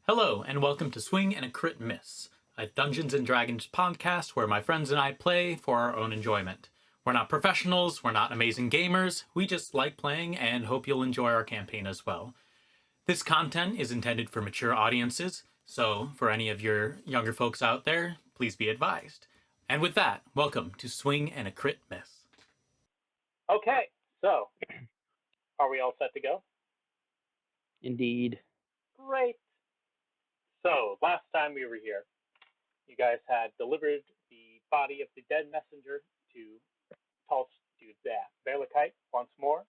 Hello, and welcome to Swing and a Crit Miss, a Dungeons and Dragons podcast where my friends and I play for our own enjoyment. We're not professionals, we're not amazing gamers, we just like playing and hope you'll enjoy our campaign as well. This content is intended for mature audiences, so for any of your younger folks out there, please be advised. And with that, welcome to Swing and a Crit Miss. Okay, so are we all set to go? Indeed. Great. So last time we were here, you guys had delivered the body of the dead messenger to Berlikite once more,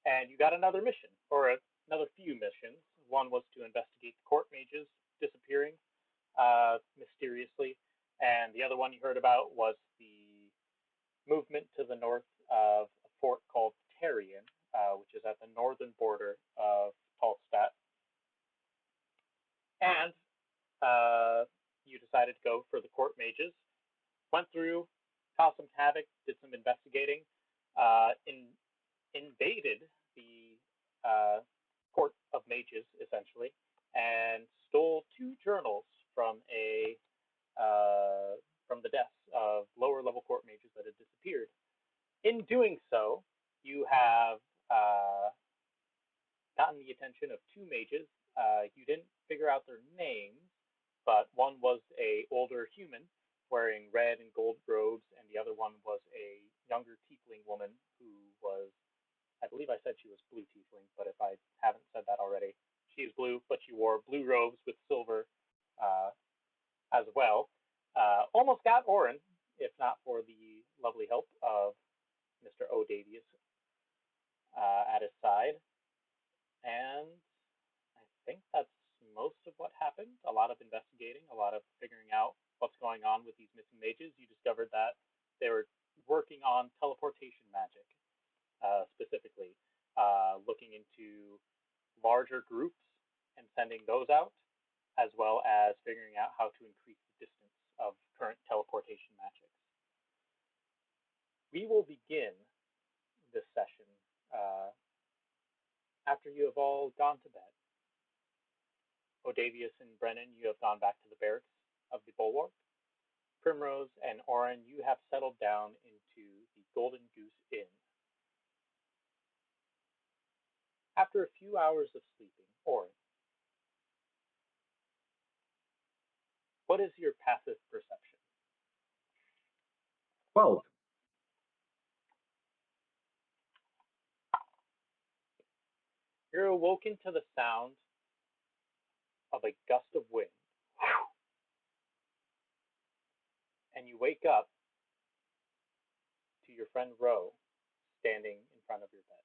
and you got another mission, or another few missions. One was to investigate the court mages disappearing mysteriously, and the other one you heard about was the movement to the north of a fort called Tarian, which is at the northern border of Talstat. And you decided to go for the court mages. Went through, caused some havoc, did some investigating, invaded the court of mages, essentially, and stole two journals from the desks of lower level court mages that had disappeared. In doing so, you have gotten the attention of two mages. You didn't figure out their names, but one was a older human wearing red and gold robes, and the other one was a younger tiefling woman who was, I believe I said she was blue tiefling, but if I haven't said that already, she is blue, but she wore blue robes with silver as well. Almost got Auran, if not for the lovely help of Mr. Odavius at his side. And I think that's most of what happened. A lot of investigating, a lot of figuring out what's going on with these missing mages. You discovered that they were working on teleportation magic, specifically, looking into larger groups and sending those out, as well as figuring out how to increase the distance of current teleportation magic. We will begin this session after you have all gone to bed. Odavius and Brenin, you have gone back to the barracks of the Bulwark. Primrose and Auran, you have settled down into the Golden Goose Inn. After a few hours of sleeping, Auran, what is your passive perception? 12. You're awoken to the sound of a gust of wind. And you wake up to your friend Ro standing in front of your bed.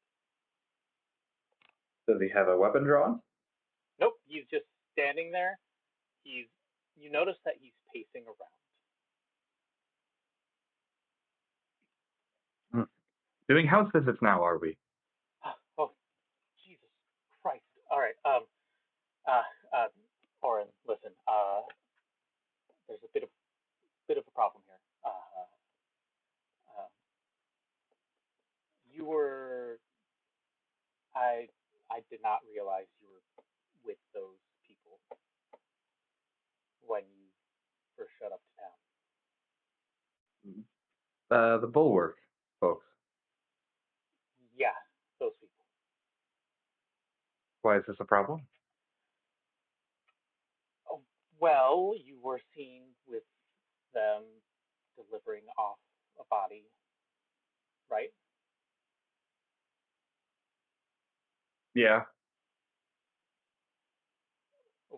Does he have a weapon drawn? Nope, he's just standing there. You notice that he's pacing around. Doing house visits now, are we? Oh, Jesus Christ. All right. Auran, listen. There's a bit of a problem here. You were. I did not realize you were with those people when you first showed up to town. The Bulwark folks. Yeah, those people. Why is this a problem? Oh, well, you were seen with them delivering off a body, right? Yeah.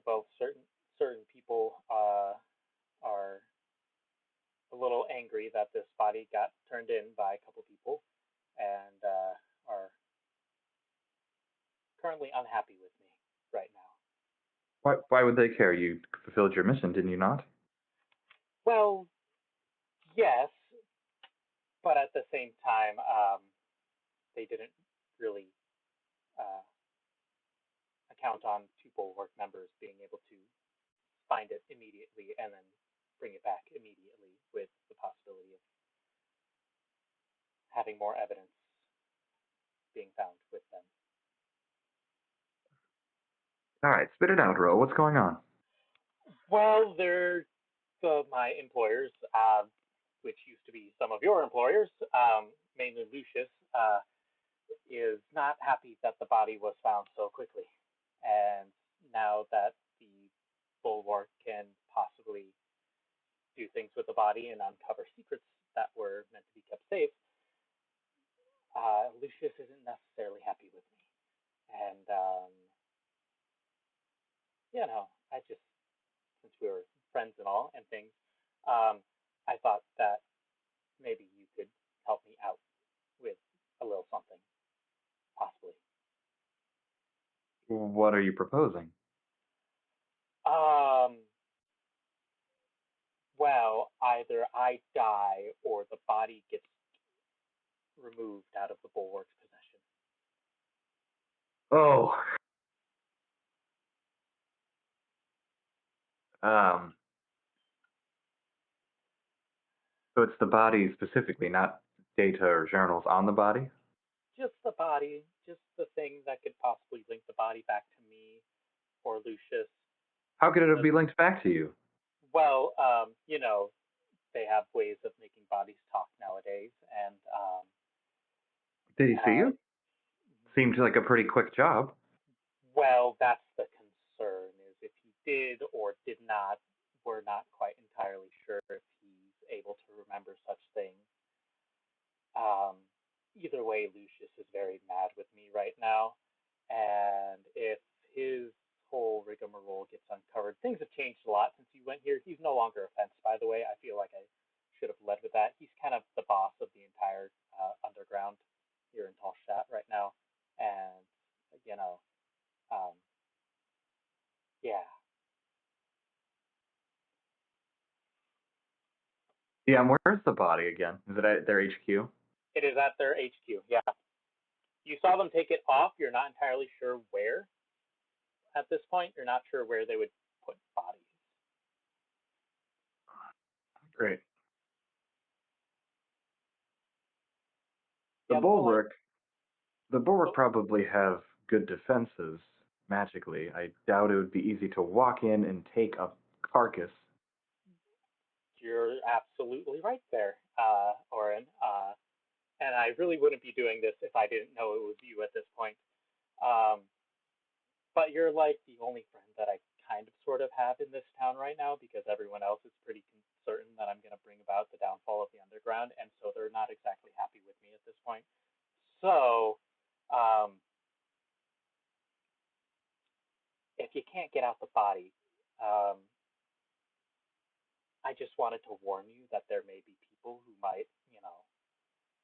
Well, certain people are a little angry that this body got turned in by a couple people, and are currently unhappy with me right now. Why would they care? You fulfilled your mission, didn't you not? Well, yes, but at the same time, they didn't really account on two Bulwark members being able to find it immediately and then bring it back immediately with the possibility of having more evidence being found with them. All right, spit it out, Ro. What's going on? Well, they're my employers, which used to be some of your employers, mainly Lucius, is not happy that the body was found so quickly. And now that the Bulwark can possibly do things with the body and uncover secrets that were meant to be kept safe, Lucius isn't necessarily happy with me. And, I just, since we were friends and all and things, I thought that maybe you could help me out with a little something, possibly. What are you proposing? Um, well, either I die or the body gets removed out of the Bulwark's possession. Oh. Um. So it's the body specifically, not data or journals on the body? Just the body, just the thing that could possibly link the body back to me or Lucius. How could it be linked back to you? Well, they have ways of making bodies talk nowadays, and Did he see you? Seemed like a pretty quick job. well, that's the concern. Is if he did or did not, we're not quite entirely sure if he's able to remember such things. Um, Either way, Lucius is very mad with me right now, and if his whole rigmarole gets uncovered, things have changed a lot since he went here. He's no longer a fence, by the way. I feel like I should have led with that. He's kind of the boss of the entire underground here in Talstadt right now, and you know, um, yeah. Yeah, and where's the body again? Is it at their HQ? It is at their HQ. Yeah, you saw them take it off. You're not entirely sure where at this point. You're not sure where they would put bodies. Great. The Yeah, Bulwark, the Bulwark Oh. probably have good defenses magically. I doubt it would be easy to walk in and take a carcass. You're absolutely right there, Auran. And I really wouldn't be doing this if I didn't know it was you at this point. Um, but you're like the only friend that I kind of sort of have in this town right now because everyone else is pretty certain that I'm going to bring about the downfall of the underground, and so they're not exactly happy with me at this point. So, um, if you can't get out the body, um, I just wanted to warn you that there may be people who might,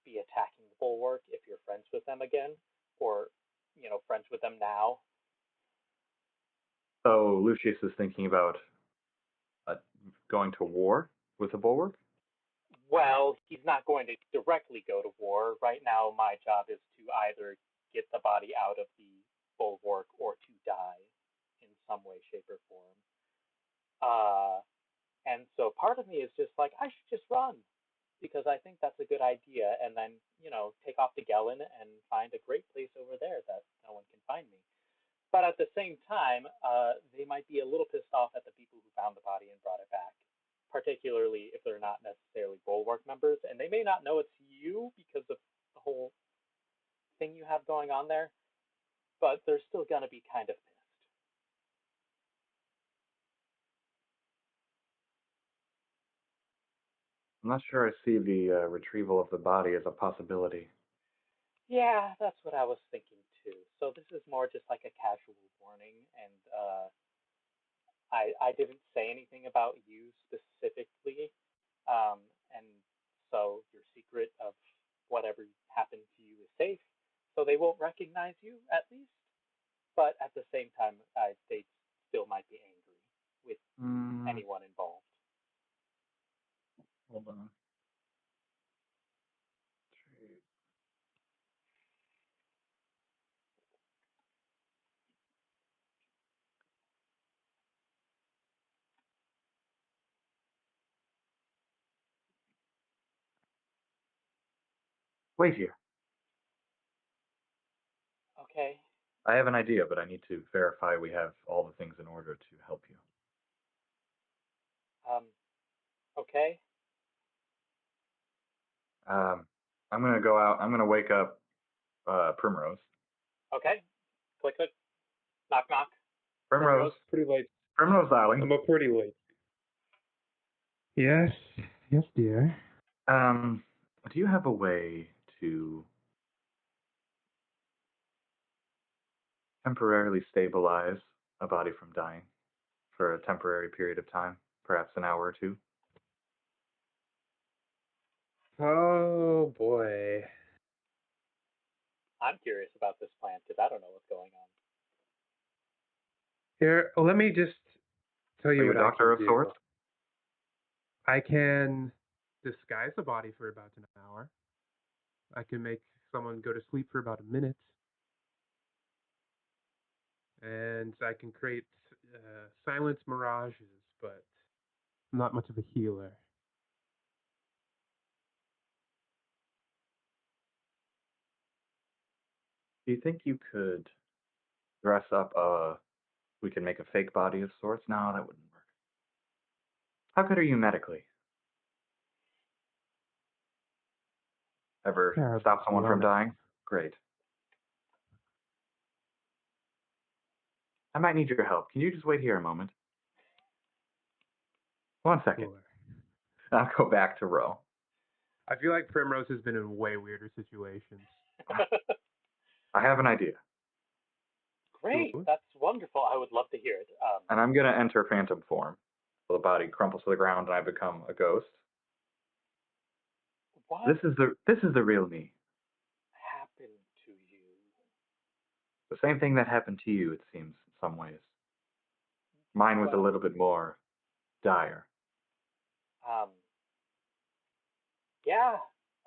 be attacking the Bulwark if you're friends with them again, or friends with them now. So Lucius is thinking about uh, going to war with the Bulwark? Well, he's not going to directly go to war. Right now, my job is to either get the body out of the Bulwark or to die in some way, shape, or form. Uh, and so part of me is just like, I should just run because I think that's a good idea, and then take off to Gellin and find a great place over there that no one can find me. But at the same time, they might be a little pissed off at the people who found the body and brought it back, particularly if they're not necessarily Bulwark members, and they may not know it's you because of the whole thing you have going on there, but they're still going to be kind of pissed. I'm not sure I see the retrieval of the body as a possibility. Yeah, that's what I was thinking too. So this is more just like a casual warning, and I didn't say anything about you specifically, and so your secret of whatever happened to you is safe. So they won't recognize you at least, but at the same time, they still might be angry with anyone involved. Hold on. Wait here. Okay. I have an idea, but I need to verify we have all the things in order to help you. Okay. I'm gonna go out. I'm gonna wake up Primrose. Okay. Click, click. Knock, knock. Primrose. Pretty late. Primrose, darling. I'm up pretty late. Yes. Yes, dear. Do you have a way to temporarily stabilize a body from dying for a temporary period of time, perhaps an hour or two? Oh, boy. I'm curious about this plan because I don't know what's going on. Here, let me just tell Are you you a what I doctor can of do. sorts? I can disguise a body for about an hour. I can make someone go to sleep for about a minute. And I can create silent mirages, but I'm not much of a healer. Do you think you could dress up we can make a fake body of sorts? No, that wouldn't work. How good are you medically? Ever Terrible, stop to someone be from honest. dying? Great. I might need your help. Can you just wait here a moment? 1 second. Sure. I'll go back to Ro. I feel like Primrose has been in way weirder situations. I have an idea. Great. Cool. That's wonderful. I would love to hear it. And I'm going to enter phantom form. So the body crumples to the ground and I become a ghost. What This is the real me. happened to you? The same thing that happened to you, it seems, in some ways. Mine was a Well, little bit more dire. Yeah,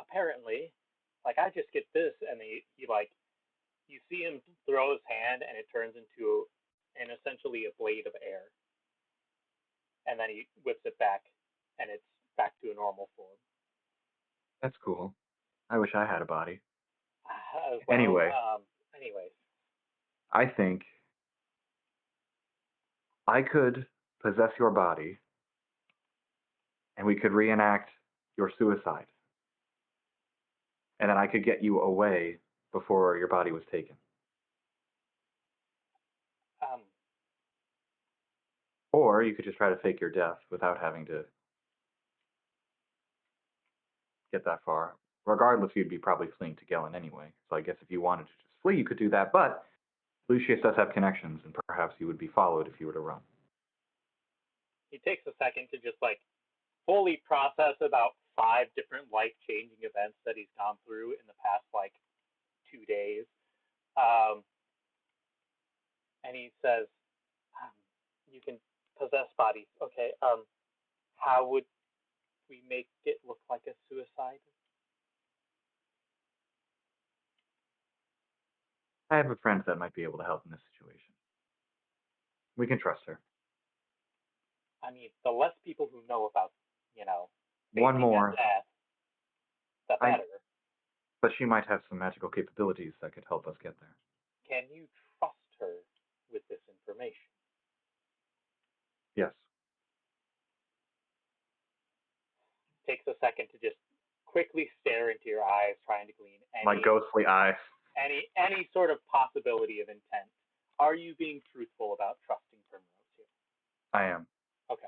apparently. Like, I just get this, and he like, you see him throw his hand, and it turns into essentially a blade of air. And then he whips it back, and it's back to a normal form. That's cool. I wish I had a body. Well, Anyway. Anyways. I think I could possess your body and we could reenact your suicide. And then I could get you away before your body was taken. Or you could just try to fake your death without having to get that far. Regardless, you'd be probably fleeing to Gellin anyway. So I guess if you wanted to just flee, you could do that. But Lucius does have connections, and perhaps you would be followed if you were to run. He takes a second to just like fully process about 5 different life-changing events that he's gone through in the past like 2 days. And he says, you can possess bodies. Okay, how would we make it look like a suicide? I have a friend that might be able to help in this situation. We can trust her. I mean, the less people who know about, One more. Death, the better. But she might have some magical capabilities that could help us get there. Can you trust her with this information? Yes. Takes a second to just quickly stare into your eyes, trying to glean My ghostly eyes. any sort of possibility of intent. Are you being truthful about trusting Primrose here? I am. Okay.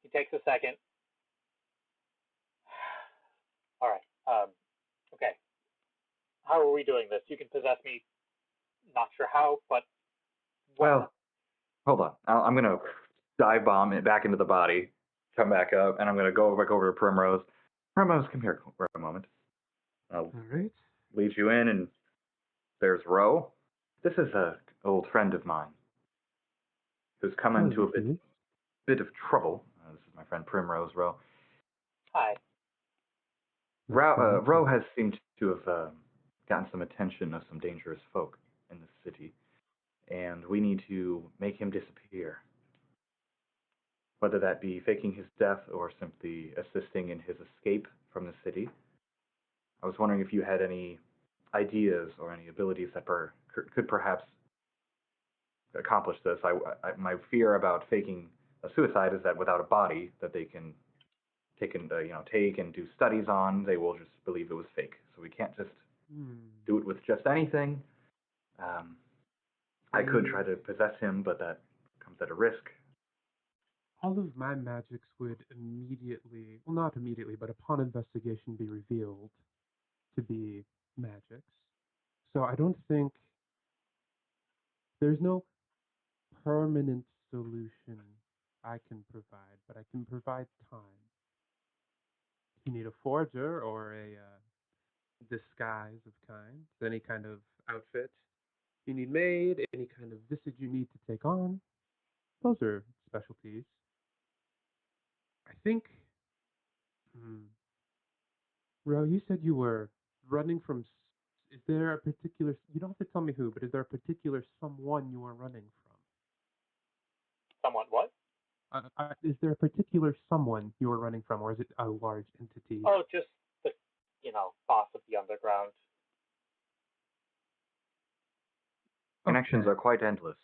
He takes a second. All right. Okay. How are we doing this? You can possess me. Not sure how, but Well, hold on. I'm gonna dive bomb it back into the body, come back up, and I'm gonna go back over to Primrose. Primrose, come here for a moment. I'll All right. lead you in, and there's Ro. This is an old friend of mine who's come into a bit of trouble. This is my friend Primrose, Ro. Hi. Ro has seemed to have gotten some attention of some dangerous folk in the city, and we need to make him disappear. Whether that be faking his death or simply assisting in his escape from the city. I was wondering if you had any ideas or any abilities that could perhaps accomplish this. My fear about faking a suicide is that without a body that they can take and do studies on, they will just believe it was fake. So we can't just do it with just anything. I could try to possess him, but that comes at a risk. All of my magics would immediately, well, not immediately, but upon investigation be revealed to be magics. So I don't think there's no permanent solution I can provide, but I can provide time. You need a forger or a disguise of kind, any kind of outfit you need made, any kind of visage you need to take on. Those are specialties. I think, Ro, you said you were running from. Is there a particular? You don't have to tell me who, but is there a particular someone you are running from? Someone what? Is there a particular someone you are running from, or is it a large entity? Oh, just the, boss of the underground. Connections are quite endless.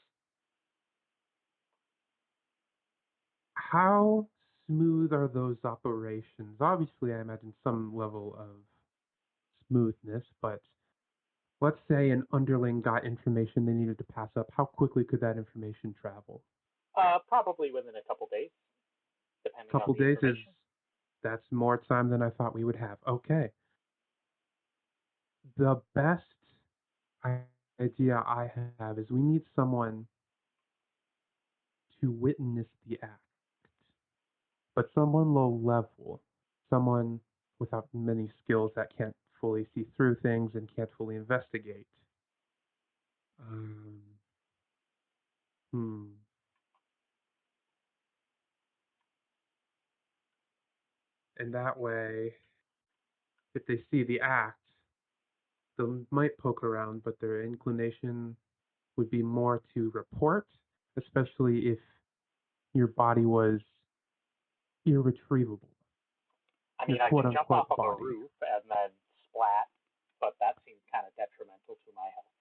How smooth are those operations? Obviously, I imagine some level of smoothness, but let's say an underling got information they needed to pass up. How quickly could that information travel? Probably within a couple days, depending Couple on the days information. that's more time than I thought we would have. Okay. The best idea I have is we need someone to witness the act, but someone low level, someone without many skills that can't fully see through things and can't fully investigate. And that way, if they see the act, they might poke around, but their inclination would be more to report, especially if your body was irretrievable. I mean, I can jump off of a roof and then splat, but that seems kind of detrimental to my health.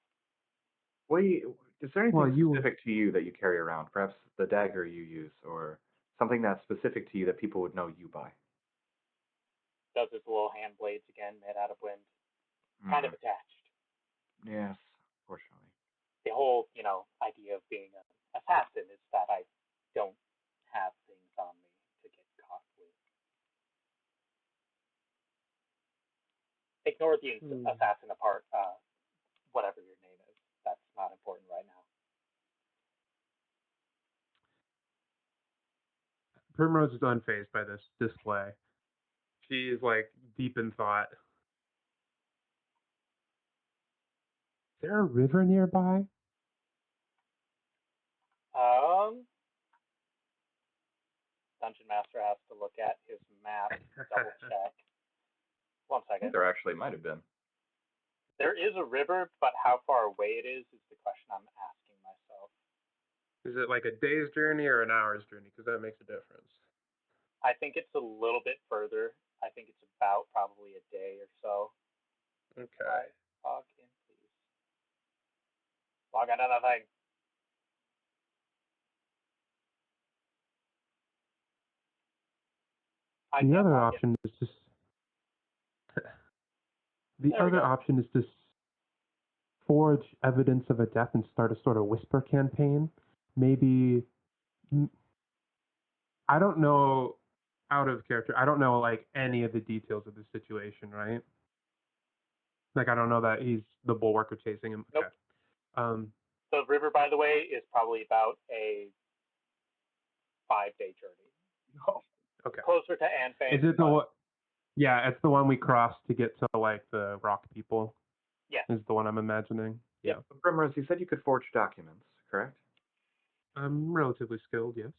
Is there anything specific to you that you carry around? Perhaps the dagger you use, or something that's specific to you that people would know you by? Does his little hand blades again, made out of wind. Kind of attached. Yes, fortunately. The whole, idea of being an assassin is that I don't have things on me to get caught with. Ignore the assassin apart, whatever your name is. That's not important right now. Primrose is unfazed by this display. She is deep in thought. Is there a river nearby? Dungeon Master has to look at his map, double check. 1 second. There actually might have been. There is a river, but how far away it is the question I'm asking myself. Is it like a day's journey or an hour's journey? Because that makes a difference. I think it's a little bit further. I think it's about probably a day or so. Okay. Log in, please. Log on another thing. The other option is just. The other option is to forge evidence of a death and start a sort of whisper campaign. Maybe. I don't know. Out of character, I don't know any of the details of the situation, right? I don't know that he's the Bulwark chasing him. Nope. Okay. The river, by the way, is probably about a 5-day journey. Oh, okay. Closer to Anfang. Is it the one? Yeah, it's the one we crossed to get to the rock people. Yeah. Is the one I'm imagining. Yep. Yeah. Primrose, you said you could forge documents, correct? I'm relatively skilled, yes.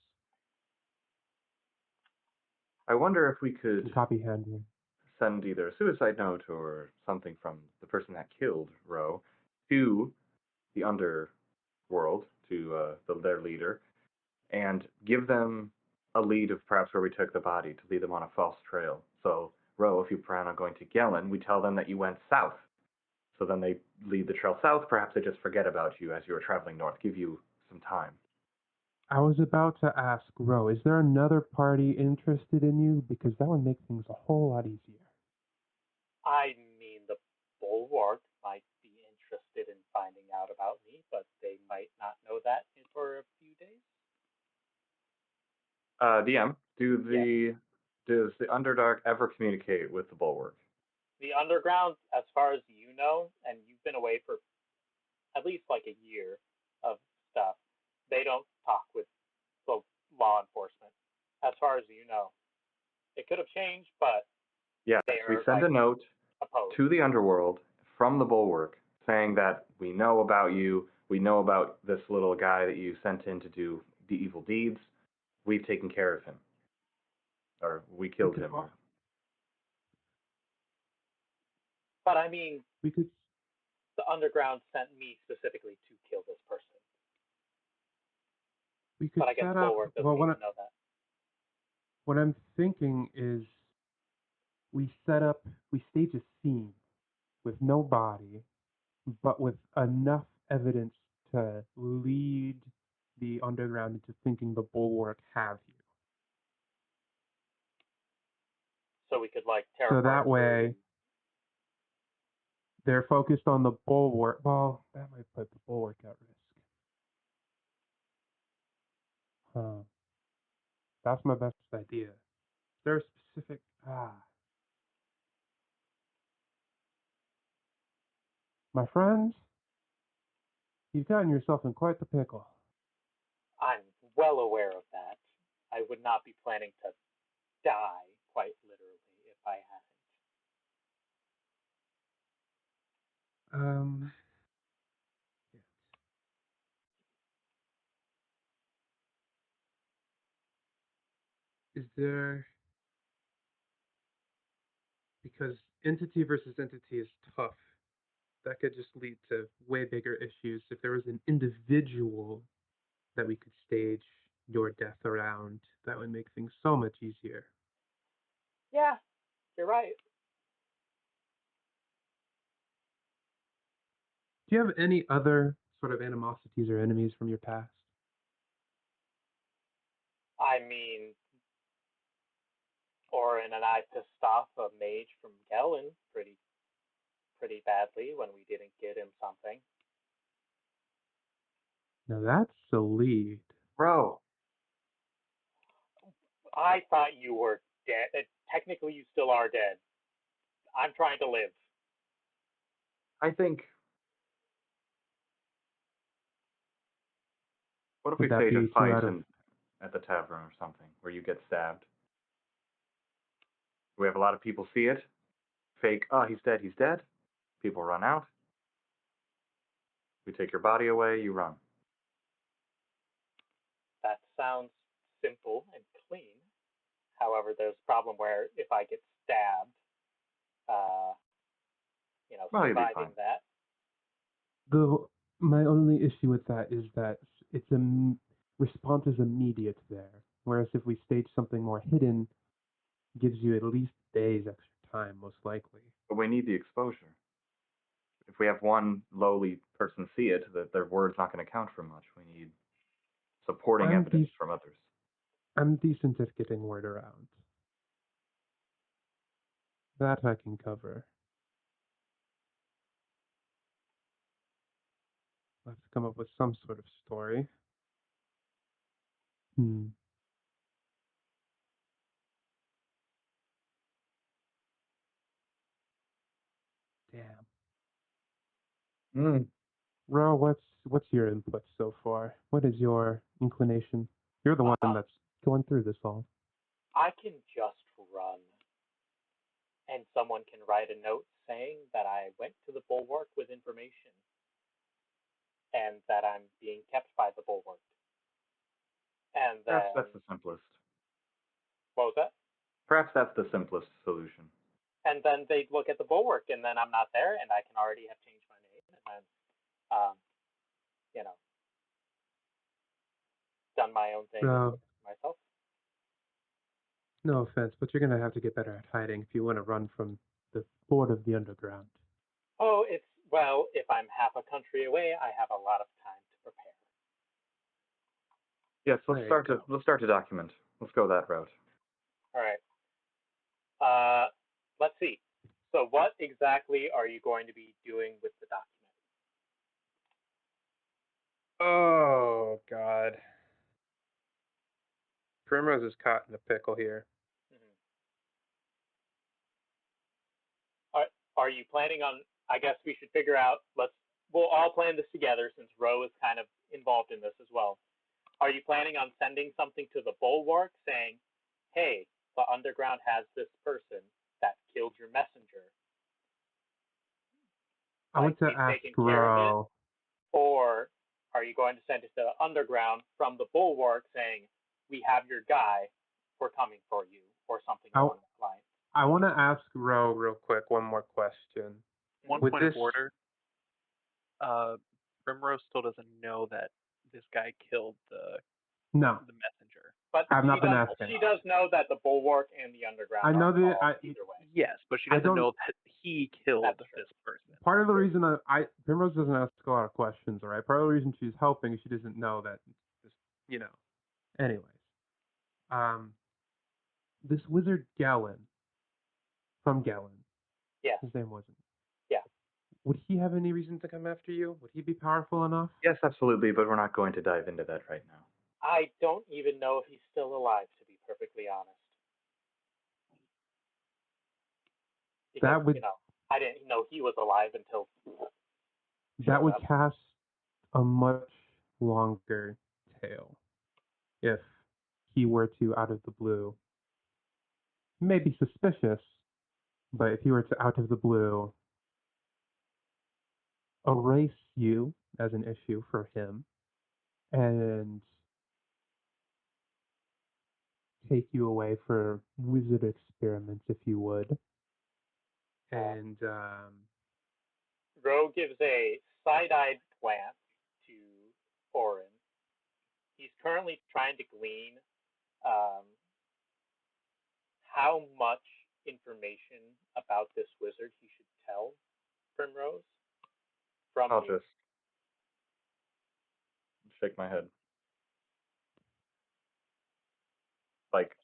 I wonder if we could copy handling. Send either a suicide note or something from the person that killed Ro to the underworld, to their leader, and give them a lead of perhaps where we took the body to lead them on a false trail. So, Ro, if you plan on going to Gelen, we tell them that you went south So then they lead the trail south. Perhaps they just forget about you as you are traveling north. Give you some time. I was about to ask Ro, is there another party interested in you? Because that would make things a whole lot easier. I mean, the Bulwark might be interested in finding out about me, but they might not know that for a few days. DM, does the Underdark ever communicate with the Bulwark? The underground, as far as you know, and you've been away for at least like a year of stuff, they don't talk with the law enforcement, as far as you know. It could have changed, but Yes, they we are send a note opposed. to the underworld from the Bulwark saying that we know about you. We know about this little guy that you sent in to do the evil deeds. We've taken care of him. Or we killed him. But I mean, We could. the underground sent me specifically to kill this person. We could But I guess set up. Bulwark doesn't Well, even know that. what I'm thinking is we stage a scene with no body, but with enough evidence to lead the underground into thinking the Bulwark have you. So we could like tear So apart that way, they're focused on the Bulwark. Well, that might put the Bulwark at risk. Huh. That's my best idea. Is there a specific... My friends, you've gotten yourself in quite the pickle. I'm well aware of that. I would not be planning to die, quite literally, if I hadn't. Is there... Because entity versus entity is tough. That could just lead to way bigger issues. If there was an individual that we could stage your death around, that would make things so much easier. Yeah, you're right. Do you have any other sort of animosities or enemies from your past? I mean, Auran and I pissed off a mage from Gellin pretty badly when we didn't get him something. Now that's the lead. Bro. I thought you were dead. Technically, you still are dead. I'm trying to live. I think... What if we Would that stage a be fight at the tavern or something, where you get stabbed? We have a lot of people see it. Fake, oh, he's dead, he's dead. People run out. We take your body away, you run. That sounds simple and clean. However, there's a problem where if I get stabbed, Well, you'll be surviving fine. that. My only issue with that is that it's response is immediate there. Whereas if we stage something more hidden, it gives you at least days extra time, most likely. But we need the exposure. If we have one lowly person see it, that their word's not going to count for much. We need supporting evidence from others. I'm decent at getting word around. That I can cover. Let's come up with some sort of story. Damn. Ro, what's your input so far? What is your inclination? You're the one that's going through this all. I can just run. And someone can write a note saying that I went to the Bulwark with information and that I'm being kept by the Bulwark. And then... Perhaps that's the simplest. What was that? Perhaps that's the simplest solution. And then they look at the Bulwark, and then I'm not there, and I can already have changed my name, and then, done my own thing myself. No offense, but you're going to have to get better at hiding if you want to run from the Lord of the Underground. Oh, Well, if I'm half a country away, I have a lot of time to prepare. Yes, There you go. let's start to document. Let's go that route. All right. Let's see. So what exactly are you going to be doing with the document? Oh, God. Primrose is caught in a pickle here. Are you planning on, I guess we should figure out, we'll all plan this together since Ro is kind of involved in this as well. Are you planning on sending something to the Bulwark saying, hey, the underground has this person that killed your messenger? I want to he's ask taking care of it? Ro. Or are you going to send it to the underground from the Bulwark saying, we have your guy, we're coming for you, or something along that line? I want to ask Ro real quick one more question. One With point this- of order. Primrose still doesn't know that this guy killed the messenger. But I've not been asking. She does know that the Bulwark and the underground I know are that involved either way. Yes, but she I doesn't don't- know that he killed That's this true. person. Part of the reason Primrose doesn't ask a lot of questions, all right? Part of the reason she's helping is she doesn't know that, Anyways. This wizard Galen, from Galen. Yeah. His name wasn't. Yeah. Would he have any reason to come after you? Would he be powerful enough? Yes, absolutely, but we're not going to dive into that right now. I don't even know if he's still alive, to be perfectly honest. Because, That would- I didn't know he was alive until... That would cast a much longer tale if he were to, out of the blue, maybe suspicious, but if he were to, out of the blue, erase you as an issue for him and take you away for wizard experiments, if you would. And Ro gives a side-eyed glance to Auran. He's currently trying to glean how much information about this wizard he should tell Primrose from I'll you. just shake my head. Like,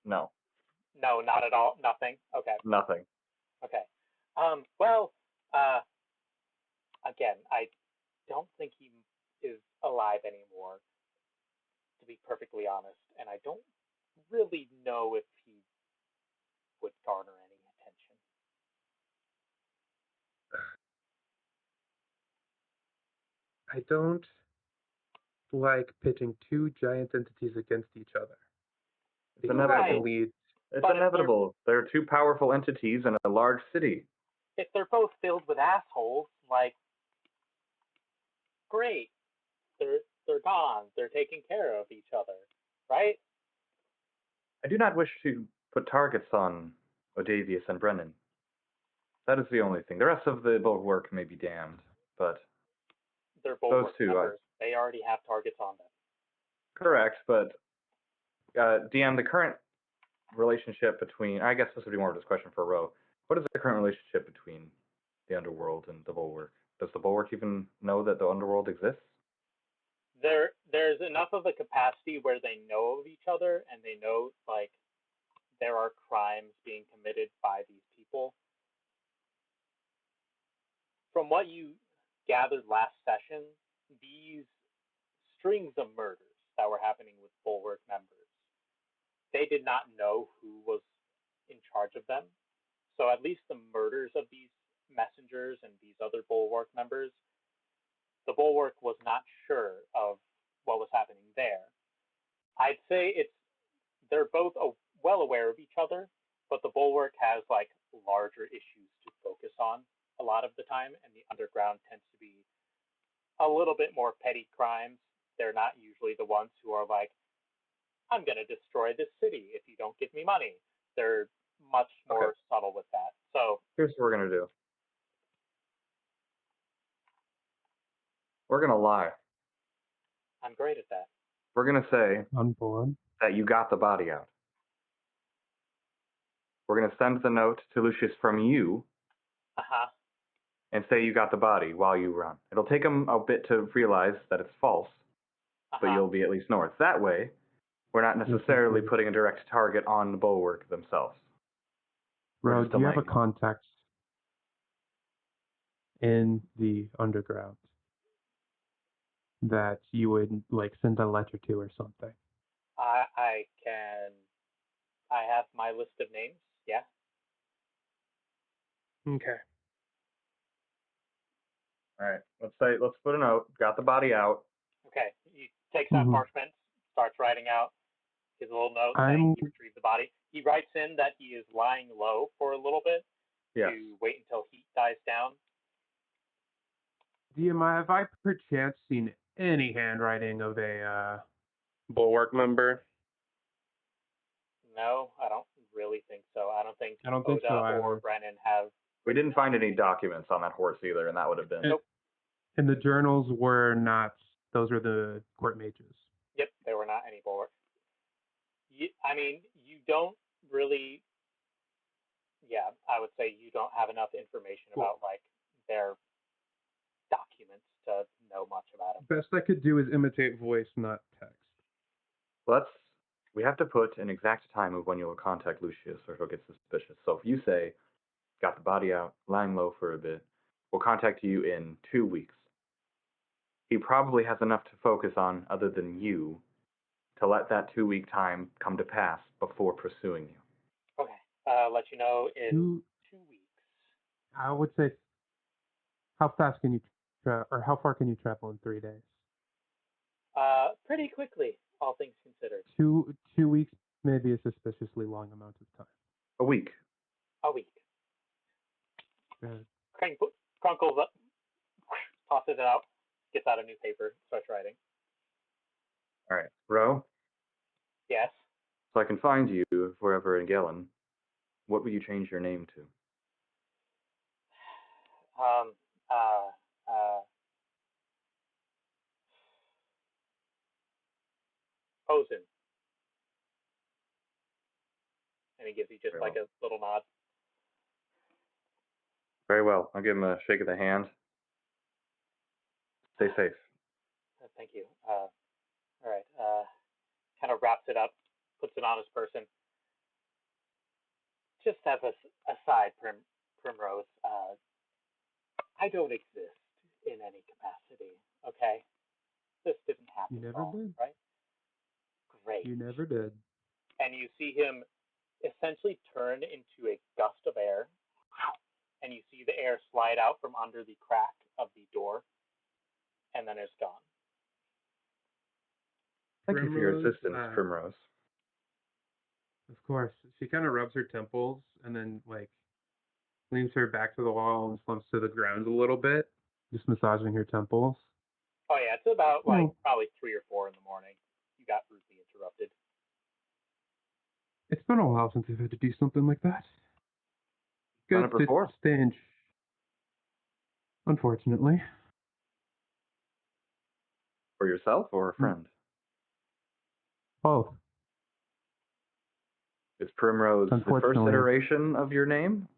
no, No, not at all. Nothing. Okay. nothing. Okay. Again, I don't think he is alive anymore, to be perfectly honest, and I don't really know if he would garner any attention. I don't like pitting two giant entities against each other. It's Because that inevitable. can lead. It's But if inevitable. There are two powerful entities in a large city. If they're both filled with assholes, great. They're gone. They're taking care of each other, right? I do not wish to put targets on Odavius and Brenin. That is the only thing. The rest of the Bulwark may be damned, but They're both two, members. They already have targets on them. correct. But DM, the current relationship between, I guess this would be more of a question for Ro. What is the current relationship between the underworld and the Bulwark? Does the Bulwark even know that the underworld exists? There's enough of a capacity where they know of each other and they know there are crimes being committed by these people. From what you gathered last session, these strings of murders that were happening with Bulwark members, they did not know who was in charge of them. So at least the murders of these messengers and these other Bulwark members, the Bulwark was not sure of what was happening there. I'd say they're both well aware of each other, but the Bulwark has larger issues to focus on a lot of the time, and the underground tends to be a little bit more petty crimes. They're not usually the ones who are I'm going to destroy this city if you don't give me money. They're much more subtle with that. So here's what we're going to do. We're going to lie. I'm great at that. We're going to say On board. that you got the body out. We're going to send the note to Lucius from you, Uh-huh. and say you got the body while you run. It'll take them a bit to realize that it's false, but you'll be at least north. That way, we're not necessarily putting a direct target on the Bulwark themselves. Ro, do you have a contact in the underground that you would like send a letter to or something? I have my list of names. Yeah. Okay. All right. Let's put a note. Got the body out. Okay. He takes out parchment, starts writing out his little note saying he retrieved the body. He writes in that he is lying low for a little bit to wait until heat dies down. Have I perchance seen any handwriting of a Bulwark member? No, I don't really think so. I don't think Oda so or Brenin have. We didn't find any documents on that horse either, and that would have been. Nope. And the journals were not. Those were the court mages. Yep, there were not any Bulwark. You don't really. Yeah, I would say you don't have enough information about like their documents to know much about them. Best I could do is imitate voice, not text. We have to put an exact time of when you'll contact Lucius, or he'll get suspicious. So if you say, got the body out, lying low for a bit, we'll contact you in 2 weeks. He probably has enough to focus on other than you to let that 2-week time come to pass before pursuing you. Okay. Let you know in 2 weeks. I would say, how fast can you or how far can you travel in 3 days? Pretty quickly, all things considered. 2 weeks may be a suspiciously long amount of time. A week. A week. Crunkles up, tosses it out, gets out a new paper, starts writing. All right. Ro? Yes? So I can find you if we're ever in Gelen. What will you change your name to? Posen. And he gives you just a little nod. Very well. I'll give him a shake of the hand. Stay safe. Thank you. All right. Kind of wraps it up, puts it on his person. Just as a aside, Primrose, I don't exist in any capacity, okay? This didn't happen. You never did. Right? Great. You never did. And you see him essentially turn into a gust of air, and you see the air slide out from under the crack of the door, and then it's gone. Thank you for your assistance, Primrose. Of course. She kind of rubs her temples and then, leans her back to the wall and slumps to the ground a little bit, just massaging her temples. Oh, yeah. It's about, probably 3 or 4 in the morning. You got rudely interrupted. It's been a while since I've had to do something like that. Done it before? Stage. Unfortunately. For yourself or a friend? Both. Is Primrose the first iteration of your name?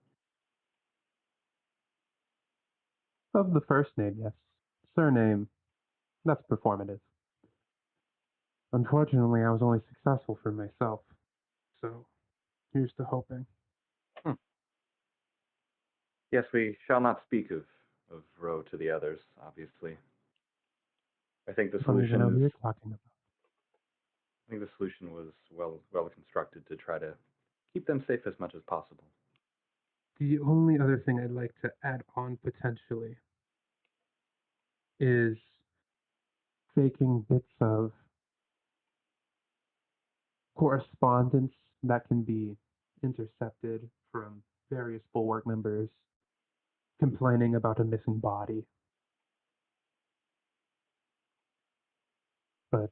Of the first name, yes. Surname, that's performative. Unfortunately, I was only successful for myself. So, here's to hoping. Yes, we shall not speak of Ro to the others, obviously. I think the solution you're talking about. I think the solution was well constructed to try to keep them safe as much as possible. The only other thing I'd like to add on potentially is faking bits of correspondence that can be intercepted from various Bulwark members complaining about a missing body. But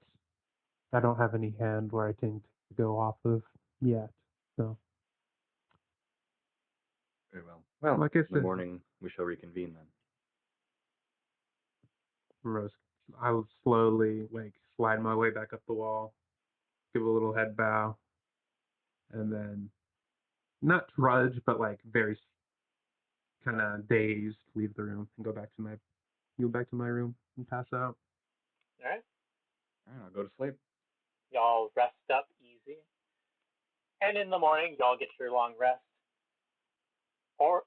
I don't have any handwriting to go off of yet, so. Very well. Well, like I said, in the morning we shall reconvene then. Rose, I will slowly slide my way back up the wall, give a little head bow, and then not trudge, but very kind of dazed, leave the room, and go back to my room and pass out. All right. I'll go to sleep. Y'all rest up easy. And in the morning, y'all get your long rest. Or,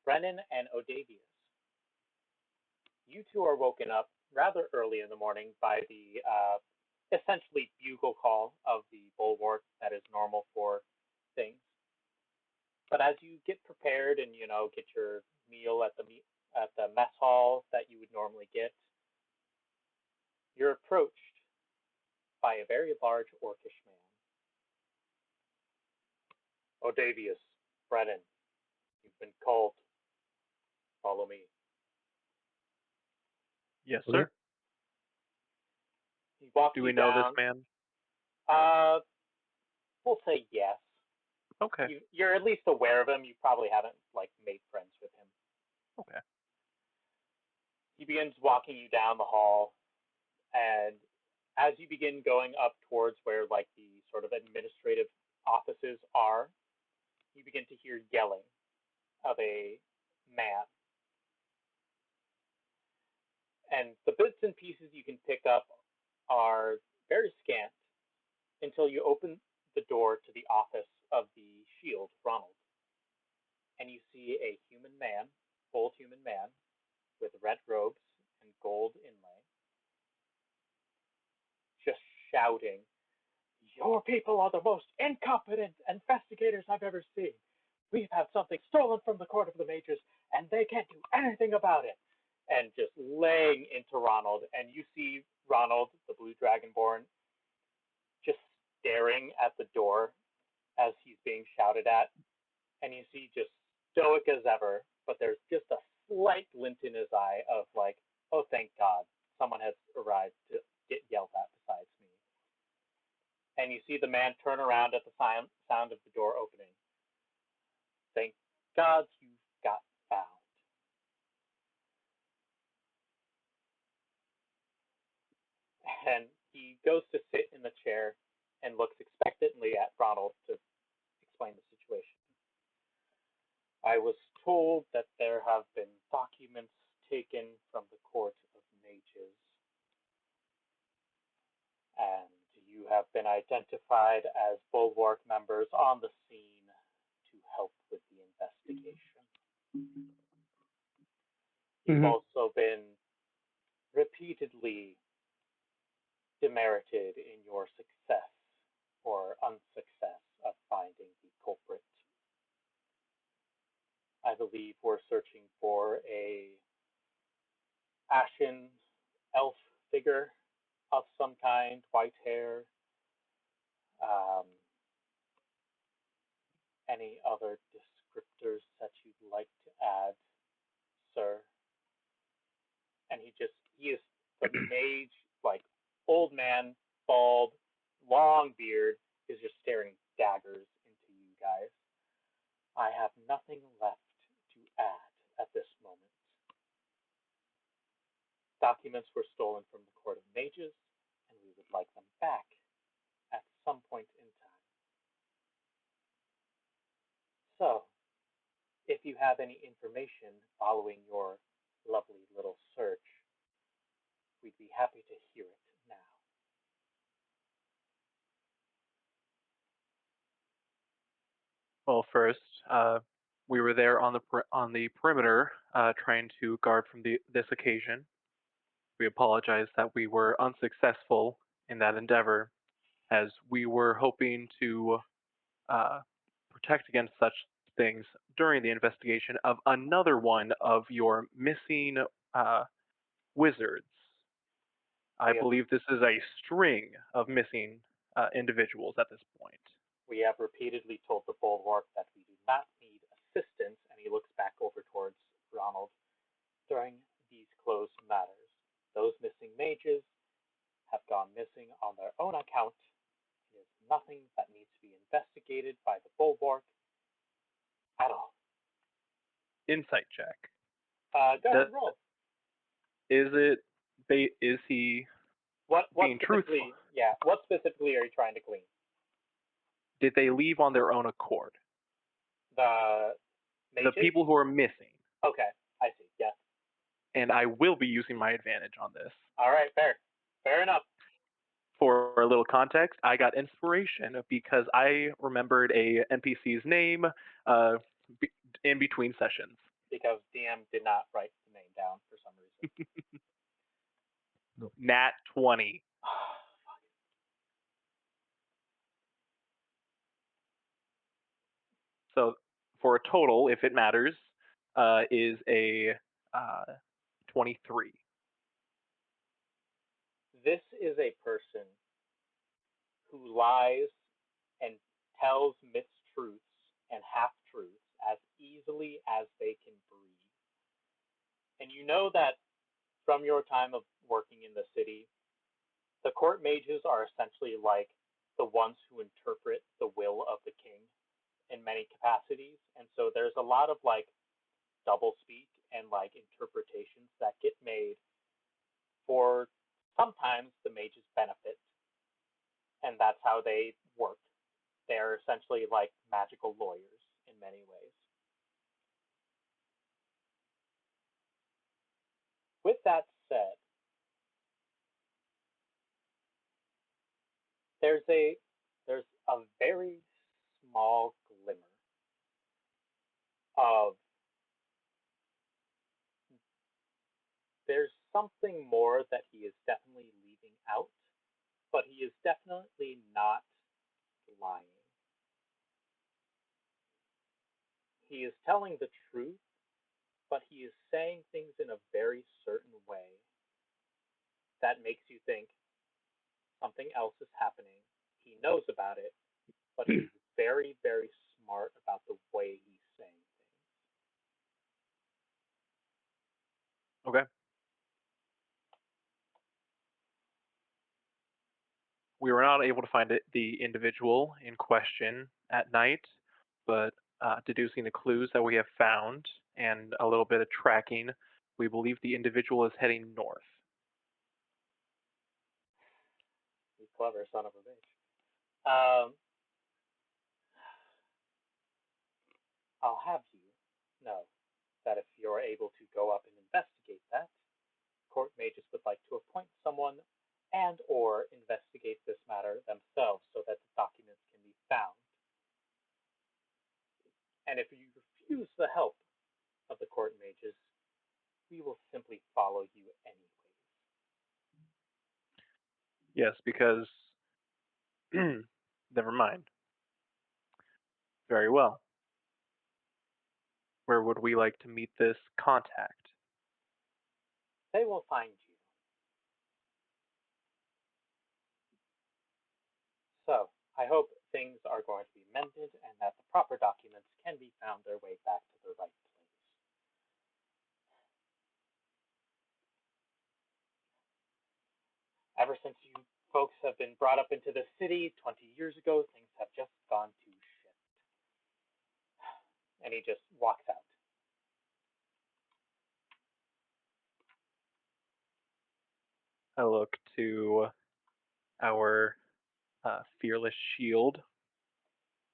Brenin and Odavius. You two are woken up rather early in the morning by the essentially bugle call of the Bulwark that is normal for things. But as you get prepared and get your meal at the mess hall that you would normally get, you're approached by a very large orcish man. Odavius, Brenin, you've been called. Follow me. Yes, Okay. sir. He walks Do you we know down. this man? We'll say yes. Okay. You're at least aware of him. You probably haven't made friends with him. Okay. He begins walking you down the hall, and as you begin going up towards where the sort of administrative offices are, you begin to hear yelling of a man. And the bits and pieces you can pick up are very scant until you open the door to the office of the Shield, Ronald. And you see a human man, full human man, with red robes and gold inlay, just shouting, "Your people are the most incompetent investigators I've ever seen. We've had something stolen from the Court of the Mages, and they can't do anything about it." And just laying into Ronald, and you see Ronald, the Blue Dragonborn, just staring at the door as he's being shouted at, and you see just stoic as ever, but there's just a slight glint in his eye of oh, thank God, someone has arrived to get yelled at besides me. And you see the man turn around at the sound of the door opening. Thank God you got found. And he goes to sit in the chair and looks expectantly at Ronald to explain the situation. I was told that there have been documents taken from the Court of Mages, and you have been identified as Bulwark members on the scene to help with the investigation. You've also been repeatedly demerited in your success or unsuccess of finding the culprit. I believe we're searching for a ashen elf figure of some kind, white hair, any other descriptors that you'd like to add, sir? And he is the mage, old man, bald, long beard, is just staring daggers into you guys. I have nothing left to add at this moment. Documents were stolen from the Court of Mages, and we would like them back at some point in time. So, if you have any information following your lovely little search, we'd be happy to hear it now. Well, first, we were there on the perimeter, trying to guard from this occasion. We apologize that we were unsuccessful in that endeavor, as we were hoping to protect against such things during the investigation of another one of your missing wizards. I believe this is a string of missing individuals at this point. We have repeatedly told the Bulwark that we do not need assistance, and he looks back over towards Ronald, during these closed matters. Those missing mages have gone missing on their own account. It is nothing that needs to be investigated by the Bulwark at all. Insight check. Go ahead and roll. Is he being truthful? Yeah, what specifically are you trying to glean? Did they leave on their own accord? The Mages? The people who are missing. Okay, I see. Yes. And I will be using my advantage on this. All right, fair enough. For a little context, I got inspiration because I remembered a NPC's name in between sessions. Because DM did not write the name down for some reason. Nat 20. So for a total, if it matters, is a 23. This is a person who lies and tells mistruths and half-truths as easily as they can breathe. And you know that from your time of working in the city, the court mages are essentially like the ones who interpret the will of the king in many capacities. And so there's a lot of like doublespeak and like interpretations that get made for sometimes the mage's benefit. And that's how they work. They're essentially like magical lawyers in many ways. With that said, there's a very small glimmer of there's something more that he is definitely leaving out, but he is definitely not lying. He is telling the truth, but he is saying things in a very certain way that makes you think something else is happening. He knows about it, but he's very, very smart about the way he's saying things. Okay. We were not able to find the individual in question at night, but deducing the clues that we have found and a little bit of tracking, we believe the individual is heading north. You clever son of a bitch. I'll have you know that if you're able to go up and investigate that, court mages would like to appoint someone and or investigate this matter themselves so that the documents can be found. And if you refuse the help of the court mages, we will simply follow you anyways. Yes, because never mind. Very well. Where would we like to meet this contact? They will find you. So, I hope things are going to be mended and that the proper documents can be found their way back to the right place. Ever since you folks have been brought up into the city 20 years ago, things have just gone to shit. And he just walks out. I look to our fearless shield.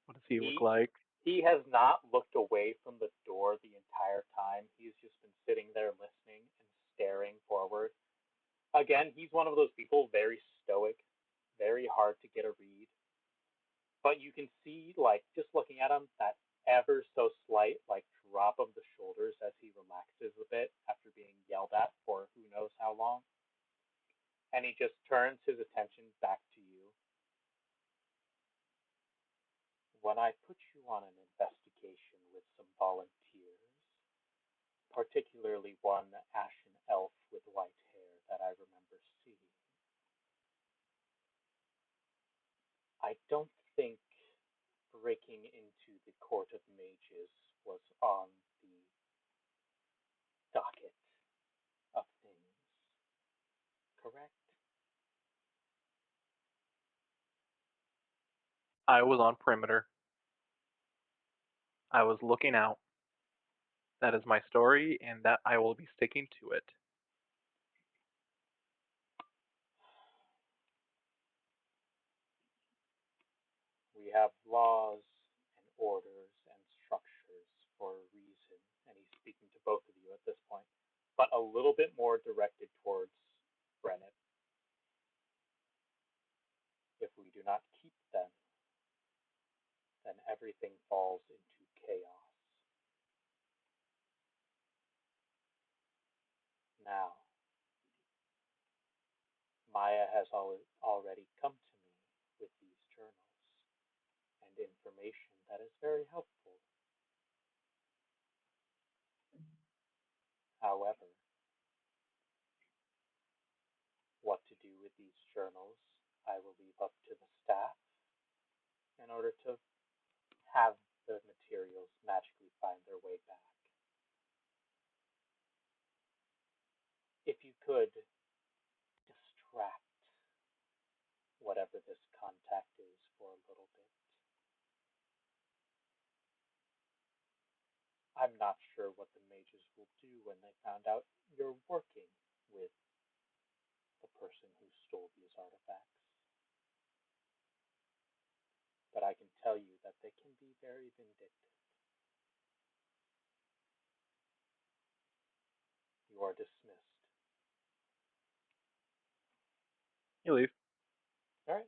What does he look like? He has not looked away from the door the entire time. He's just been sitting there listening and staring forward. Again, he's one of those people, very stoic, very hard to get a read. But you can see, like, just looking at him, that ever so slight, like, drop of the shoulders as he relaxes a bit after being yelled at for who knows how long. And he just turns his attention back to you. When I put you on an investigation with some volunteers, particularly one ashen elf with white hair that I remember seeing, I don't think breaking into the Court of Mages was on the docket of things, correct? I was on perimeter. I was looking out. That is my story, and that I will be sticking to it. We have laws and orders and structures for a reason. speaking to both of you at this point, but a little bit more directed towards Brenin. If we do not keep them, then everything falls into chaos. Now, Maya has already come to me with these journals and information that is very helpful. However, what to do with these journals, I will leave up to the staff in order to have the materials magically find their way back. If you could distract whatever this contact is for a little bit. I'm not sure what the mages will do when they found out you're working with the person who stole these artifacts. But I can tell you that they can be very vindictive. You are dismissed. You leave. All right.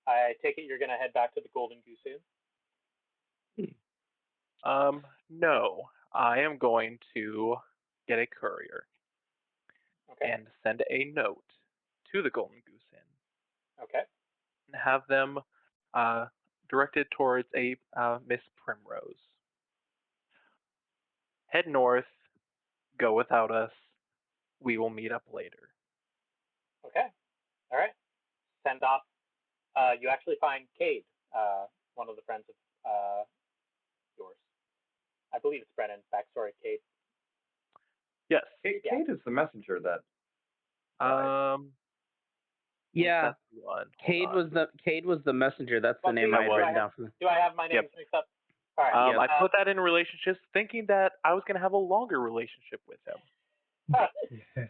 I take it you're going to head back to the Golden Goose Inn? No. I am going to get a courier Okay. and send a note to the Golden Goose Inn Okay. and have them directed towards a Miss Primrose. Head north, go without us. We will meet up later. Okay. All right. Send off. You actually find Cade, one of the friends of yours. I believe it's Brennan. Backstory, Cade. Yes. Kate Yeah. is the messenger that. Yeah, that's the one. Cade Hold on. was the messenger. That's the Well, name do I had I written have- down for them. Do I have my names Yep. mixed up? All right. Yep. I put that in relationships thinking that I was going to have a longer relationship with him.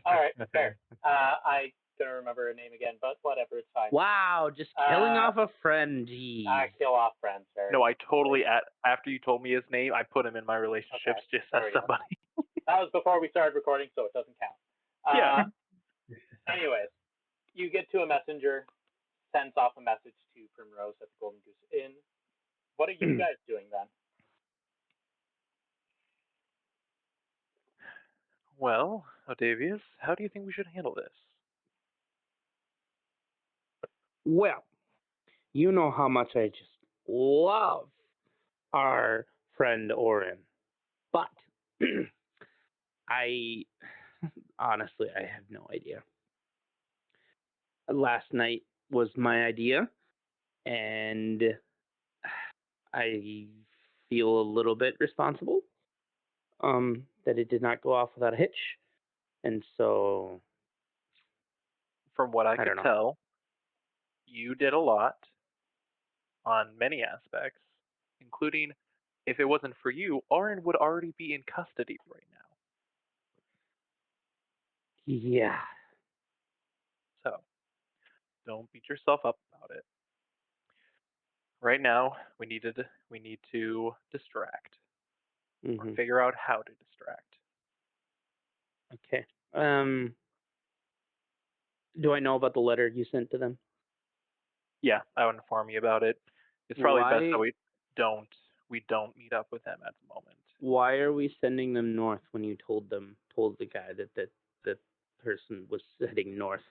All right. Fair. I don't remember her name again, but whatever. It's fine. Wow, just killing Uh, off a friend. Jeez. I kill off friends. Very No, I totally, easily. after you told me his name, I put him in my relationships Okay, just there as we go. somebody. That was before we started recording, so it doesn't count. Yeah. Anyways, you get to a messenger, sends off a message to Primrose at the Golden Goose Inn. What are you guys doing then? Well, Odavius, how do you think we should handle this? Well, you know how much I just love our friend Oren, but I honestly I have no idea. Last night was my idea, and I feel a little bit responsible that it did not go off without a hitch, and so From what I don't could know. tell, you did a lot on many aspects, including if it wasn't for you, Auran would already be in custody right now. Yeah. So, don't beat yourself up about it. Right now, we need to distract. Or figure out how to distract. Okay. Do I know about the letter you sent to them? Yeah, I would inform you about it. It's probably best that Why- we don't meet up with them at the moment. Why are we sending them north when you told the guy that person was heading north?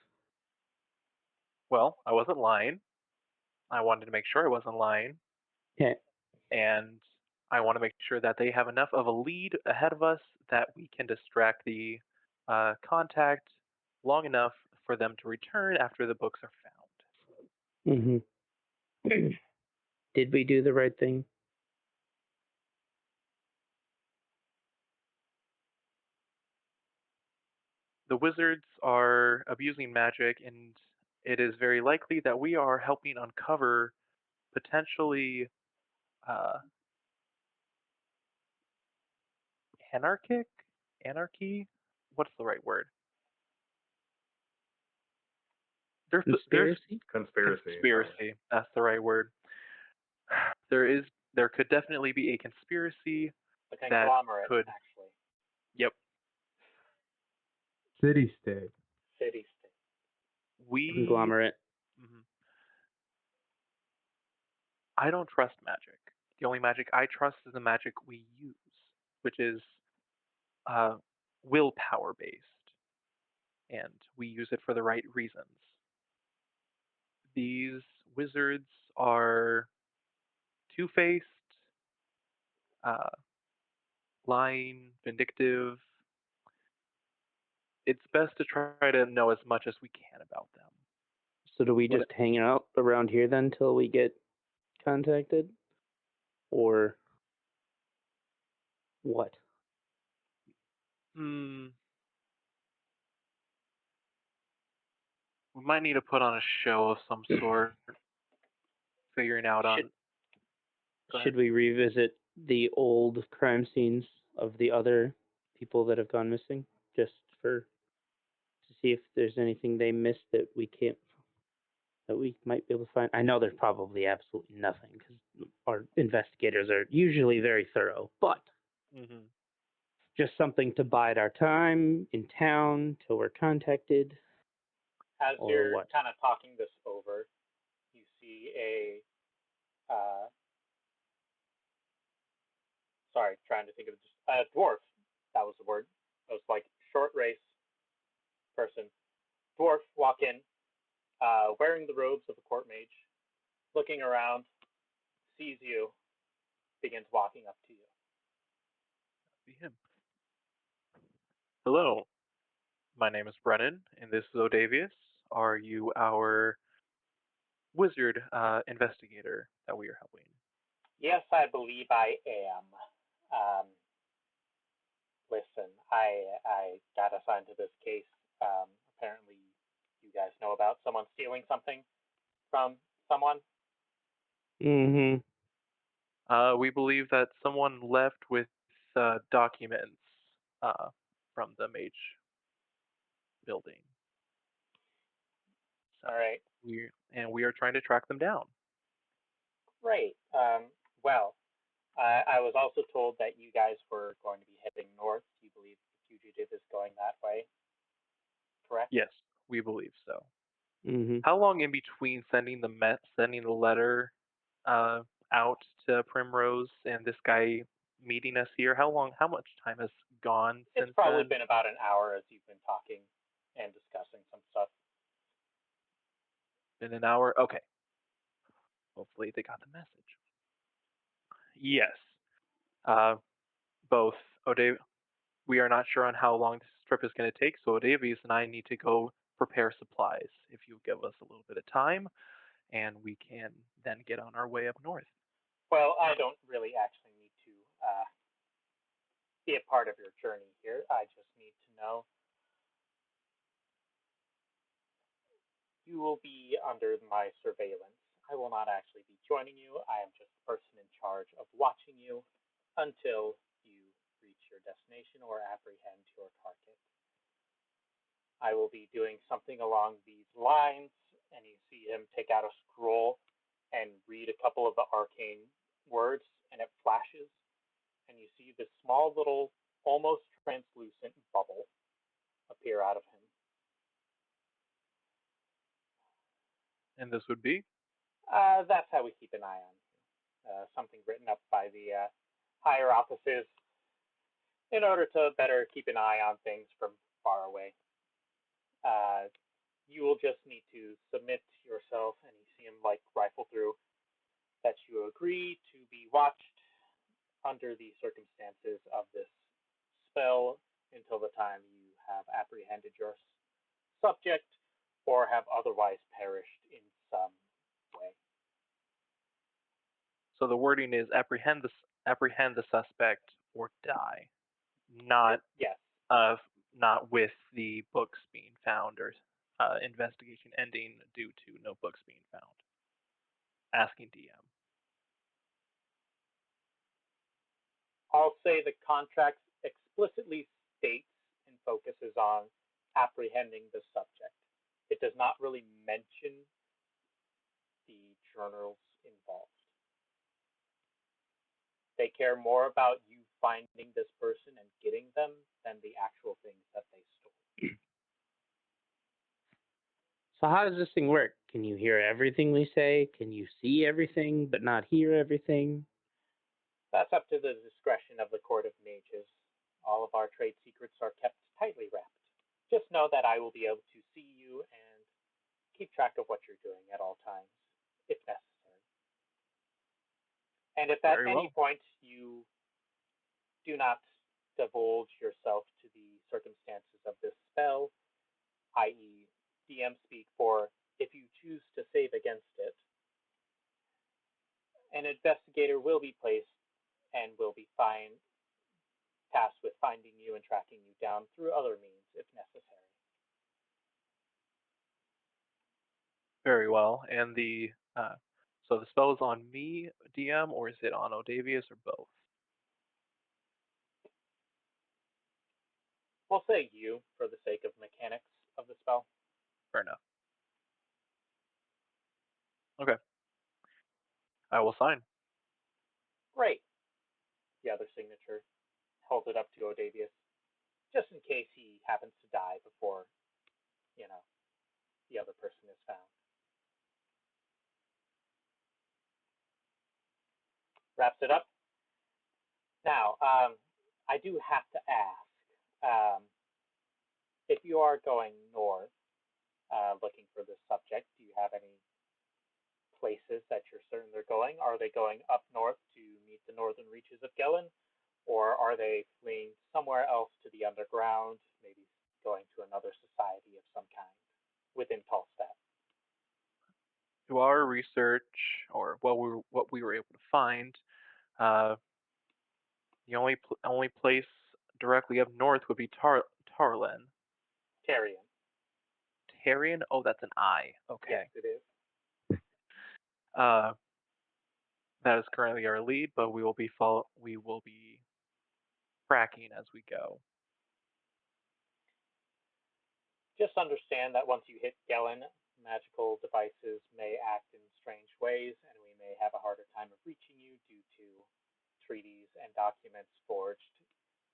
Well, I wasn't lying. I wanted to make sure I wasn't lying, Okay. and I want to make sure that they have enough of a lead ahead of us that we can distract the contact long enough for them to return after the books are found. Did we do the right thing? The wizards are abusing magic, and it is very likely that we are helping uncover potentially anarchy? What's the right word? There's Conspiracy? Conspiracy. That's the right word. There could definitely be a conspiracy The that conglomerate, could actually. Yep. City state. City state. We. Conglomerate. Mhm. I don't trust magic. The only magic I trust is the magic we use, which is willpower based, and we use it for the right reasons. These wizards are two-faced, uh, lying, vindictive. It's best to try to know as much as we can about them. So do we What- just hang out around here then till we get contacted? Or what? Hmm. We might need to put on a show of some sort, figuring out on. Should, Go ahead. should we revisit the old crime scenes of the other people that have gone missing? Just for to see if there's anything they missed that we might be able to find. I know there's probably absolutely nothing because our investigators are usually very thorough, but Hmm. just something to bide our time in town till we're contacted. As Or you're what? kind of talking this over, you see a sorry, trying to think of just a dwarf. That was the word. It was like short race person. Dwarf walk in, wearing the robes of a court mage, looking around, sees you, begins walking up to you. Be him. Hello, my name is Brennan, and this is Odavius. Are you our wizard investigator that we are helping? Yes, I believe I am. Listen, I got assigned to this case. Apparently, you guys know about someone stealing something from someone. Mm-hmm. We believe that someone left with documents from the mage building. So All right, we are trying to track them down. great. Well, I was also told that you guys were going to be heading north. Do you believe the fugitive is going that way? Correct. Yes, we believe so. Mm-hmm. How long in between sending the letter out to Primrose and this guy meeting us here? How much time has gone It's since probably then? been about an hour as you've been talking and discussing some stuff. In an hour? Okay. Hopefully they got the message. Yes. Uh, both we are not sure on how long this trip is going to take, so Odavius and I need to go prepare supplies. If you give us a little bit of time, and we can then get on our way up north. Well, I don't really actually need to be a part of your journey here. I just need to know you will be under my surveillance. I will not actually be joining you. I am just the person in charge of watching you until you reach your destination or apprehend your target. I will be doing something along these lines, and you see him take out a scroll and read a couple of the arcane words, and it flashes, and you see this small little, almost translucent bubble appear out of him. And this would be? That's how we keep an eye on you. Something written up by the higher offices in order to better keep an eye on things from far away. You will just need to submit yourself, and you see him like rifle through that you agree to be watched under the circumstances of this spell until the time you have apprehended your subject or have otherwise perished in some way. So the wording is apprehend the suspect or die, not Yes. not with the books being found or investigation ending due to no books being found. Asking DM. I'll say the contract explicitly states and focuses on apprehending the subject. It does not really mention the journals involved. They care more about you finding this person and getting them than the actual things that they stole. So how does this thing work? Can you hear everything we say? Can you see everything but not hear everything? That's up to the discretion of the Court of Mages. All of our trade secrets are kept tightly wrapped. Just know that I will be able to see you and keep track of what you're doing at all times, if necessary. And if at any point you do not divulge yourself to the circumstances of this spell, i.e., DM speak for if you choose to save against it, an investigator will be placed and will be tasked with finding you and tracking you down through other means if necessary. Very well. And so the spell is on me, DM, or is it on Odavius, or both? We'll say you for the sake of mechanics of the spell. Fair enough. Okay. I will sign. Great. The other signature holds it up to Odavius, just in case he happens to die before, the other person is found. Wraps it up. Now, I do have to ask, if you are going north, looking for this subject, do you have any places that you're certain they're going? Are they going up north to meet the northern reaches of Gelen? Or are they fleeing somewhere else to the underground, maybe going to another society of some kind within Tallstadt? To our research, or what we were able to find, the only place directly up north would be Tarlen. Tarian. Tarian? Oh, that's an I. Okay. Yes, it is. That is currently our lead, but we will be tracking as we go. Just understand that once you hit Gelen, magical devices may act in strange ways, and we may have a harder time of reaching you due to treaties and documents forged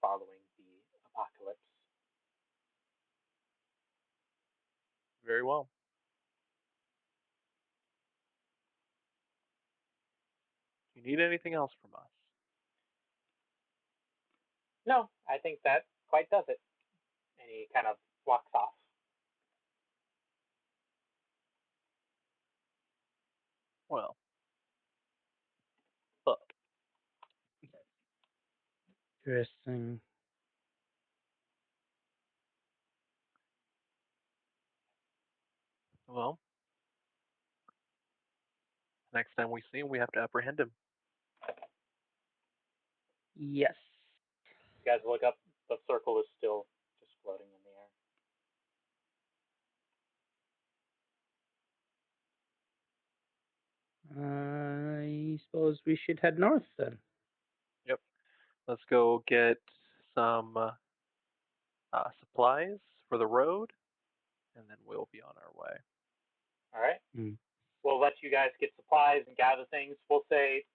following the apocalypse. Very well. Do you need anything else from us? No, I think that quite does it. And he kind of walks off. Well, look. Interesting. Well, next time we see him, we have to apprehend him. Yes. You guys look up, the circle is still just floating in the air. I suppose we should head north then. Yep. Let's go get some supplies for the road, and then we'll be on our way. All right. Mm. We'll let you guys get supplies and gather things. We'll say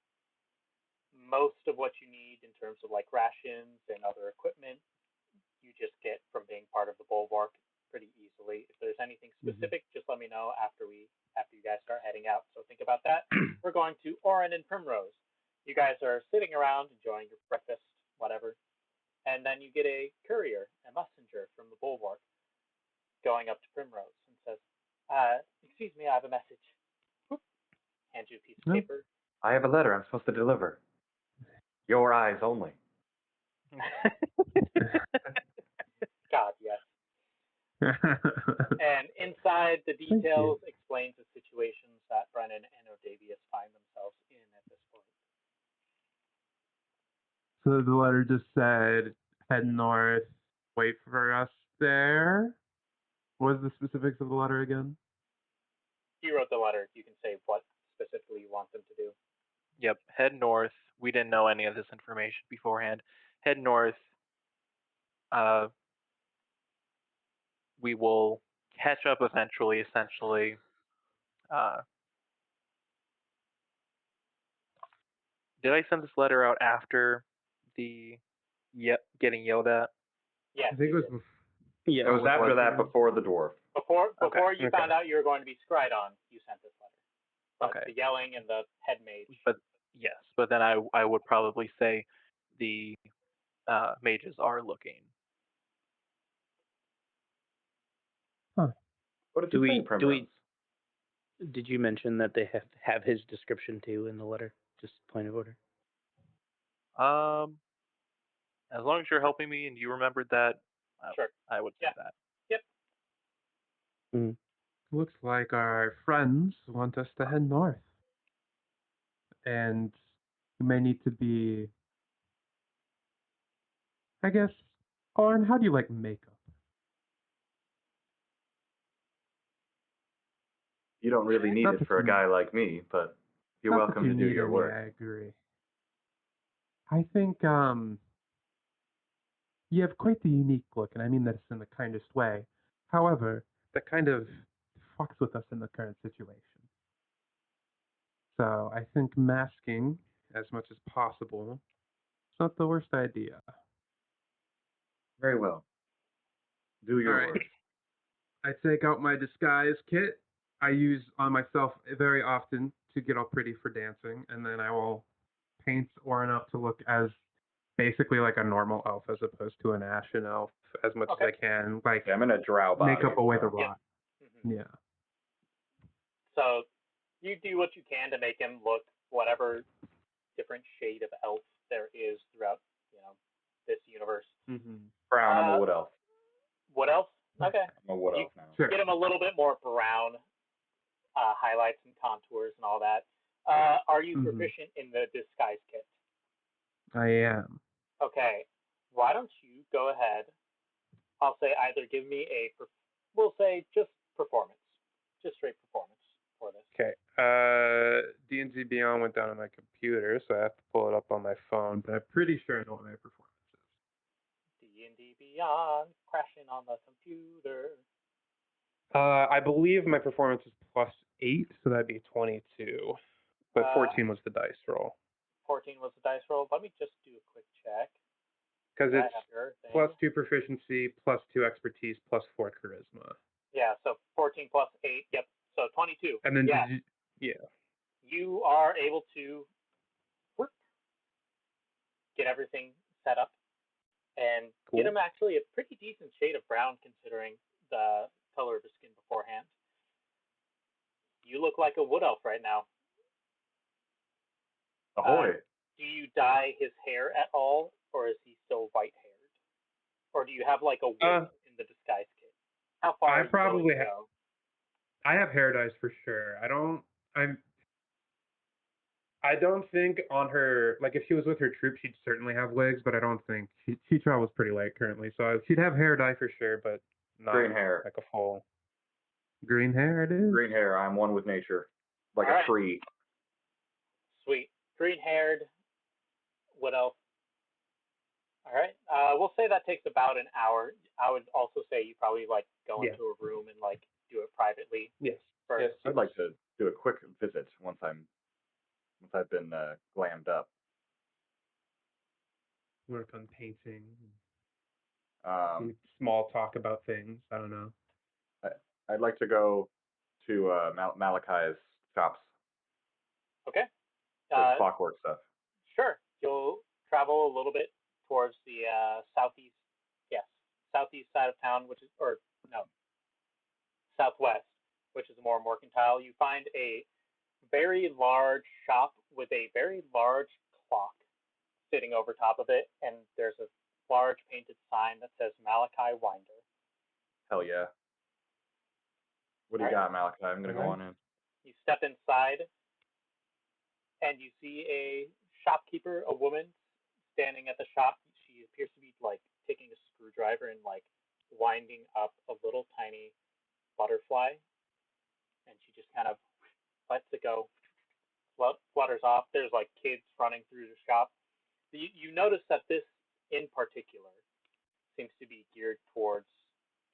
most of what you need in terms of like rations and other equipment, you just get from being part of the Bulwark pretty easily. If there's anything specific, just let me know after you guys start heading out. So think about that. We're going to Auran and Primrose. You guys are sitting around enjoying your breakfast, whatever, and then you get a courier, a messenger from the Bulwark, going up to Primrose and says, "Excuse me, I have a message." Whoop. Hands you a piece of paper. I have a letter I'm supposed to deliver. Your eyes only. God, yes. And inside the details explains the situations that Brennan and Odavius find themselves in at this point. So the letter just said, head north, wait for us there. What was the specifics of the letter again? He wrote the letter. You can say what specifically you want them to do. Yep, head north. We didn't know any of this information beforehand. Head north. We will catch up eventually, essentially. Did I send this letter out after the getting yelled at? Yeah. I think it was. Yeah. It was after that, before the dwarf. Before you okay. found out you were going to be scried on, you sent this letter. But Okay. the yelling and the head mage. But yes, but then I would probably say the mages are looking. What did Do you we- say, do Primrose? we- Did you mention that they have his description too in the letter? Just point of order. As long as you're helping me and you remembered that, Sure. I would say Yeah. that. Mm. Looks like our friends want us to head north. And we may need to be. I guess. Auran, how do you like makeup? You don't really need Not it that for a you- guy like me, but you're Not welcome that you to do need your any, work. I agree. I think you have quite the unique look, and I mean this in the kindest way. However, that kind of fucks with us in the current situation. So I think masking as much as possible is not the worst idea. Very well. Do your All right. work. I take out my disguise kit. I use on myself very often to get all pretty for dancing, and then I will paint Auran up to look as basically like a normal elf as opposed to an ashen elf as much as I can. Like Yeah, I'm in a drow body. make up away the so- rot. Mhm. Yeah. So you do what you can to make him look whatever different shade of elf there is throughout, this universe. Mm-hmm. Brown, I'm a wood elf. What else? Okay. I'm a wood You- elf now. Sure. Get him a little bit more brown highlights and contours and all that. Are you Mhm. proficient in the disguise kit? I am. Okay. Why don't you go ahead? I'll say either give me we'll say just performance, just straight performance for this. Okay. D&D Beyond went down on my computer, so I have to pull it up on my phone, but I'm pretty sure I know what my performance is. D&D Beyond crashing on the computer. I believe my performance is +8, so that'd be 22. But 14 was the dice roll. 14 was the dice roll. Let me just do a quick check. Because I it's have your thing. +2 proficiency, +2 expertise, +4 charisma. Yeah, so 14 plus 8. Yep. So 22. And then, yeah. Yeah. You are able to get everything set up and get him actually a pretty decent shade of brown considering the color of his skin beforehand. You look like a wood elf right now. Ahoy! Do you dye his hair at all, or is he still white-haired? Or do you have like a wig in the disguise kit? How far are you willing to go? I have hair dyes for sure. I don't think on her, like if she was with her troop, she'd certainly have wigs, but I don't think she travels pretty light currently, so she'd have hair dye for sure, but not Green hair. like a full green hair. It is Green hair. I'm one with nature, like All a right. tree. Sweet. Green-haired wood elf. All right. We'll say that takes about an hour. I would also say you probably like go into a room and like do it privately. Yes. First. Yes. I'd like to do a quick visit once I've been glammed up. Work on painting. Um, Small talk about things. I don't know. I'd like to go to Malachi's shops. Okay. For clockwork stuff. Sure. You'll travel a little bit towards the southeast side of town, southwest, which is more mercantile. You find a very large shop with a very large clock sitting over top of it, and there's a large painted sign that says Malachi Winder. Hell yeah. What do you got, Malachi? I'm going to go on in. You step inside, and you see a shopkeeper, a woman, standing at the shop. She appears to be like taking a screwdriver and like winding up a little tiny butterfly, and she just kind of lets it go, flutters off. There's like kids running through the shop. You notice that this in particular seems to be geared towards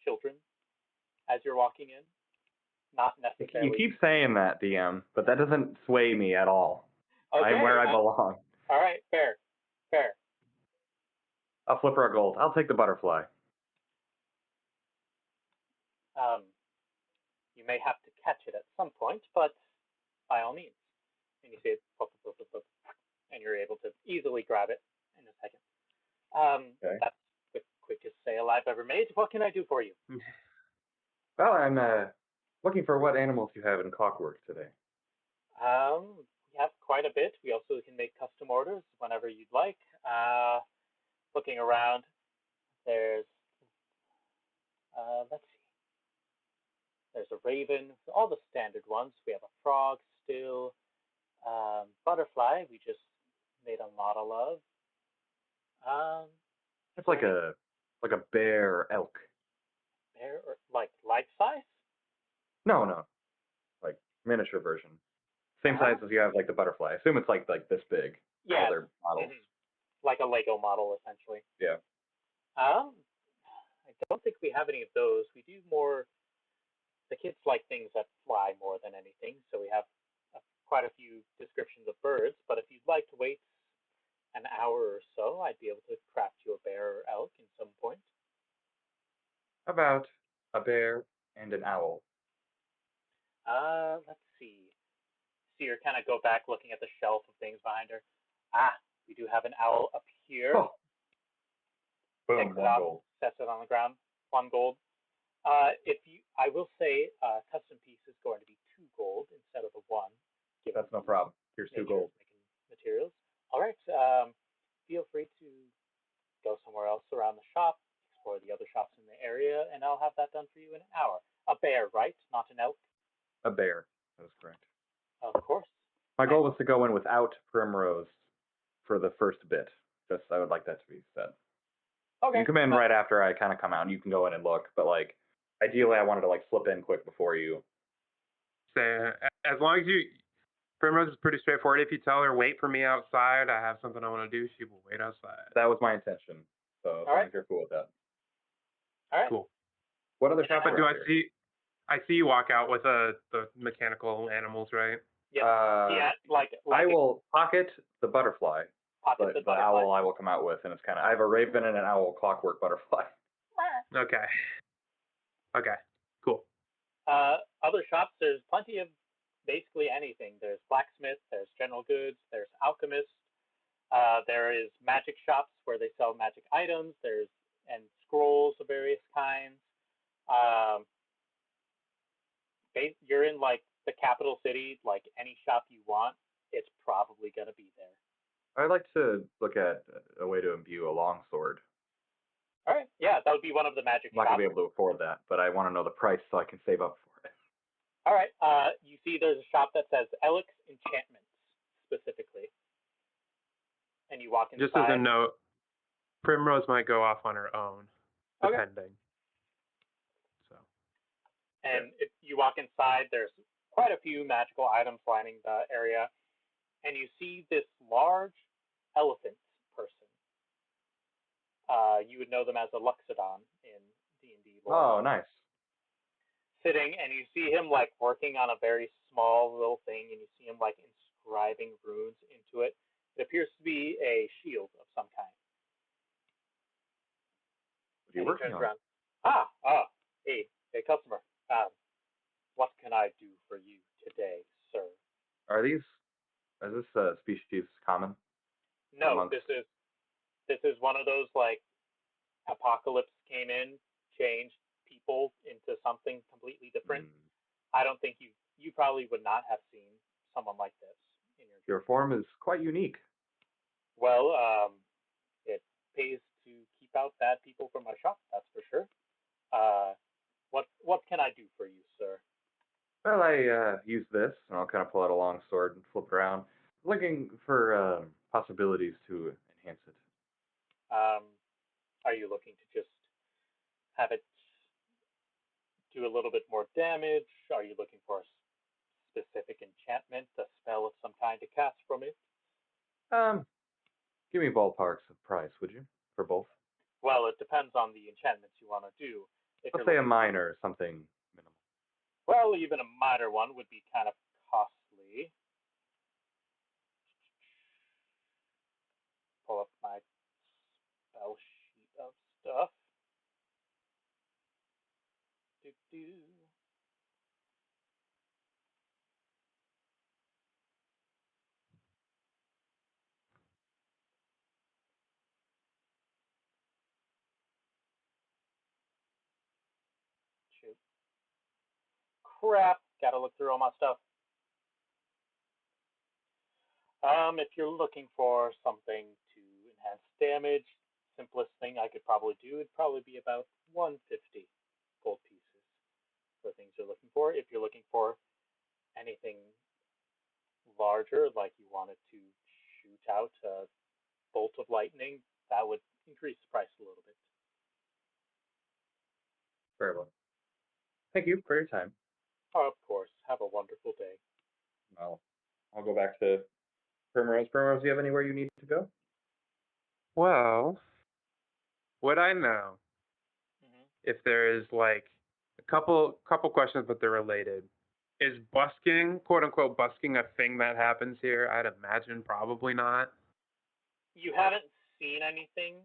children as you're walking in. Not necessarily. You keep saying that, DM, but that doesn't sway me at all. Okay, I'm where I belong. All right, fair. I'll flip her a gold. I'll take the butterfly. You may have to catch it at some point, but by all means. And you see it, and you're able to easily grab it in a second. Okay. That's the quickest sale I've ever made. What can I do for you? Well, I'm looking for what animals you have in clockwork today. We have quite a bit. We also can make custom orders whenever you'd like. Looking around, there's let's see. There's a raven, all the standard ones. We have a frog still. Butterfly, we just made a model of. It's like a bear elk. Bear, or like life size? No, like miniature version. Same size as you have like the butterfly. I assume it's like this big. Yeah. Other models. Like a Lego model, essentially. Yeah. I don't think we have any of those. We do more. The kids like things that fly more than anything, so we have quite a few descriptions of birds. But if you'd like to wait an hour or so, I'd be able to craft you a bear or elk in some point. About a bear and an owl. Let's see. See her kind of go back looking at the shelf of things behind her. We do have an owl up here. Oh. Boom, Picks it one up, gold. sets it on the ground. 1 gold. I will say, custom piece is going to be 2 gold instead of the 1. That's no problem. Here's 2 gold. Materials. All right. Feel free to go somewhere else around the shop, explore the other shops in the area, and I'll have that done for you in an hour. A bear, right? Not an elk? A bear. That is correct. Of course. My goal was to go in without Primrose for the first bit. Just I would like that to be said. Okay. You come in right after I kind of come out, and you can go in and look. But like, ideally, I wanted to like slip in quick before you. So as long as Primrose is pretty straightforward. If you tell her wait for me outside, I have something I want to do, she will wait outside. That was my intention. So as long as you're cool with that. All right. Cool. What other shops? But do I see you walk out with the mechanical animals, right? Yeah. I will pocket the butterfly. Pocket the owl I will come out with, and it's kind of I have a raven and an owl clockwork butterfly. Okay. Cool. Other shops, there's plenty of basically anything. There's blacksmith, there's general goods, there's alchemist. There is magic shops where they sell magic items. And scrolls of various kinds. You're in like the capital city, like any shop you want, it's probably gonna be there. I'd like to look at a way to imbue a longsword. All right, yeah, that would be one of the magic I'm not shops. gonna be able to afford that, but I want to know the price so I can save up for it. All right, you see there's a shop that says Elix Enchantments specifically, and you walk inside. Just as a note, Primrose might go off on her own, depending. So. And if you walk inside, there's quite a few magical items lining the area, and you see this large elephant person. You would know them as a Luxodon in D&D lore. Oh, nice. Sitting, and you see him like working on a very small little thing, and you see him like inscribing runes into it. It appears to be a shield of some kind. What are you working on? Hey, customer. What can I do for you today, sir? Is this species common? No, this is one of those like apocalypse came in, changed people into something completely different. I don't think you probably would not have seen someone like this in your form is quite unique. Well, it pays to keep out bad people from my shop, that's for sure. What can I do for you, sir? Well, I use this, and I'll kind of pull out a long sword and flip it around, looking for possibilities to enhance it. Are you looking to just have it do a little bit more damage? Are you looking for a specific enchantment, a spell of some kind to cast from it? Give me ballparks of price, would you, for both? Well, it depends on the enchantments you want to do. Let's say a minor, something minimal. Well, even a minor one would be kind of costly. Pull up my spell do. Shoot. Crap. Gotta look through all my stuff. If you're looking for something to enhance damage, simplest thing I could probably do would probably be about 150 gold pieces for things you're looking for. If you're looking for anything larger, like you wanted to shoot out a bolt of lightning, that would increase the price a little bit. Very well. Thank you for your time. Oh, of course. Have a wonderful day. Well, I'll go back to Primrose. Primrose, do you have anywhere you need to go? Well, would I know Mm-hmm. if there is like a couple questions, but they're related? Is busking, quote unquote, busking a thing that happens here? I'd imagine probably not. You haven't seen anything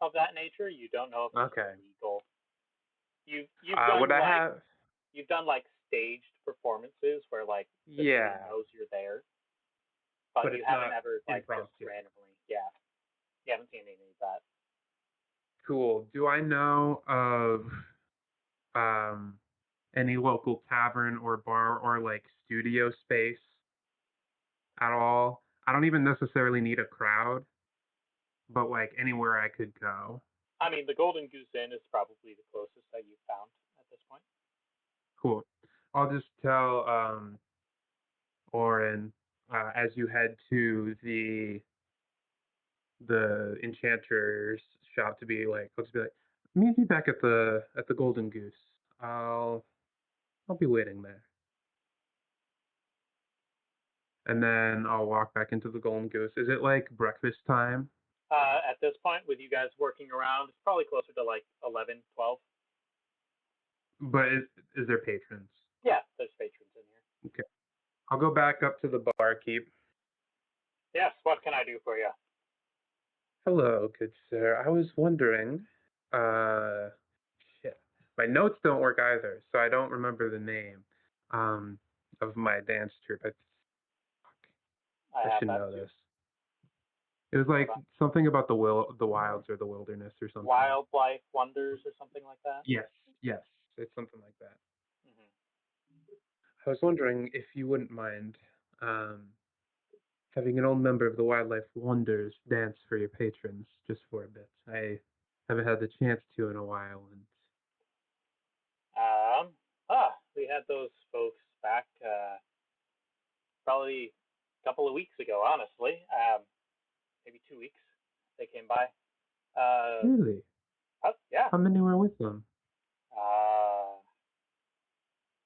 of that nature. You don't know if it's Okay. legal. You've done Would I like have? you've done like staged performances where like the city Yeah, knows you're there, but but you it's haven't not ever like just impromptu. randomly. Yeah, you haven't seen any of that. Cool. Do I know of any local tavern or bar or like studio space at all? I don't even necessarily need a crowd, but like anywhere I could go. I mean, the Golden Goose Inn is probably the closest that you've found at this point. Cool. I'll just tell Oren as you head to the enchanter's shop to be like, let's be like, meet me back at the Golden Goose. I'll be waiting there. And then I'll walk back into the Golden Goose. Is it like breakfast time? At this point, with you guys working around, it's probably closer to like 11, 12. But is there patrons? Yeah, there's patrons in here. Okay. I'll go back up to the barkeep. Yes, what can I do for you? Hello, good sir. I was wondering, shit. My notes don't work either, so I don't remember the name of my dance troupe. I have should that know too. this. It was like something about the wilds or the wilderness or something. Wildlife Wonders or something like that? Yes, it's something like that. Mm-hmm. I was wondering if you wouldn't mind having an old member of the Wildlife Wonders dance for your patrons just for a bit. I haven't had the chance to in a while, and we had those folks back probably a couple of weeks ago, honestly. Maybe 2 weeks. They came by. really? Yeah. How many were with them? I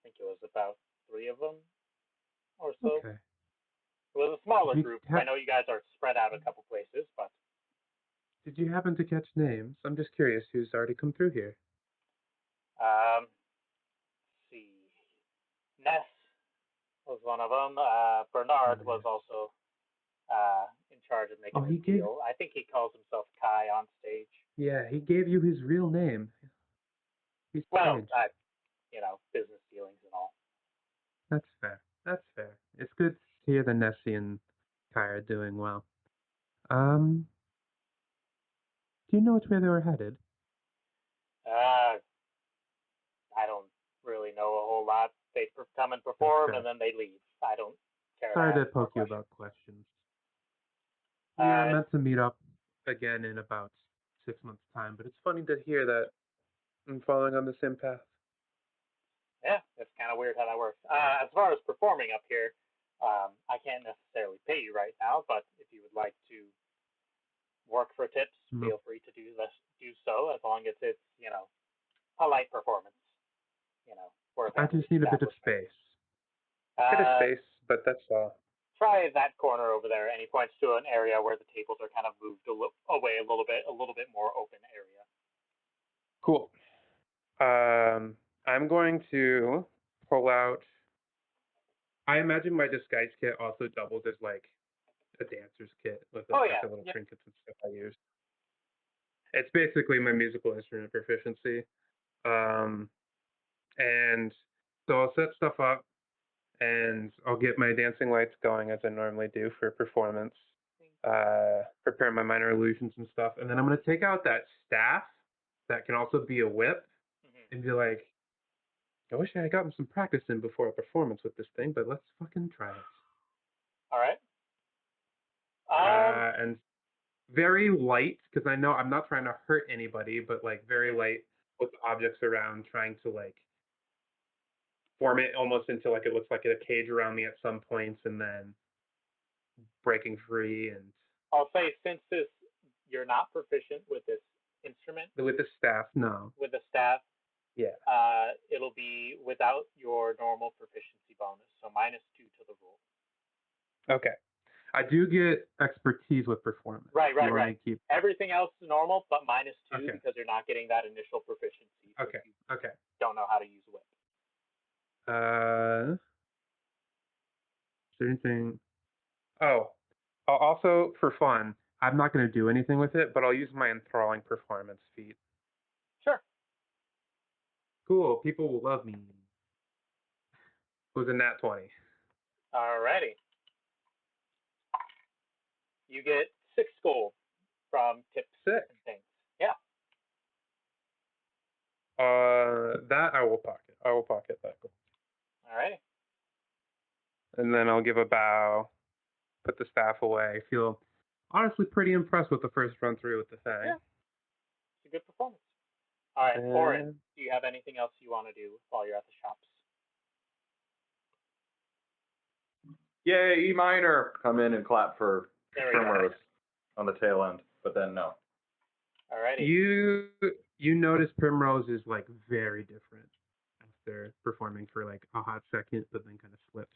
think it was about 3 of them or so. Okay. It was a smaller group. I know you guys are spread out a couple places, but. Did you happen to catch names? I'm just curious who's already come through here. Let's see. Ness was one of them. Bernard was also in charge of making the deal. I think he calls himself Kai on stage. Yeah, he gave you his real name. He's strange. Business dealings and all. That's fair. It's good to hear that Nessie and Kai are doing well. Do you know which way they were headed? I don't really know a whole lot. They come and perform, and then they leave. I don't care. Sorry to poke you about questions. We are meant to meet up again in about 6 months' time, but it's funny to hear that I'm following on the same path. Yeah, it's kind of weird how that works. As far as performing up here, I can't necessarily pay you right now, but if you would like to work for tips, feel free to do so, as long as it's, a light performance. I just need a bit of space. But that's all. Try that corner over there, and he points to an area where the tables are kind of moved away a little bit more open area. Cool. I'm going to pull out. I imagine my disguise kit also doubles as like a dancer's kit with the little trinkets and stuff I use. It's basically my musical instrument proficiency. And so I'll set stuff up, and I'll get my dancing lights going as I normally do for performance. Prepare my minor illusions and stuff, and then I'm gonna take out that staff that can also be a whip, and be like, I wish I had gotten some practice in before a performance with this thing, but let's fucking try it. All right. And very light, because I know I'm not trying to hurt anybody, but like very light with objects around, trying to like form it almost into like it looks like a cage around me at some points, and then breaking free. And I'll say, since you're not proficient with this instrument, with the staff, no. with the staff, Yeah. it'll be without your normal proficiency bonus, so -2 to the roll. Okay. I do get expertise with performance. Right. Keep... Everything else is normal, but -2 okay. because you're not getting that initial proficiency. So okay. You don't know how to use whip. Is there anything? Oh, also for fun, I'm not going to do anything with it, but I'll use my enthralling performance feat. Sure. Cool. People will love me. It was a nat 20. Alrighty. You get 6 gold from tips and things. Yeah. That I will pocket. I will pocket that gold. Alrighty. And then I'll give a bow, put the staff away. Feel honestly pretty impressed with the first run through with the thing. Yeah. It's a good performance. All right, Auran, do you have anything else you want to do while you're at the shops? Yay, E minor! Come in and clap for Primrose on the tail end, but then no. Alrighty. You notice Primrose is like very different after performing for like a hot second, but then kind of slips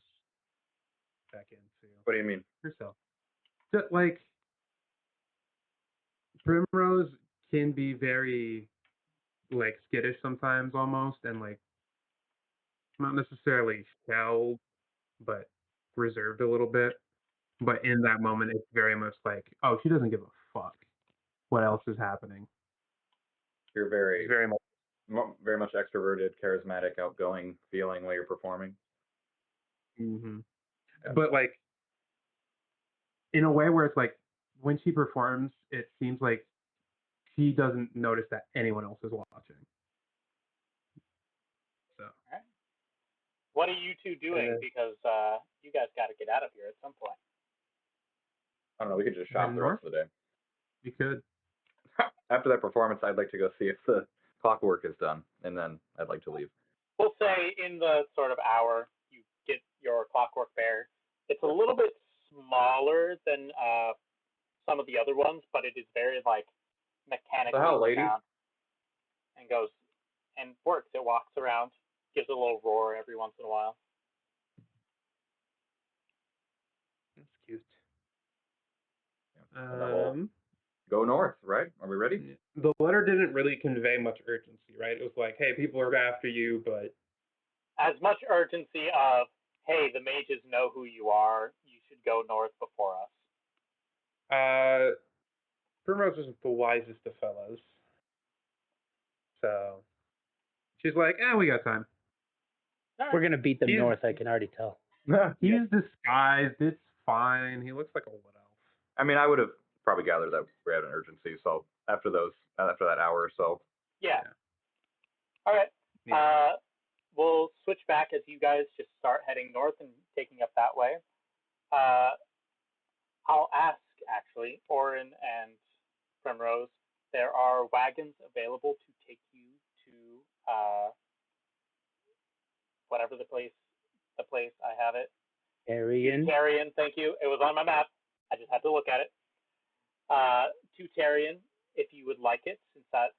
back into. What do you mean? Herself. Just like Primrose can be very like skittish sometimes almost, and like not necessarily shelled, but reserved a little bit. But in that moment, it's very much like, oh, she doesn't give a fuck what else is happening. You're very much extroverted, charismatic, outgoing feeling while you're performing. Mm-hmm. But like in a way where it's like when she performs, it seems like she doesn't notice that anyone else is watching. So. Right. What are you two doing? Because you guys got to get out of here at some point. I don't know. We could just shop the rest of the day. We could. After that performance, I'd like to go see if the clockwork is done, and then I'd like to leave. We'll say in the sort of hour you get your clockwork bear. It's a little bit smaller than some of the other ones, but it is very like mechanically sound and goes and works. It walks around, gives a little roar every once in a while. That's cute. Go north, right? Are we ready? The letter didn't really convey much urgency, right? It was like, hey, people are after you, but... As much urgency of, hey, the mages know who you are, you should go north before us. Primrose isn't the wisest of fellows. So, she's like, we got time. We're going to beat them north, I can already tell. He's disguised, it's fine. He looks like a wood elf. I mean, I would have probably gathered that we had an urgency, so after that hour or so. Yeah. All right. Yeah. We'll switch back as you guys just start heading north and taking up that way. I'll ask, actually, Auran and Primrose, there are wagons available to take you to whatever the place I have it. Tarian, thank you. It was on my map. I just had to look at it. To Tarian, if you would like it, since that,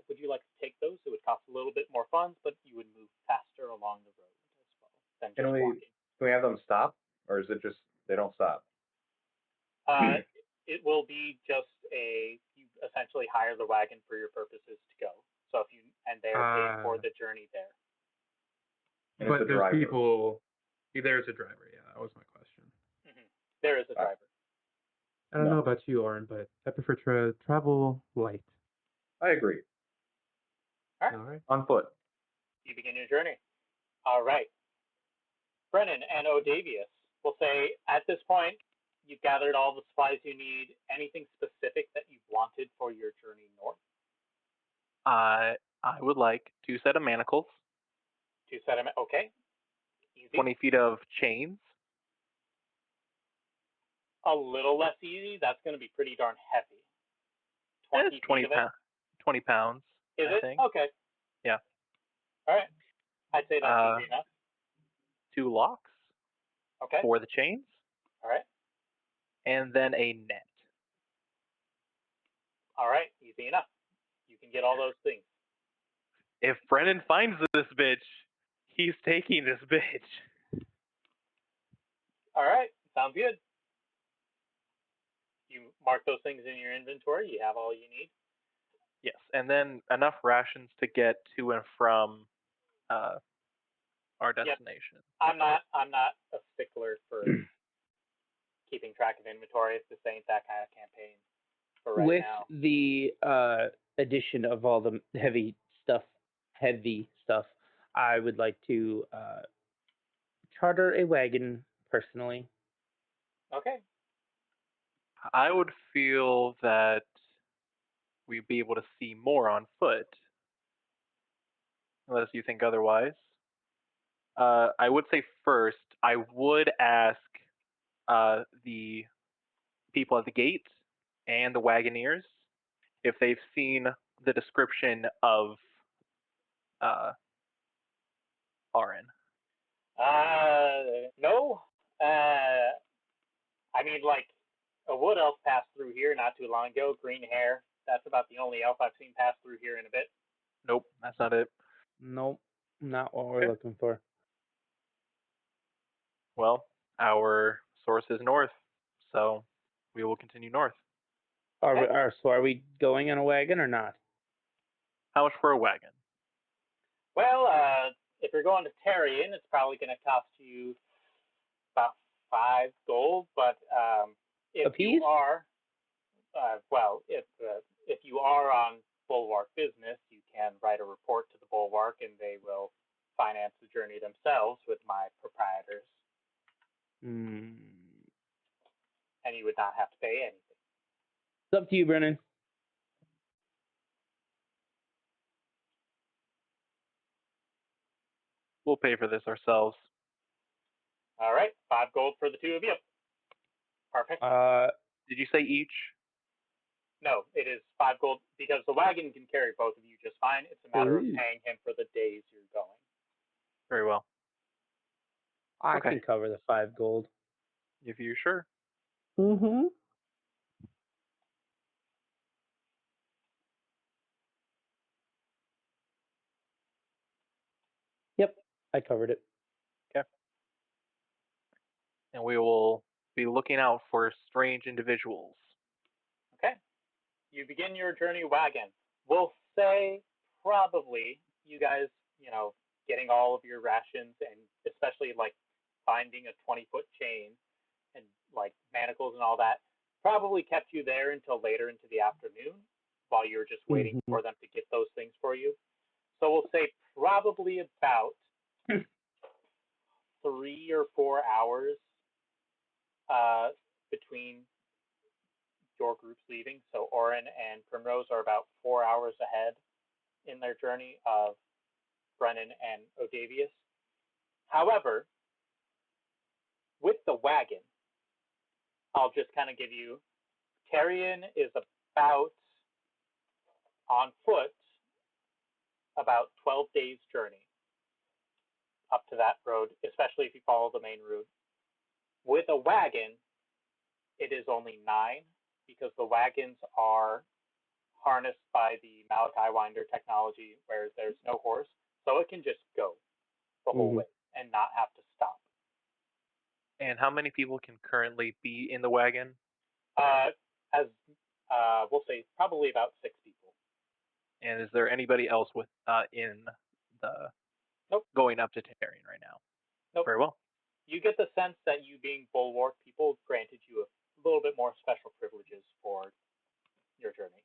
would you like to take those? It would cost a little bit more funds, but you would move faster along the road as well than just walking. Can we have them stop, or is it just they don't stop? It will be just you essentially hire the wagon for your purposes to go. So they're paying for the journey there. But there's people. There's a driver. Yeah, that was my question. Mm-hmm. There is a driver. I don't know about you, Auran, but I prefer travel light. I agree. All right. On foot. You begin your journey. All right. Brennan and Odavius will say at this point, you've gathered all the supplies you need. Anything specific that you wanted for your journey north? I would like 2 set of manacles, To sediment. Okay. Easy. 20 feet of chains. A little less easy. That's going to be pretty darn heavy. 20 It's 20 feet of it? pounds. 20 pounds. Is I it? think. Okay. Yeah. All right. I'd say that's easy enough. 2 locks Okay. for the chains, All right. and then a net. All right. Easy enough. You can get all those things. If Brennan finds this bitch, he's taking this bitch. All right. Sounds good. You mark those things in your inventory. You have all you need. Yes, and then enough rations to get to and from our destination. I'm not a stickler for keeping track of inventory. This ain't that kind of campaign for right With now. the addition of all the heavy stuff, I would like to charter a wagon personally. Okay. I would feel that we'd be able to see more on foot, unless you think otherwise. I would say first, I would ask the people at the gate and the wagoneers if they've seen the description of Auran. No. I mean, like, a wood elf passed through here not too long ago. Green hair. That's about the only elf I've seen pass through here in a bit. Nope, that's not it. Nope, not what we're Okay. looking for. Well, our source is north, so we will continue north. So are we going on a wagon or not? How much for a wagon? Well, if you're going to Tarian, it's probably going to cost you about 5 gold. But if A piece? you are, if you are on Bulwark business, you can write a report to the Bulwark, and they will finance the journey themselves with my proprietors, and you would not have to pay anything. It's up to you, Brennan. We'll pay for this ourselves. All right, 5 gold for the 2 of you. Perfect. Did you say each? No, it is 5 gold because the wagon can carry both of you just fine. It's a matter of Ooh. paying him for the days you're going. Very well. I Okay. can cover the 5 gold. If you're sure. Mm-hmm. Yep, I covered it. Okay. And we will be looking out for strange individuals. Okay. You begin your journey wagon. We'll say probably you guys, getting all of your rations and especially like finding a 20-foot chain and like manacles and all that probably kept you there until later into the afternoon while you were just waiting for them to get those things for you. So we'll say probably about 3 or 4 hours between your groups leaving. So Auran and Primrose are about 4 hours ahead in their journey of Brennan and Odavius. However, with the wagon, I'll just kind of give you, Tarian is about, on foot, about 12 days journey up to that road, especially if you follow the main route. With a wagon, it is only 9 because the wagons are harnessed by the Malachi winder technology, whereas there's no horse, so it can just go the whole way and not have to stop. And how many people can currently be in the wagon? We'll say probably about 6 people. And is there anybody else with in the going up to Tarian right now? Nope. Very well. You get the sense that you being Bulwark, people granted you a little bit more special privileges for your journey.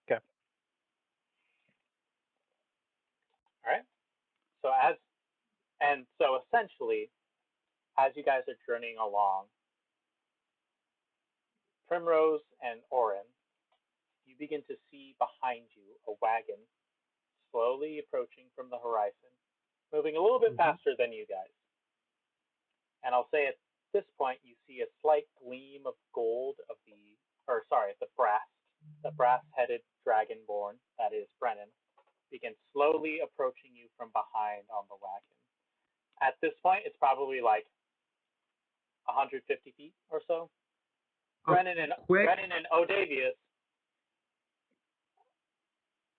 Okay. All right. journeying along, Primrose and Auran, you begin to see behind you a wagon slowly approaching from the horizon, moving a little bit faster than you guys. And I'll say at this point you see a slight gleam of gold of the brass-headed dragonborn, that is Brenin, begins slowly approaching you from behind on the wagon. At this point, it's probably like 150 feet or so. Brenin and Odavius,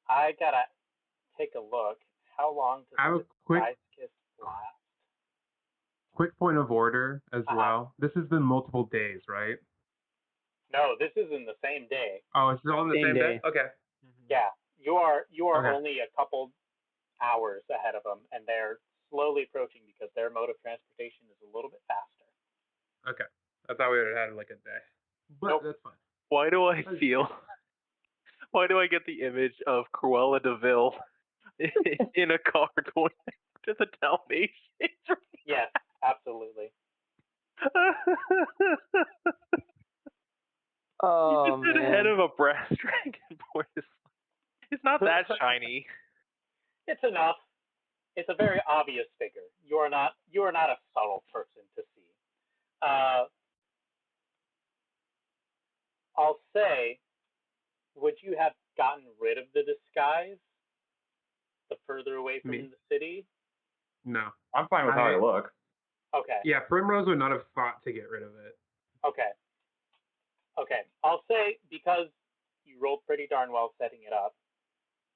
I gotta take a look. How long does this Disguise Kiss last? Quick point of order as well. This has been multiple days, right? No, this is in the same day. Oh, it's all on the same day? Okay. Yeah, you are Okay. only a couple hours ahead of them, and they're slowly approaching because their mode of transportation is a little bit faster. Okay. I thought we would have had like a day. But Nope. that's fine. Why do I get the image of Cruella de Vil in a car going to the Dalmatians? Yes, absolutely. Oh, the head of a brass dragonborn it's not that shiny. It's enough. It's a very obvious figure. You are not a subtle person to see. I'll say, would you have gotten rid of the disguise the further away from the city? No. I'm fine with how I look. Okay. Yeah, Primrose would not have thought to get rid of it. Okay. I'll say, because you rolled pretty darn well setting it up,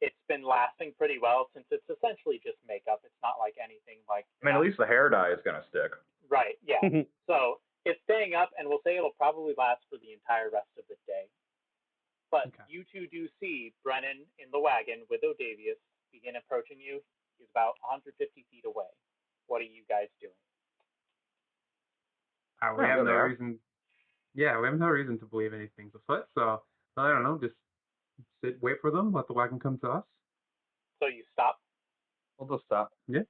it's been lasting pretty well since it's essentially just makeup. It's not like anything like... I mean, at least the hair dye is going to stick. Right, yeah. So it's staying up, and we'll say it'll probably last for the entire rest of the day. But you two do see Brenin in the wagon with Odavius begin approaching you. He's about 150 feet away. What are you guys doing? We have no reason. Yeah, we have no reason to believe anything's afoot. So I don't know. Just wait for them. Let the wagon come to us. So you stop. We'll just stop. Yeah.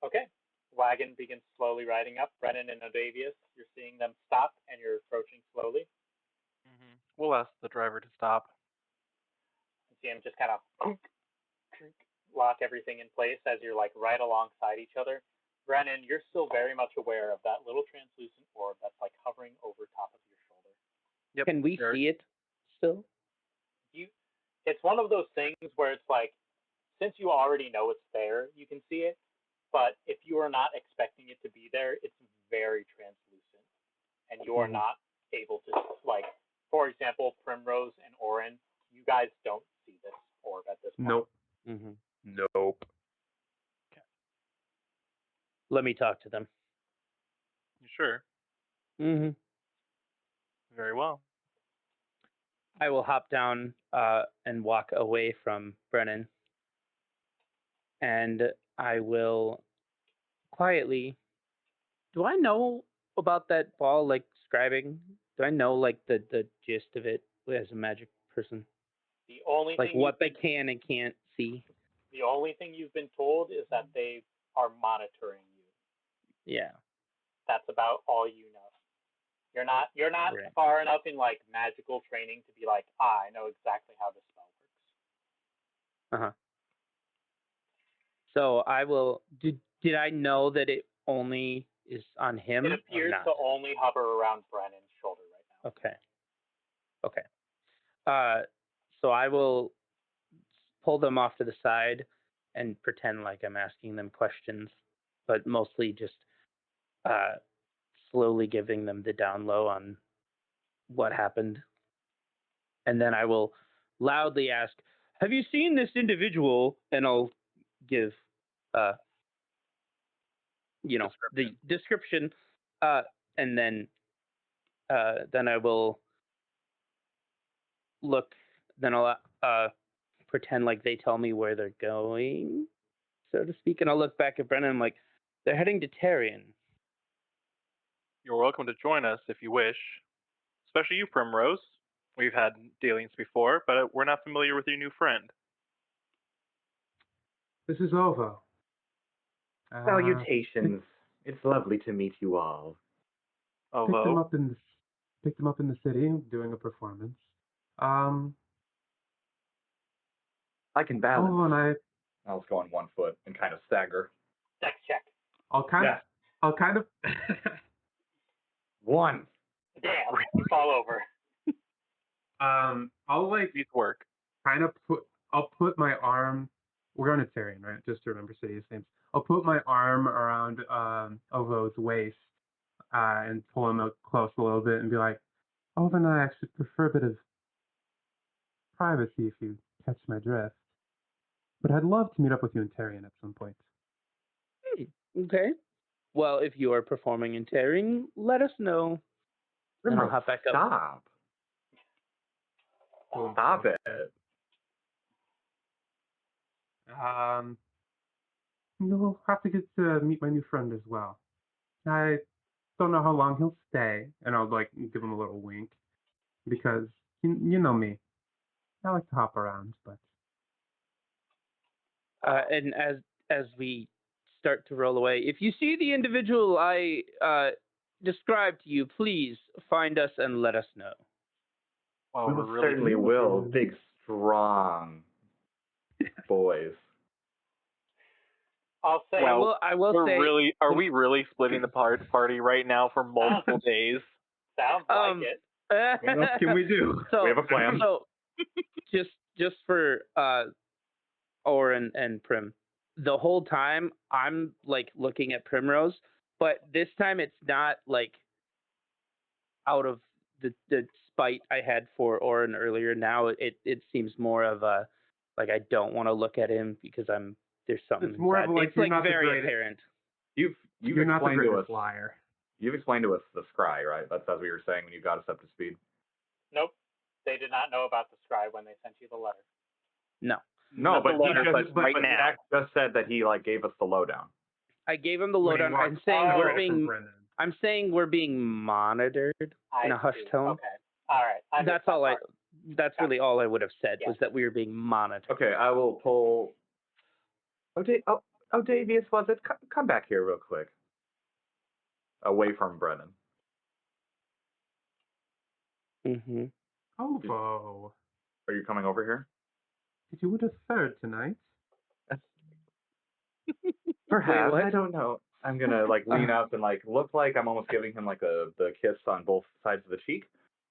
Okay. Wagon begins slowly riding up. Brenin and Odavius, you're seeing them stop, and you're approaching slowly. We'll ask the driver to stop. You see him just kind of lock everything in place as you're like right alongside each other. Brenin, you're still very much aware of that little translucent orb that's like hovering over top of your shoulder. Yep. Can we see it still? It's one of those things where it's like, since you already know it's there, you can see it. But if you are not expecting it to be there, it's very translucent, and you are not able to, like, for example, Primrose and Auran, you guys don't see this orb at this point. Nope. Nope. Okay. Let me talk to them. You sure? Very well. I will hop down and walk away from Brenin. And I will quietly... Do I know about that ball, like, scribing? Do I know, like, the gist of it as a magic person? The only like, thing what they can and can't see? The only thing you've been told is that they are monitoring you. Yeah. That's about all you know. You're not Right. far enough in, like, magical training to be like, I know exactly how this spell works. So I will... Did I know that it only is on him? It appears to only hover around Brennan's shoulder right now. Okay. So I will pull them off to the side and pretend like I'm asking them questions, but mostly just slowly giving them the down low on what happened. And then I will loudly ask, have you seen this individual? And I'll give, the description. And then I will look, then I'll pretend like they tell me where they're going, so to speak. And I'll look back at Brennan and I'm like, they're heading to Tarion. You're welcome to join us if you wish. Especially you, Primrose. We've had dealings before, but we're not familiar with your new friend. This is Ovo. Salutations. It's lovely to meet you all. Picked him Although, up in the city doing a performance. I can balance. Oh, and I'll just go on 1 foot and kind of stagger. Dex check. I'll kind of 1. Damn, you fall over. I'll like these work. kind of I'll put my arm. We're on a Tyrion, right? Just to remember city's names. I'll put my arm around Ovo's waist and pull him up close a little bit and be like, Ovo and I actually prefer a bit of privacy if you catch my drift. But I'd love to meet up with you in Tyrion at some point. Okay. Well, if you are performing in Tearing, let us know. And I'll hop back up. Stop. Stop it. You'll have to get to meet my new friend as well. I don't know how long he'll stay, and I'll like give him a little wink because you know me. I like to hop around, but And as we start to roll away, if you see the individual I described to you, please find us and let us know. Well, We we're most really certainly will. Big, strong boys. I'll say. Well, I will say. Are we really splitting the party right now for multiple days? Sounds like it. what else can we do? So, We have a plan. So, just for Auran and Prim, the whole time I'm like looking at Primrose, but this time it's not like out of the spite I had for Auran earlier. Now it seems more of a like I don't want to look at him because there's something. It's more inside. of like it's you're like not the very greatest- apparent. You've You're not the explained to greatest us. liar. You've explained to us the scry, right? That's as we were saying when you got us up to speed. Nope. They did not know about the scribe when they sent you the letter. No. No, Not but the letter, he but just, right but now. Zach just said that he like gave us the lowdown. I gave him the When he lowdown. walked I'm saying Oh. we're from being. Brennan. I'm saying we're being monitored in a hushed see. tone. Okay. All right. I missed That's that all part. That's really all I would have said Yeah. was that we were being monitored. Okay, I will pull. Odavius, was it? Come back here real quick. Away from Brennan. Mm-hmm. Ovo, Are you coming over here? did you would a third tonight? Perhaps. what? I don't know. I'm gonna like lean up and like look like I'm almost giving him like the kiss on both sides of the cheek,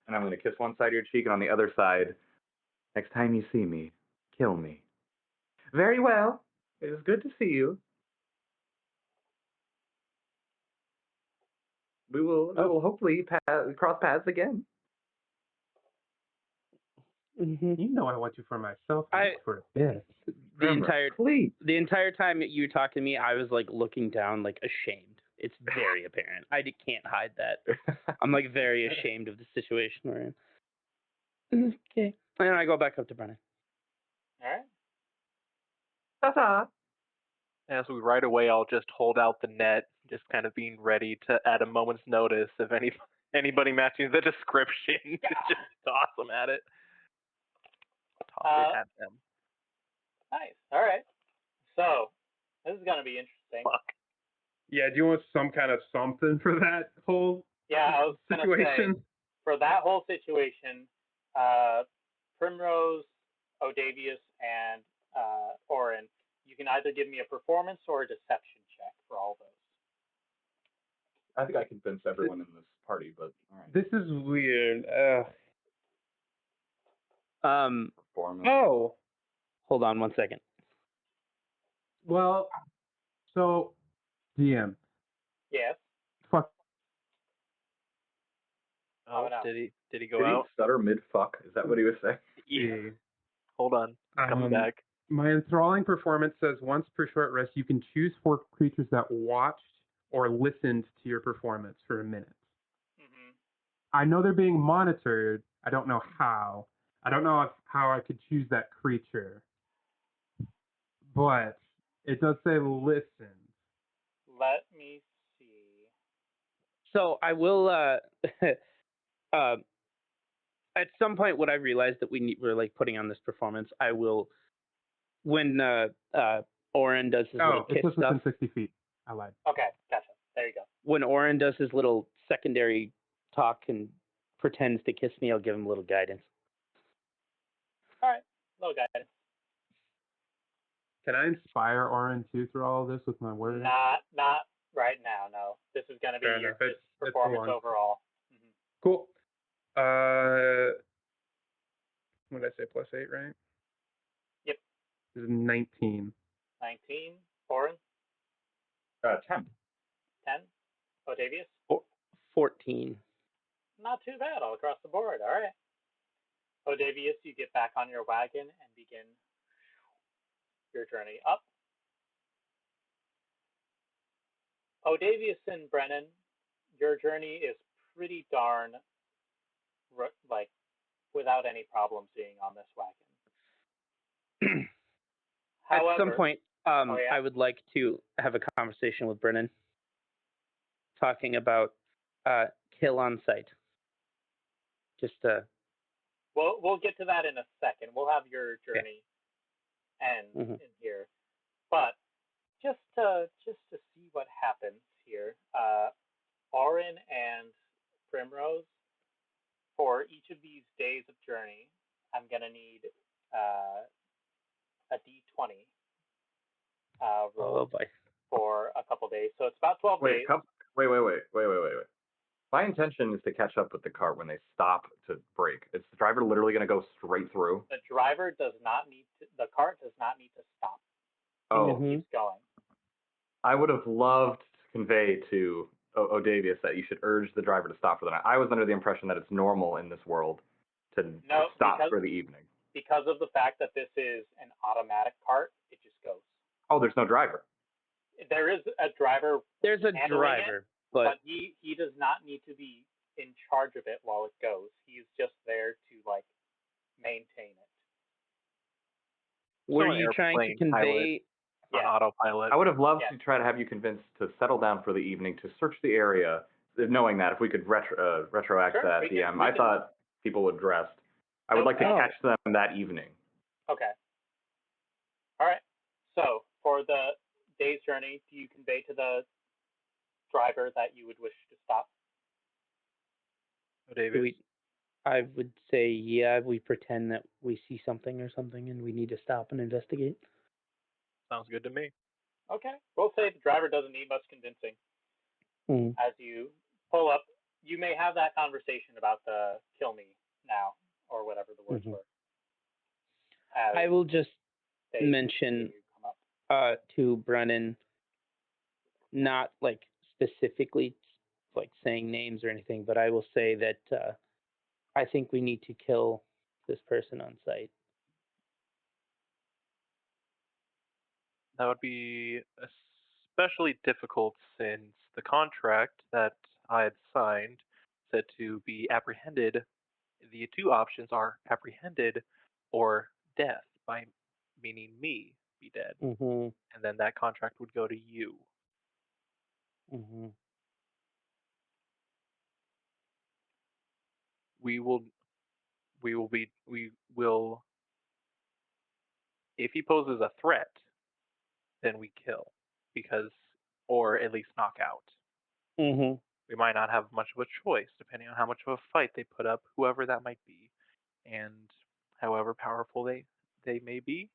and I'm gonna kiss one side of your cheek, and on the other side, next time you see me, kill me. Very well. It is good to see you. We will hopefully cross paths again. Mm-hmm. You know I want you for myself for a bit. The Remember, entire please. the entire time that you were talking to me, I was like looking down, like ashamed. It's very apparent. I can't hide that. I'm like very ashamed of the situation we're in. Okay, and I go back up to Brennan. All right. Ta-ta. As we ride away, I'll just hold out the net, just kind of being ready to, at a moment's notice, if anybody matching the description, just toss them at it. Toss it at them. Nice. All right. So this is gonna be interesting. Fuck. Yeah, do you want some kind of something for that whole Yeah, I was gonna situation? say for that whole situation, Primrose, Odavius, and Auran, you can either give me a performance or a deception check for all those. I think I convinced everyone in this party, but all right. This is weird. Performance. Oh, Hold on one second. well, so DM. Yes. Fuck. Oh, no. did he go Did he out? stutter mid-fuck? Is that what he was saying? Yeah. Hold on. Coming back. My enthralling performance says once per short rest, you can choose 4 creatures that watched or listened to your performance for a minute. Mm-hmm. I know they're being monitored. I don't know how. I don't know how I could choose that creature. But it does say listen. Let me see. So I will. At some point, when I realize that we're like putting on this performance, I will. When Auran does his little It kiss says stuff. within 60 feet. I lied. Okay, gotcha. There you go. When Auran does his little secondary talk and pretends to kiss me, I'll give him a little guidance. All right, little guidance. Can I inspire Auran too through all of this with my words? Not right now. No, this is going to be Fair your enough. It's performance the one. overall. Mm-hmm. Cool. What did I say? +8, right? Yep. This is 19. 19. Oren. 10. 10. Odavius. 14. Not too bad all across the board. All right. Odavius, you get back on your wagon and begin your journey up. Odavius and Brenin, your journey is pretty darn like without any problems being on this wagon. However, At some point, oh, yeah? I would like to have a conversation with Brennan, talking about kill on sight. Just we'll get to that in a second. We'll have your journey end in here, but just to see what happens here, Auran and Primrose, for each of these days of journey, I'm gonna need a D20 roll for a couple days. So it's about 12 days. Wait. My intention is to catch up with the cart when they stop to brake. Is the driver literally going to go straight through? The driver does not need to. The cart does not need to stop. Oh, it keeps going. I would have loved to convey to Odavius that you should urge the driver to stop for the night. I was under the impression that it's normal in this world to stop for the evening. Because of the fact that this is an automatic cart, it just goes. Oh, there's no driver. There is a driver. There's a driver, but he does not need to be in charge of it while it goes. He's just there to maintain it. Were you trying to convey on autopilot? I would have loved to try to have you convinced to settle down for the evening, to search the area, knowing that if we could retroact that DM. I thought people would rest. I would like to catch them that evening. Okay. All right. So for the day's journey, do you convey to the driver that you would wish to stop? I would say, we pretend that we see something or something and we need to stop and investigate. Sounds good to me. Okay. We'll say the driver doesn't need much convincing. As you pull up, you may have that conversation about the kill me now, or whatever the words were. I will just mention to Brennan, not specifically saying names or anything, but I will say that I think we need to kill this person on sight. That would be especially difficult since the contract that I had signed said to be apprehended. The two options are apprehended or death, by meaning me be dead. And then that contract would go to you. We will, if he poses a threat, then we kill, or at least knock out. We might not have much of a choice, depending on how much of a fight they put up, whoever that might be, and however powerful they may be.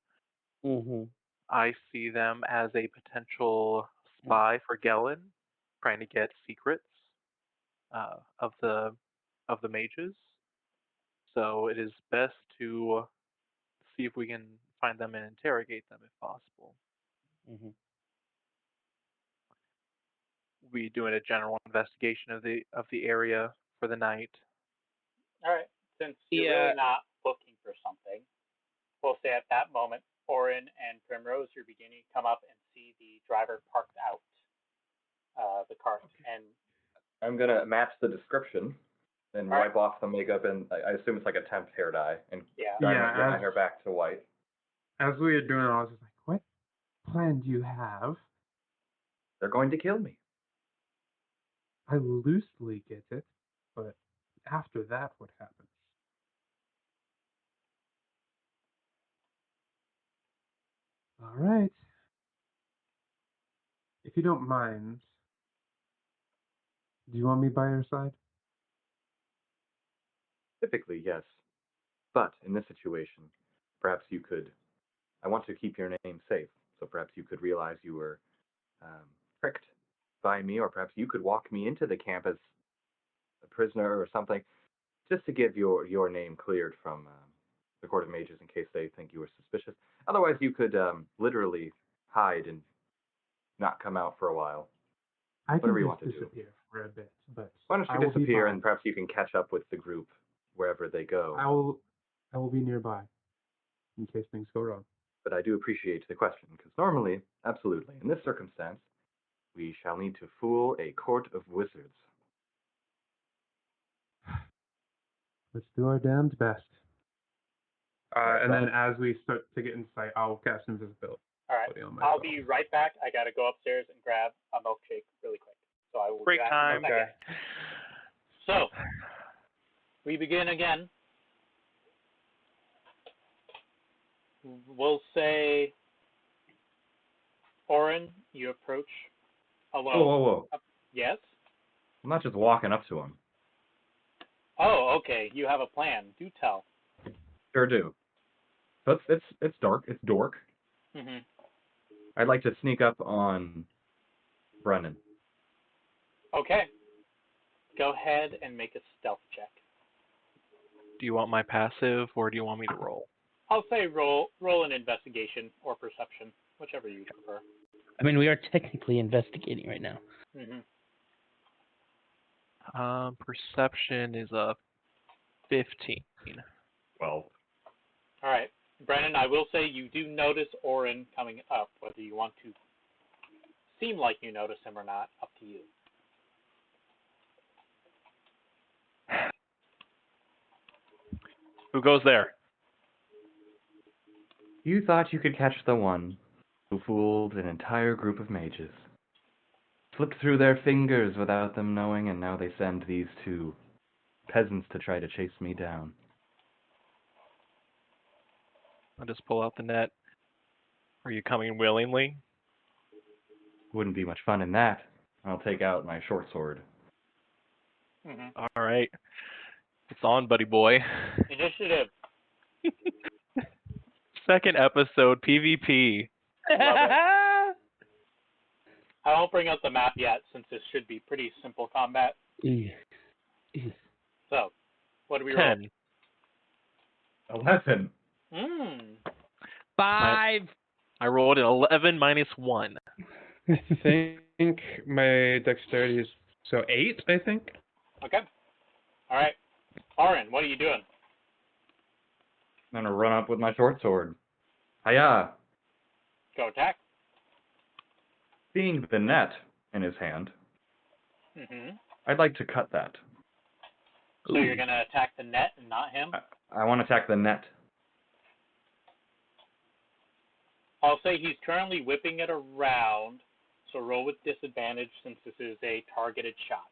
I see them as a potential spy for Gellin, trying to get secrets of the mages. So it is best to see if we can find them and interrogate them if possible. We doing a general investigation of the area for the night. All right. Since you're really not looking for something, we'll say at that moment, Auran and Primrose, you're beginning to come up and see the driver parked out the cart. And I'm gonna match the description and wipe off the makeup, and I assume it's like a temp hair dye, and get my hair back to white. As we were doing it, I was just like, what plan do you have? They're going to kill me. I loosely get it, but after that, what happens? All right. If you don't mind, Do you want me by your side? Typically, yes. But in this situation, perhaps you could. I want to keep your name safe, so perhaps you could realize you were tricked by me, or perhaps you could walk me into the camp as a prisoner or something, just to give your name cleared from the Court of Mages in case they think you were suspicious. Otherwise, you could literally hide and not come out for a while. I can Whatever you just want to do. disappear for a bit, but Why don't I you will be disappear by. and perhaps you can catch up with the group wherever they go. I will be nearby in case things go wrong. But I do appreciate the question, because normally, absolutely, in this circumstance, we shall need to fool a court of wizards. Let's do our damned best. Alright, And well- then as we start to get in sight, I'll cast invisibility. All right. on I'll myself. be right back. I gotta go upstairs and grab a milkshake really quick. So I will Break be back time. in a second. So we begin again. We'll say, Auran, you approach alone. Whoa. Yes? I'm not just walking up to him. Oh, okay. You have a plan. Do tell. Sure do. But it's dark. It's dork. Mm-hmm. I'd like to sneak up on Brennan. Okay. Go ahead and make a stealth check. Do you want my passive, or do you want me to roll? I'll say roll an investigation or perception, whichever you prefer. I mean, we are technically investigating right now. Mm-hmm. Perception is a 15. 12. All right. Brennan, I will say you do notice Auran coming up. Whether you want to seem like you notice him or not, up to you. Who goes there? You thought you could catch the one who fooled an entire group of mages. Slipped through their fingers without them knowing, and now they send these two peasants to try to chase me down. I'll just pull out the net. Are you coming willingly? Wouldn't be much fun in that. I'll take out my short sword. Mm-hmm. All right. It's on, buddy boy. Initiative. Second episode, PvP. I won't bring out the map yet, since this should be pretty simple combat. So, what do we roll? 10. 11. 5. I rolled an 11 minus 1. I think my dexterity is 8. I think. Okay. All right. Auran, what are you doing? I'm gonna run up with my short sword. Hiya! Go attack. Seeing the net in his hand, Mm-hmm. I'd like to cut that. So you're going to attack the net and not him? I want to attack the net. I'll say he's currently whipping it around, so roll with disadvantage since this is a targeted shot.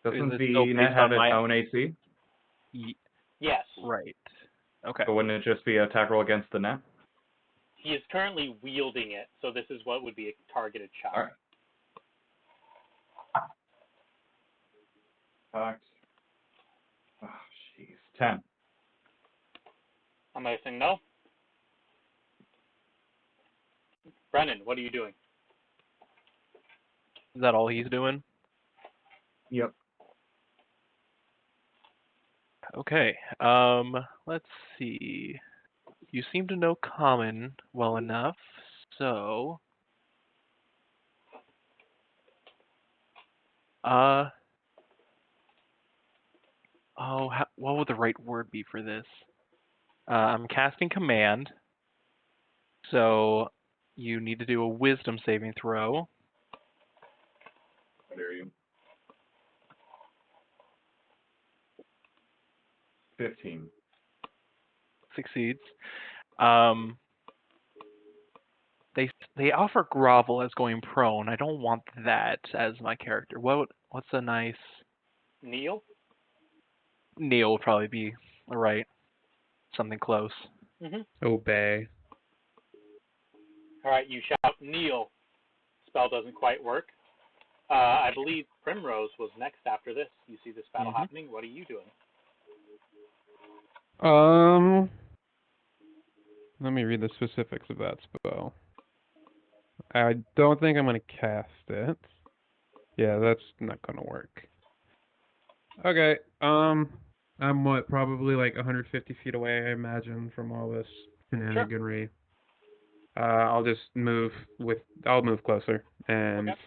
Doesn't Is it still the net based have on its my- own AC? Yes. Right. Okay. So wouldn't it just be an attack roll against the net? He is currently wielding it, so this is what would be a targeted shot. Alright. Attack. Oh, jeez. 10. I'm guessing no. Brennan, what are you doing? Is that all he's doing? Yep. Okay. Let's see. You seem to know common well enough, so what would the right word be for this? I'm casting command, so you need to do a wisdom saving throw. I dare you. 15. Succeeds. They offer grovel as going prone. I don't want that as my character. What's a nice Kneel? kneel would probably be right. Something close. Mm-hmm. Obey. All right, you shout kneel. Spell doesn't quite work. I believe Primrose was next after this. You see this battle Mhm. happening. What are you doing? Let me read the specifics of that spell. I don't think I'm going to cast it. Yeah, that's not going to work. Okay, I'm probably like 150 feet away, I imagine, from all this shenaniganry. I'll just I'll move closer, and Okay.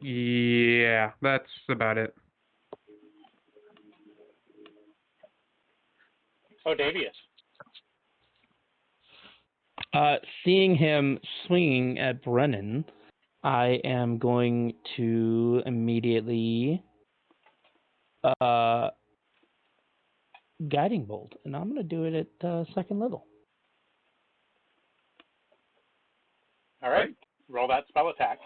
yeah, that's about it. Odavius. Seeing him swinging at Brennan, I am going to immediately guiding bolt, and I'm going to do it at second level. All right. Roll that spell attack.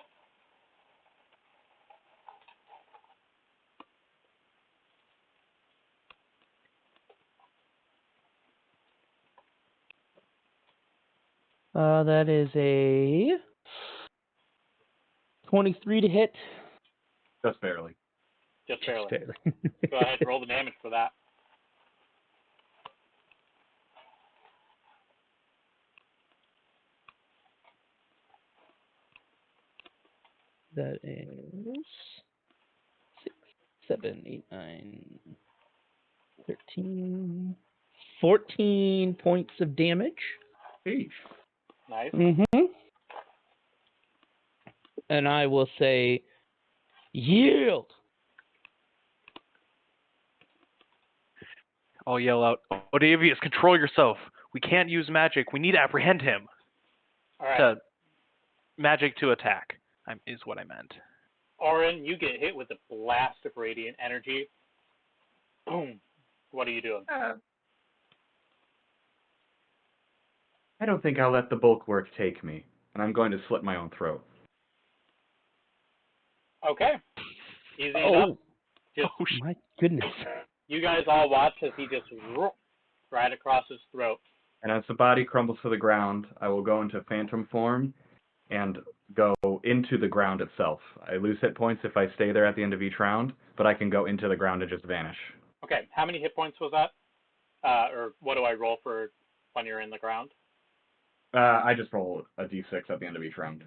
That is a 23 to hit. Just barely. Just barely. Barely. Go ahead and roll the damage for that. That is 6, 7, 8, 9, 13, 14 points of damage. Eesh. Nice. Mm-hmm. And I will say, yield. I'll yell out, Odavius, control yourself. We can't use magic. We need to apprehend him. All right. Magic to attack is what I meant. Auran, you get hit with a blast of radiant energy. Boom. What are you doing? I don't think I'll let the bulwark take me, and I'm going to slit my own throat. Okay. Easy enough. Just, My goodness. you guys all watch as he just right across his throat. And as the body crumbles to the ground, I will go into phantom form and go into the ground itself. I lose hit points if I stay there at the end of each round, but I can go into the ground and just vanish. Okay. How many hit points was that? Or what do I roll for when you're in the ground? I just roll a d6 at the end of each round.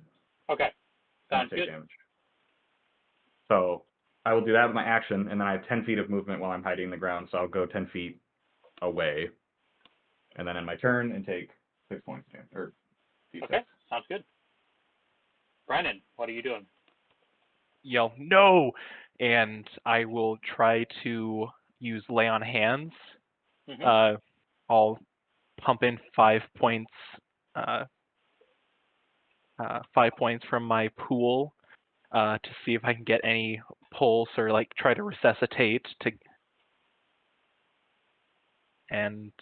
Okay. Sounds and I take good. damage. So I will do that with my action, and then I have 10 feet of movement while I'm hiding in the ground, so I'll go 10 feet away. And then in my turn, and take 6 points of damage, or d6. Okay. Sounds good. Brennan, what are you doing? Yell, no! And I will try to use lay on hands. Mm-hmm. I'll pump in 5 points, 5 points from my pool to see if I can get any pulse or like try to resuscitate to. And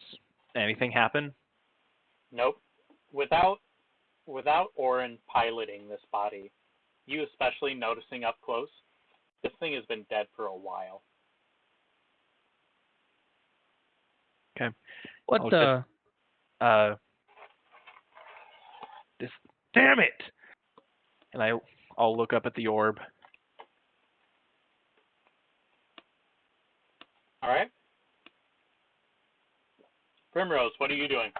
anything happen? Nope. Without Auran piloting this body, you especially noticing up close, this thing has been dead for a while. Okay. What I'll the? Just damn it! And I'll look up at the orb. All right. Primrose, what are you doing?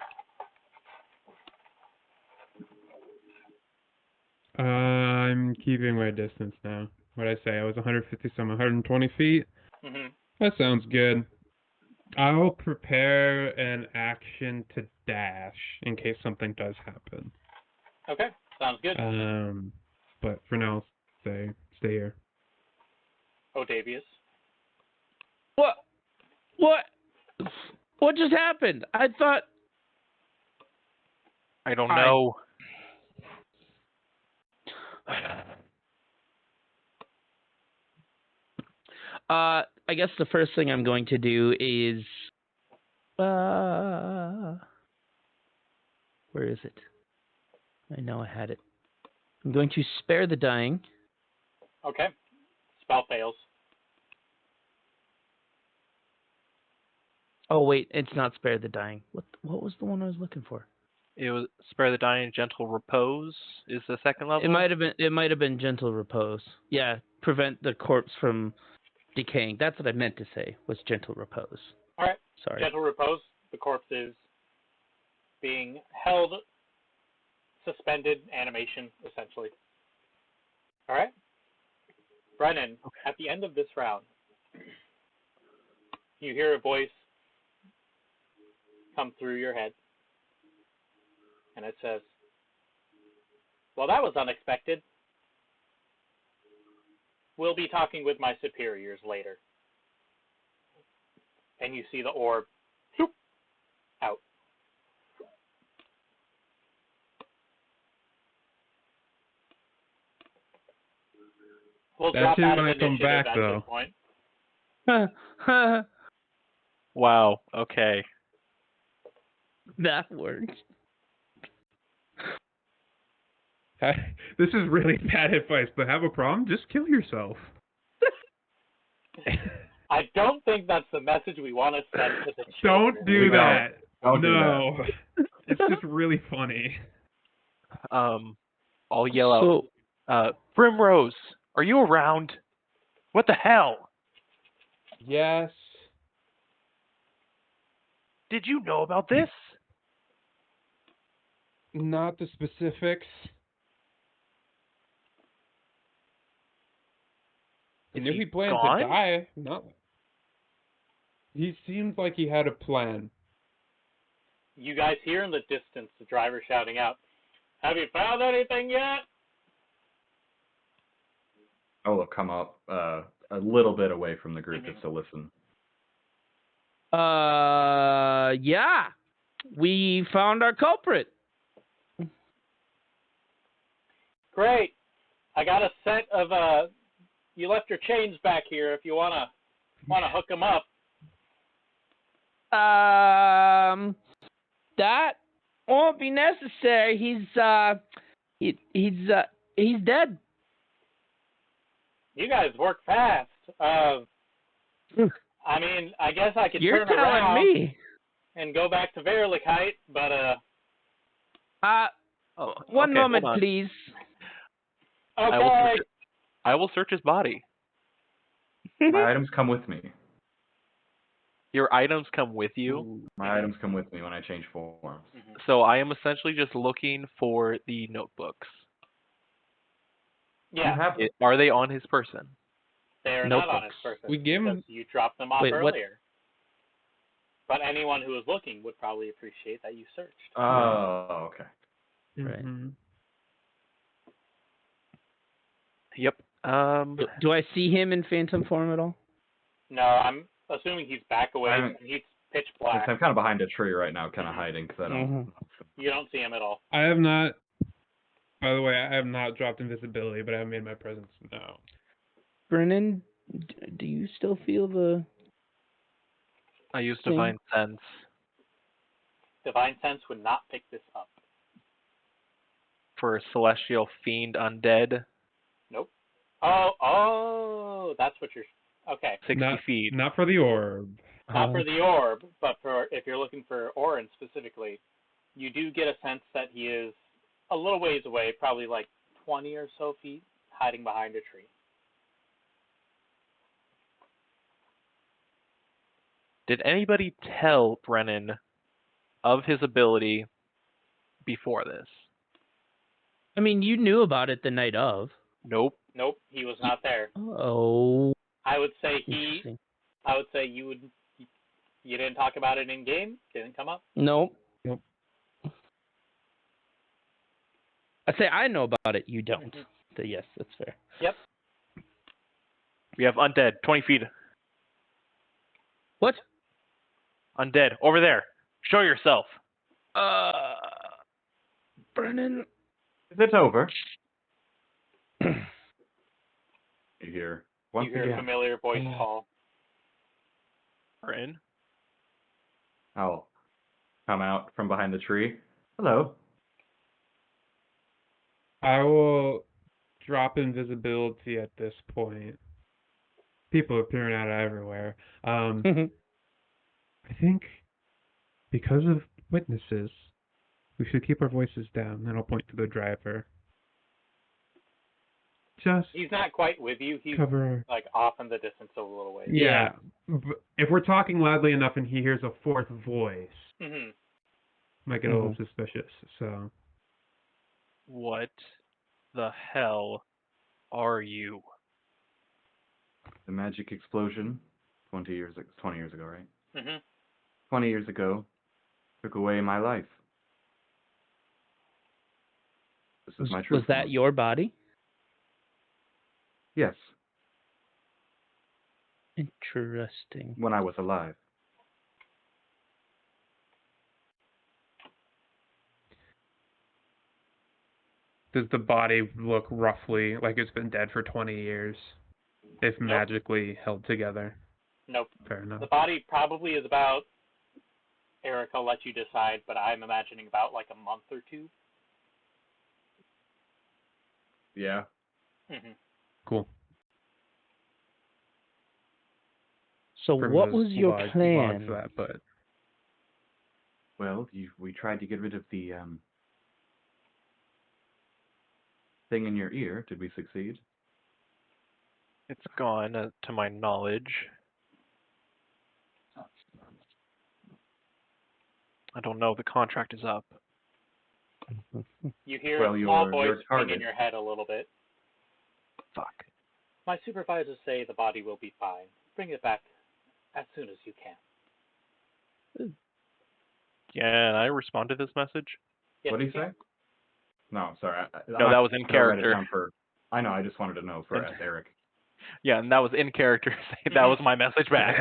I'm keeping my distance now. What'd I say? I was 150, so I'm 120 feet. Mm-hmm. That sounds good. I'll prepare an action to dash in case something does happen. Okay, sounds good. But for now, stay here. Odavius. What just happened? I thought. I don't know. I guess the first thing I'm going to do is. Where is it? I know I had it. I'm going to spare the dying. Okay. Spell fails. Oh wait, it's not spare the dying. What was the one I was looking for? It was spare the dying, gentle repose is the second level. It might have been gentle repose. Yeah, prevent the corpse from decaying. That's what I meant to say. Was gentle repose. All right. Sorry. Gentle repose. The corpse is being held, suspended animation, essentially. All right. Brennan, at the end of this round, you hear a voice come through your head, and it says, "Well, that was unexpected. We'll be talking with my superiors later." And you see the orb out. We'll That's drop out of when I come initiative back, at though. this point. Wow. Okay. That works. This is really bad advice, but have a problem? Just kill yourself. I don't think that's the message we want to send to the children. Don't do that. Don't do no. It's just really funny. I'll yell out, Primrose, are you around? What the hell? Yes. Did you know about this? Not the specifics. I knew he planned gone? to die. No. He seemed like he had a plan. You guys hear in the distance the driver shouting out, "Have you found anything yet?" I will come up a little bit away from the group just to listen. Yeah. We found our culprit. Great. I got a set of you left your chains back here if you wanna hook them up. That won't be necessary. He's dead. You guys work fast. I mean, I guess I could You're turn around telling me. and go back to Verlichkeit, but One okay, moment, hold on. please. okay. I will search his body. My items come with me. Your items come with you? My items come with me when I change forms. So I am essentially just looking for the notebooks. Yeah, You have them. Are they on his person? they are not on his Notebooks. person. We gave because him- you dropped them off Wait, what? earlier. But anyone who was looking would probably appreciate that you searched. Oh, okay. Right. Mhm. Yep. Do I see him in phantom form at all? No, I'm assuming he's back away. I haven't- He's pitch black. I'm kind of behind a tree right now, kind of hiding because I don't. You don't see him at all. I have not. By the way, I have not dropped invisibility, but I have made my presence known. Brennan, do you still feel the... I used Thing. Divine Sense. Divine Sense would not pick this up. For Celestial Fiend Undead, Nope. Oh, that's what you're... Okay. 60 feet. Not for the orb. Not for the orb, but for if you're looking for Auran specifically, you do get a sense that he is a little ways away, probably like 20 or so feet, hiding behind a tree. Did anybody tell Brennan of his ability before this? I mean, you knew about it the night of. Nope. Nope, he was not there. Oh. I would say Interesting. you didn't talk about it in game, didn't come up. Nope. Nope. I say I know about it, you don't. So yes, that's fair. Yep. We have Undead, 20 feet. What? Undead, over there. Show yourself. Brennan. Is it over? You hear once You hear a again. familiar voice call. We're in. I'll come out from behind the tree. Hello. I will drop invisibility at this point. People are appearing out of everywhere. I think because of witnesses, We should keep our voices down, and I'll point to the driver. Just He's not quite with you. He's cover. like off in the distance a little way. Yeah. If we're talking loudly enough and he hears a fourth voice, Mm-hmm. might get a little suspicious. So. What the hell are you? The magic explosion, 20 years ago, right? Mm-hmm. 20 years ago, took away my life. This is my truth. Was that your body? Yes, Interesting. when I was alive. Does the body look roughly like it's been dead for 20 years, if magically held together? Nope. Fair enough. The body probably is about, Eric, I'll let you decide, but I'm imagining about like a month or two. Yeah. Mm-hmm. Cool. So what was your Log plan? for that, but Well, we tried to get rid of the thing in your ear. Did we succeed? It's gone, to my knowledge. I don't know. The contract is up. You hear Well, a small your voice ring target. in your head a little bit. Fuck. My supervisors say the body will be fine. Bring it back as soon as you can. Can I respond to this message? Yes, What did he you say? can. No, sorry. No, that was in character. I know. I just wanted to know for Eric. Yeah, and that was in character. That was my message back.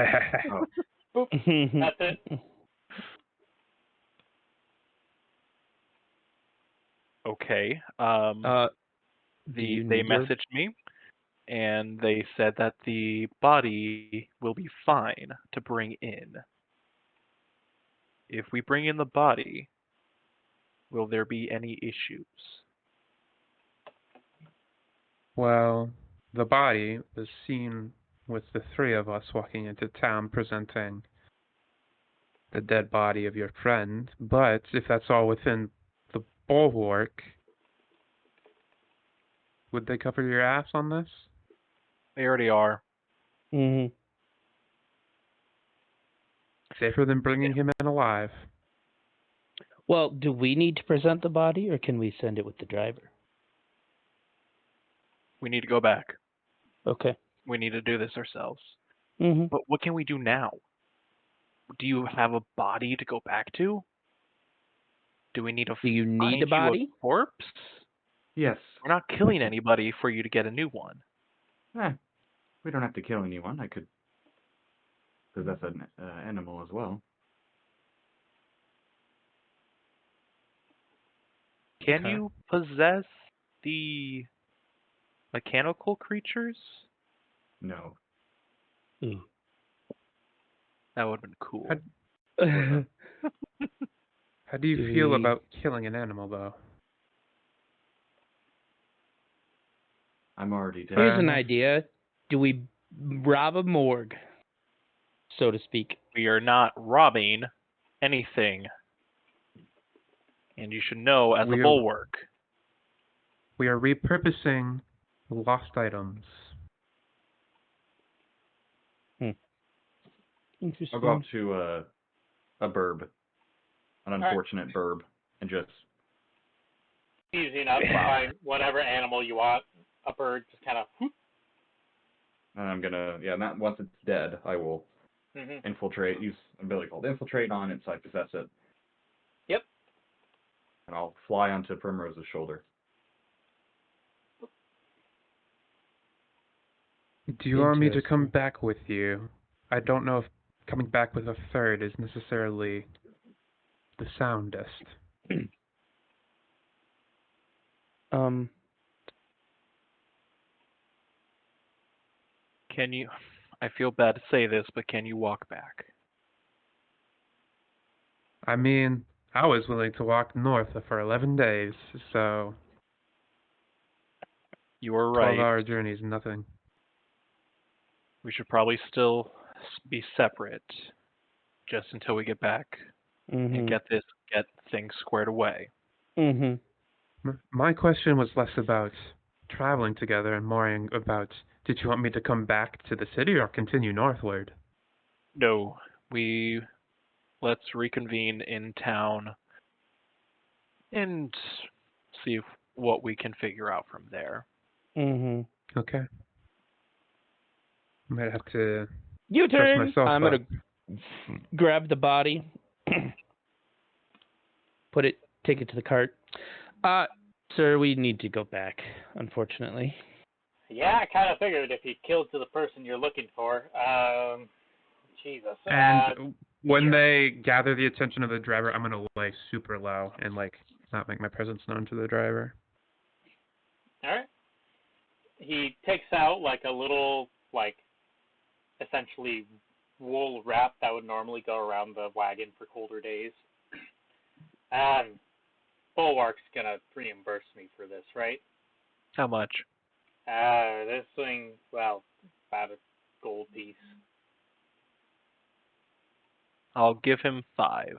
Oh. Boop. That's it. Okay. you They need your- messaged me, and they said that the body will be fine to bring in. If we bring in the body, will there be any issues? well, the body was seen with the three of us walking into town presenting the dead body of your friend, but if that's all within the Bulwark, would they cover your ass on this? They already are. Mm-hmm. Safer than bringing him in alive. Well, do we need to present the body, or can we send it with the driver? We need to go back. Okay. We need to do this ourselves. Mm-hmm. But what can we do now? Do you have a body to go back to? Do we need to Do you need a find body? you a corpse? Yes. We're not killing anybody for you to get a new one. We don't have to kill anyone. I could possess an animal as well. Can Okay. you possess the mechanical creatures? No. Ooh. That would have been cool. How do you Do feel we- about killing an animal, though? I'm already dead. Here's an idea. Do we rob a morgue, so to speak? We are not robbing anything. And you should know, as a bulwark, We are repurposing lost items. Interesting. I'll go up to a burb, an unfortunate burb, and just Easy enough to find whatever animal you want. A bird just kind of. and I'm gonna once it's dead, I will Mm-hmm. infiltrate. Use an ability called infiltrate on it, so I possess it. Yep. And I'll fly onto Primrose's shoulder. Do you want me to come back with you? I don't know if coming back with a third is necessarily the soundest. can you... I feel bad to say this, but can you walk back? I mean, I was willing to walk north for 11 days, so You were right. 12-hour journey is nothing. We should probably still be separate just until we get back and get this get things squared away. Mm-hmm. My question was less about traveling together and more about, did you want me to come back to the city or continue northward? No, let's reconvene in town and see what we can figure out from there. Mm-hmm. Okay. Might have to U-turn! myself I'm up. going to grab the body, take it to the cart. Sir, we need to go back, unfortunately. Yeah, I kind of figured if you killed to the person you're looking for. Jesus. And when they gather the attention of the driver, I'm gonna lay super low and not make my presence known to the driver. All right. He takes out a little essentially wool wrap that would normally go around the wagon for colder days. Bulwark's gonna reimburse me for this, right? How much? This thing, well, about a gold piece. I'll give him 5.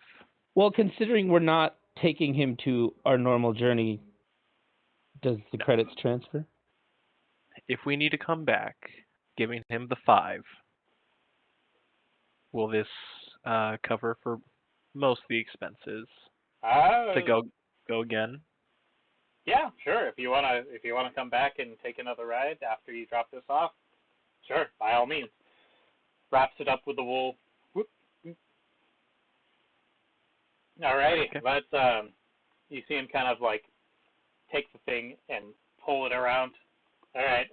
Well, considering we're not taking him to our normal journey, does the credits transfer? If we need to come back, giving him the 5. Will this cover for most of the expenses to go again? Yeah, sure. If you wanna come back and take another ride after you drop this off, sure, by all means. Wraps it up with the wool. Whoop. Alrighty, Okay. let's you see him kind of take the thing and pull it around. Alright,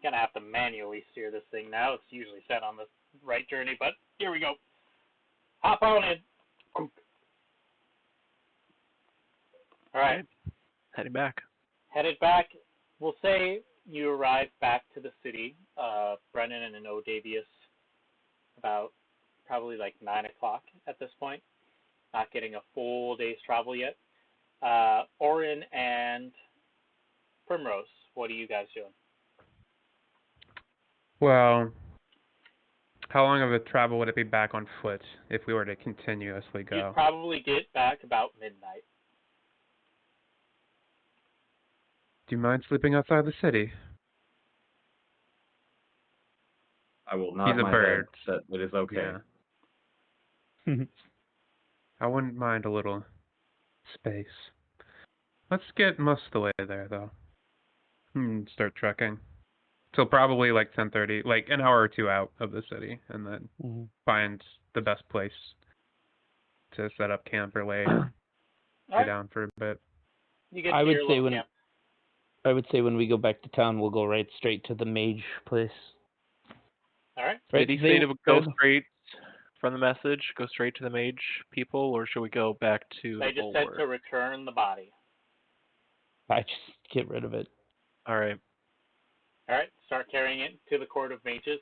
gonna have to manually steer this thing now. It's usually set on the right journey, but here we go. Hop on in. Alright. Heading back. Headed back. We'll say you arrive back to the city, Brennan and Odavius, about probably 9 o'clock at this point. Not getting a full day's travel yet. Auran and Primrose, what are you guys doing? Well, how long of a travel would it be back on foot if we were to continuously go? You'd probably get back about midnight. Do you mind sleeping outside the city? I will nod He's a my bird. head that it is okay. Yeah. I wouldn't mind a little space. Let's get most of the way there, though. Start trekking. Till probably 10:30, an hour or two out of the city, and then find the best place to set up camp or lay down for a bit. You get to your little camp. I would say when we go back to town, we'll go right straight to the mage place. All right. Did he say to go straight from the message, go straight to the mage people, or should we go back to They the just Bulwark? said to return the body. I just get rid of it. All right. All right. Start carrying it to the court of mages.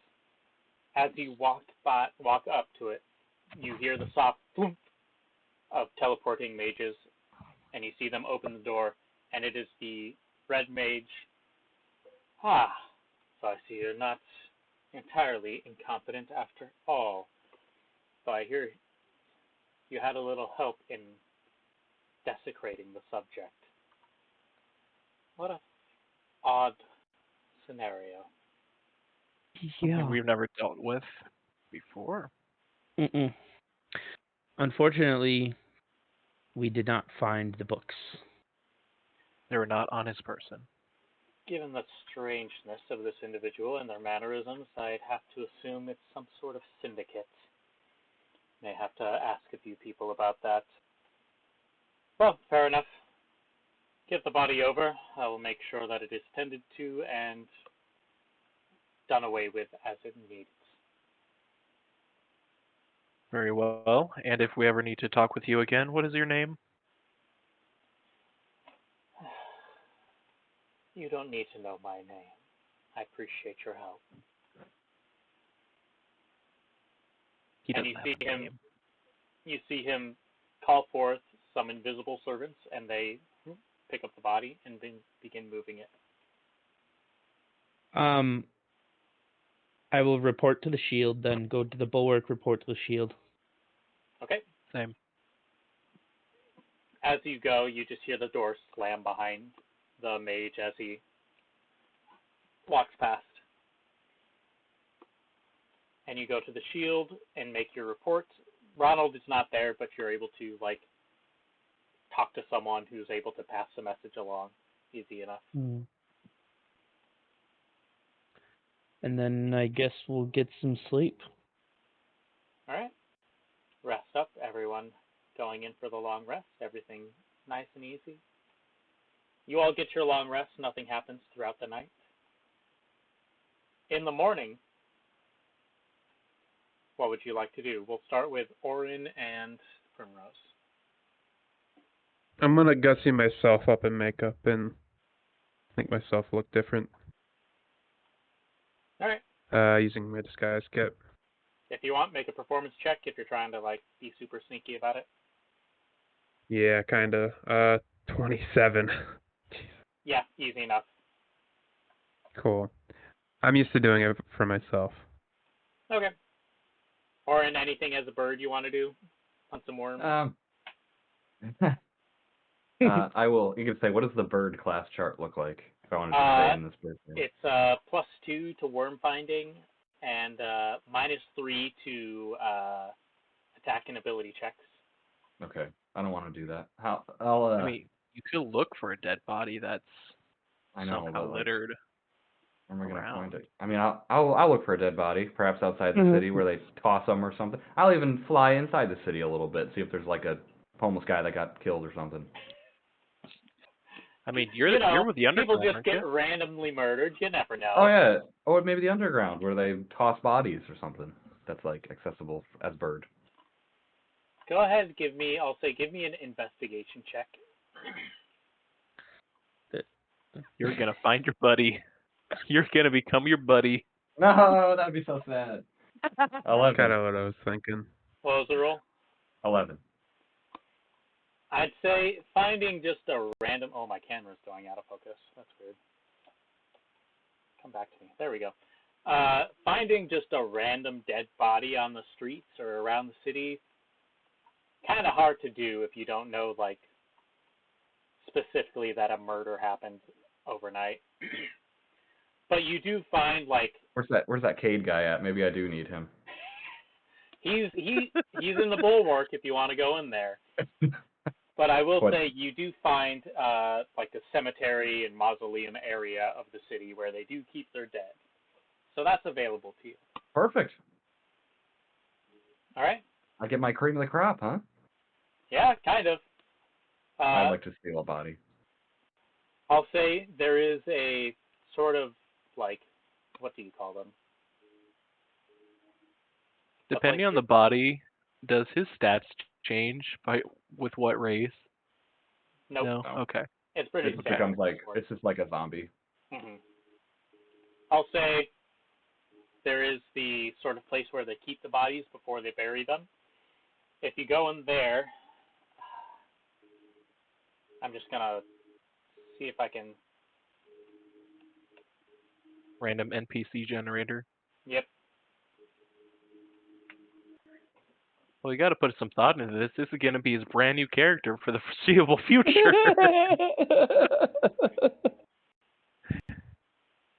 As you walk up to it, you hear the soft boom of teleporting mages, and you see them open the door, and it is the red mage. So I see you're not entirely incompetent after all. So I hear you had a little help in desecrating the subject. What a odd scenario. Something we've never dealt with before. Unfortunately, we did not find the books. They were not on his person. Given the strangeness of this individual and their mannerisms, I'd have to assume it's some sort of syndicate. May have to ask a few people about that. Well, fair enough. Get the body over. I will make sure that it is tended to and done away with as it needs. Very well. And if we ever need to talk with you again, what is your name? You don't need to know my name. I appreciate your help. And you see him call forth some invisible servants, and they pick up the body and then begin moving it. I will report to the shield, then go to the bulwark, report to the shield. Okay. Same. As you go, you just hear the door slam behind the mage as he walks past. And you go to the shield and make your report. Ronald is not there, but you're able to, like, talk to someone who's able to pass the message along easy enough. And then I guess we'll get some sleep. All right. Rest up, everyone. Going in for the long rest. Everything nice and easy. You all get your long rest. Nothing happens throughout the night. In the morning, what would you like to do? We'll start with Auran and Primrose. I'm gonna gussy myself up in makeup and make myself look different. All right. Using my disguise kit. If you want, make a performance check if you're trying to, like, be super sneaky about it. Yeah, kinda. 27. Yeah, easy enough. Cool. I'm used to doing it for myself. Okay. Auran, anything as a bird you want to do? Hunt some worms? I will. You could say, what does the bird class chart look like? If I wanted to stay in this bird thing. It's +2 to worm finding and -3 to attack and ability checks. Okay, I don't want to do that. I'll. I mean, you could look for a dead body that's I know, somehow but, like, littered. where am I going to around. find it? I mean, I'll look for a dead body, perhaps outside the city where they toss them or something. I'll even fly inside the city a little bit, see if there's like a homeless guy that got killed or something. I mean, You you're know, with the underground, people just aren't get you? randomly murdered. You never know. Oh yeah, or maybe the underground where they toss bodies or something. That's like accessible as bird. Go ahead, give me an investigation check. You're gonna find your buddy. You're gonna become your buddy. No, that'd be so sad. 11. Kind of what I was thinking. What was the roll? 11. I'd say finding just a random... Oh, my camera's going out of focus. That's weird. Come back to me. There we go. Finding just a random dead body on the streets or around the city, kind of hard to do if you don't know, like, specifically that a murder happened overnight. But you do find, like... Where's that Cade guy at? Maybe I do need him. He's in the Bulwark if you want to go in there. But I will say you do find like a cemetery and mausoleum area of the city where they do keep their dead. So that's available to you. Perfect. All right. I get my cream of the crop, huh? Yeah, kind of. I'd like to steal a body. I'll say there is a sort of like, what do you call them? Depending on the body, does his stats change with what race? Nope. No. No. Okay. It's pretty It standard. becomes like, it's just like a zombie. Mm-hmm. I'll say there is the sort of place where they keep the bodies before they bury them. If you go in there, I'm just going to see if I can... Random NPC generator. Yep. Well, you got to put some thought into this. This is going to be his brand new character for the foreseeable future.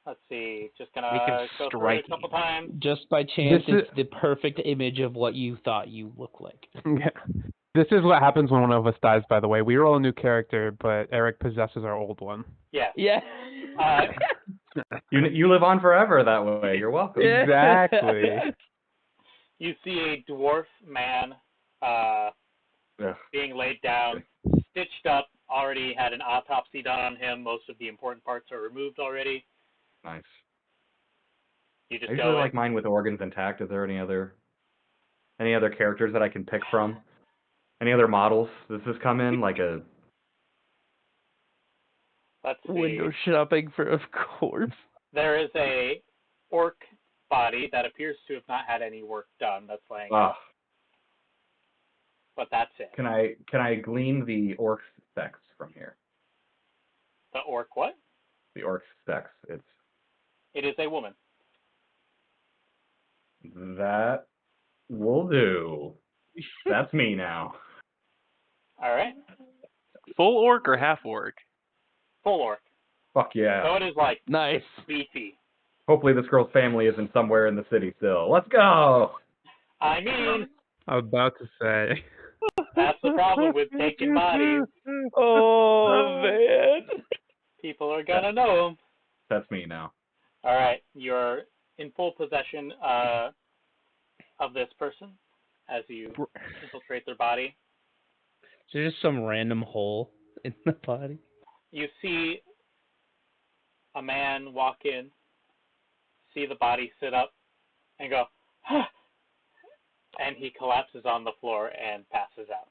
Let's see. Just going to go through it a couple times. Just by chance, it's the perfect image of what you thought you look like. Yeah. This is what happens when one of us dies, by the way. We roll a new character, but Eric possesses our old one. Yeah. Yeah. You live on forever that way. You're welcome. Exactly. You see a dwarf man being laid down, stitched up, already had an autopsy done on him. Most of the important parts are removed already. Nice. You just I go usually in. like mine with organs intact. Is there any other characters that I can pick from? Any other models? Does this come in like a... Let's see. Window shopping for a corpse. There is a orc body that appears to have not had any work done that's laying out. But that's it. Can I glean the orc sex from here? The orc what? The orc sex. It is a woman. That will do. That's me now. All right. Full orc or half orc? Full orc. Fuck yeah. So it is like Nice. beefy. Hopefully this girl's family isn't somewhere in the city still. Let's go! I mean, I was about to say. that's the problem with taking bodies. Oh, man. People are gonna know them. That's me now. All right, you're in full possession of this person as you infiltrate their body. Is there just some random hole in the body? You see a man walk in, see the body sit up, and go, huh, and he collapses on the floor and passes out.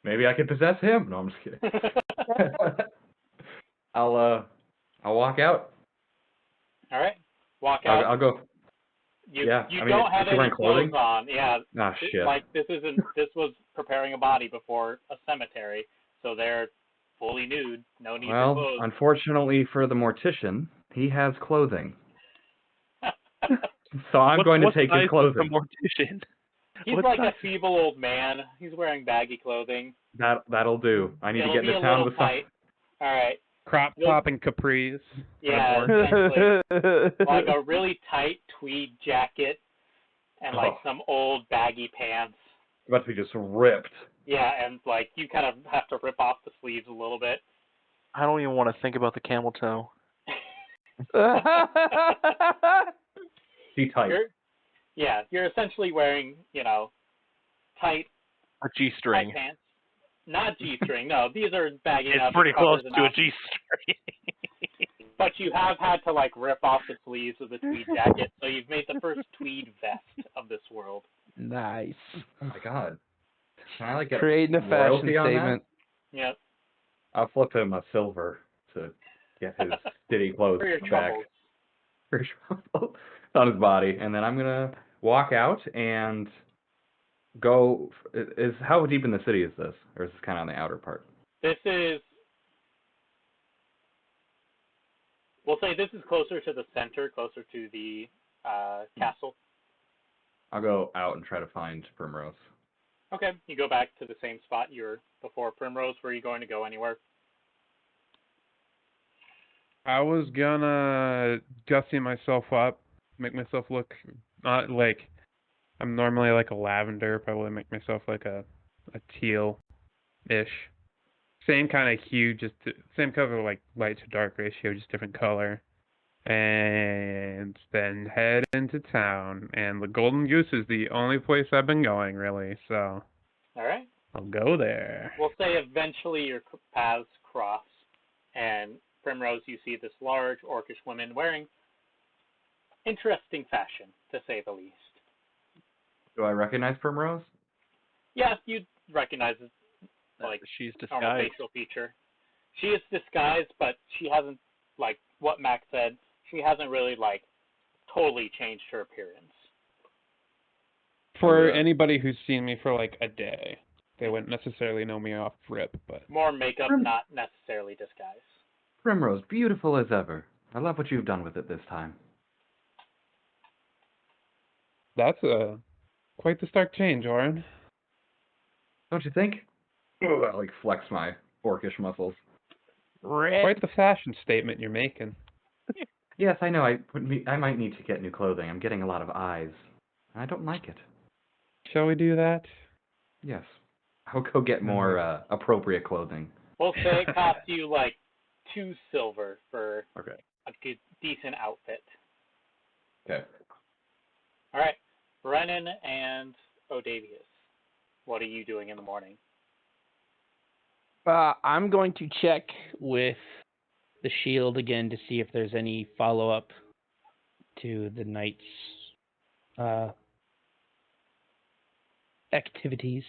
Maybe I could possess him. No, I'm just kidding. I'll walk out. All right, walk out. I'll go. You yeah, you I mean, don't have is he any wearing clothing? clothes on. Yeah. Ah, shit. Like this was preparing a body before a cemetery, so they're fully nude. No need for clothes. Unfortunately for the mortician, he has clothing. So I'm going to take his clothing. The mortician? He's like a feeble old man. He's wearing baggy clothing. That'll do. I need to get into town with tight. All right. Crop top and capris. Yeah, essentially. Like a really tight tweed jacket and like some old baggy pants. It's about to be just ripped. Yeah, and like you kind of have to rip off the sleeves a little bit. I don't even want to think about the camel toe. See tight. You're essentially wearing, tight A G-string. tight pants. Not G-string, no. These are baggy enough. It's pretty close to a G-string. But you have had to like rip off the sleeves of the tweed jacket, so you've made the first tweed vest of this world. Nice. Oh my god. Can I get creating a fashion statement? Yep. I'll flip him a silver to get his shitty clothes For your back. For your troubles. On his body, and then I'm gonna walk out and go. How deep in the city is this, or is this kind of on the outer part? This is. We'll say this is closer to the center, closer to the castle. I'll go out and try to find Primrose. Okay, you go back to the same spot you were before Primrose. Were you going to go anywhere? I was gonna gussy myself up, make myself look not like I'm normally like a lavender, probably make myself like a teal-ish. Same kind of hue, just same color, like light to dark ratio, just different color. And then head into town. And the Golden Goose is the only place I've been going, really. So. All right. I'll go there. We'll say eventually your paths cross, and Primrose, you see this large orcish woman wearing interesting fashion, to say the least. Do I recognize Primrose? Yeah, you'd recognize it. Like, she's normal disguised. facial feature. She is disguised, but she hasn't, like what Mack said, she hasn't really, like, totally changed her appearance. For anybody who's seen me for, like, a day, they wouldn't necessarily know me off rip, but... More makeup, not necessarily disguise. Primrose, beautiful as ever. I love what you've done with it this time. That's quite the stark change, Auran. Don't you think? Oh, I, like, flex my orcish muscles. Quite the fashion statement you're making. Yes, I know. I might need to get new clothing. I'm getting a lot of eyes. I don't like it. Shall we do that? Yes. I'll go get more appropriate clothing. We'll say it costs you, like, 2 silver for Okay. a good, decent outfit. Okay. All right. Brenin and Odavius, what are you doing in the morning? I'm going to check with the shield again to see if there's any follow-up to the night's activities.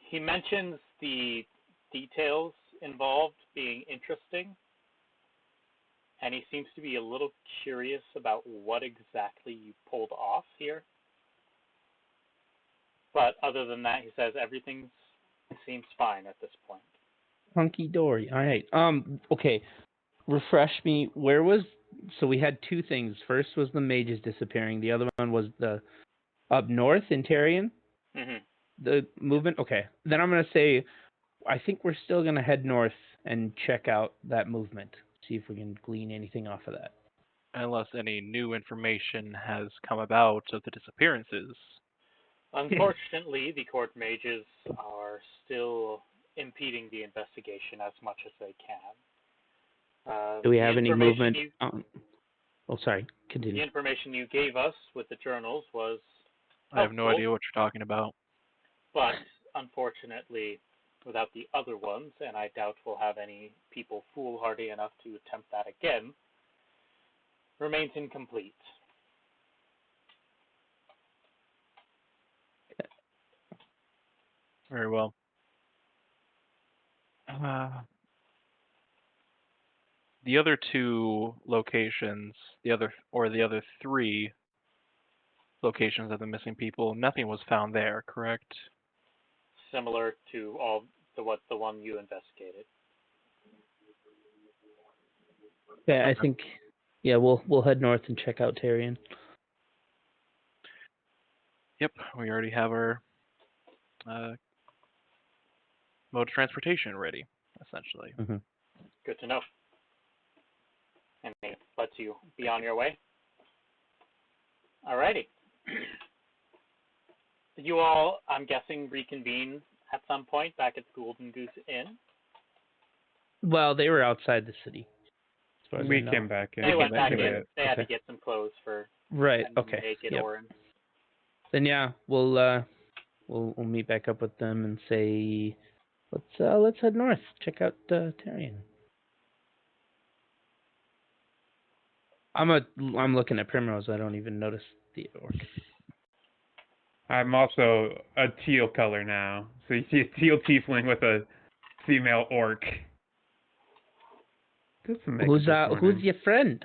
He mentions the details involved being interesting, and he seems to be a little curious about what exactly you pulled off here. But other than that, he says everything seems fine at this point. Hunky dory. All right. Okay. Refresh me. Where was So we had two things. First was the mages disappearing. The other one was the up north in Tarion. Mm-hmm. The movement. Okay. Then I'm gonna say, I think we're still gonna head north and check out that movement. See if we can glean anything off of that. Unless any new information has come about of the disappearances. Unfortunately, the court mages are still impeding the investigation as much as they can. Do we have any movement? Sorry. The Continue. information you gave us with the journals was I have no helpful, idea what you're talking about. but unfortunately, without the other ones, and I doubt we'll have any people foolhardy enough to attempt that again, remains incomplete. Very well. The other two locations, the other three locations of the missing people, nothing was found there, correct? Similar to the one you investigated. Yeah, I think. Yeah, we'll head north and check out Tarion. Yep, we already have our mode of transportation ready, essentially. Mm-hmm. Good to know. And it lets you be on your way. Alrighty. You all, I'm guessing, reconvene at some point back at the Golden Goose Inn? Well, they were outside the city. As far as I We know. came back in. They went back Anyway, in. They had to okay. get some clothes for Right. and Okay. naked Yep. Auran. Then yeah, we'll meet back up with them and say, let's head north. Check out Tarion. I'm looking at Primrose. I don't even notice the orc. I'm also a teal color now. So you see a teal tiefling with a female orc. Who's your friend?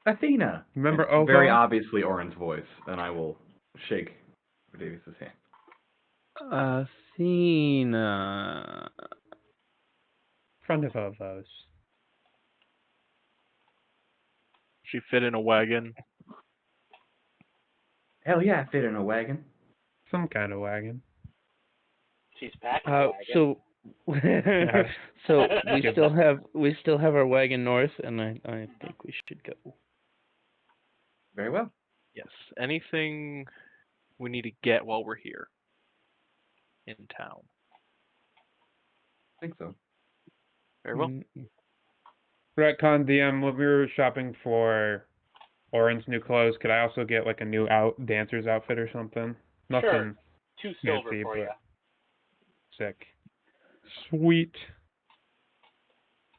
Athena. Remember Ovo? Very obviously Oren's voice, and I will shake Odavius' hand. Athena. Friend of Ovo's. She fit in a wagon. Hell yeah, I fit in a wagon. Some kind of wagon. She's packing a wagon. So so we still have our wagon north, and I think we should go. Very well. Yes. Anything we need to get while we're here in town? I think so. Very well. Retcon DM, when we were shopping for Oren's new clothes, could I also get like a new dancer's outfit or something? Nothing. Sure. 2 silver fancy, for you. Sick. Sweet.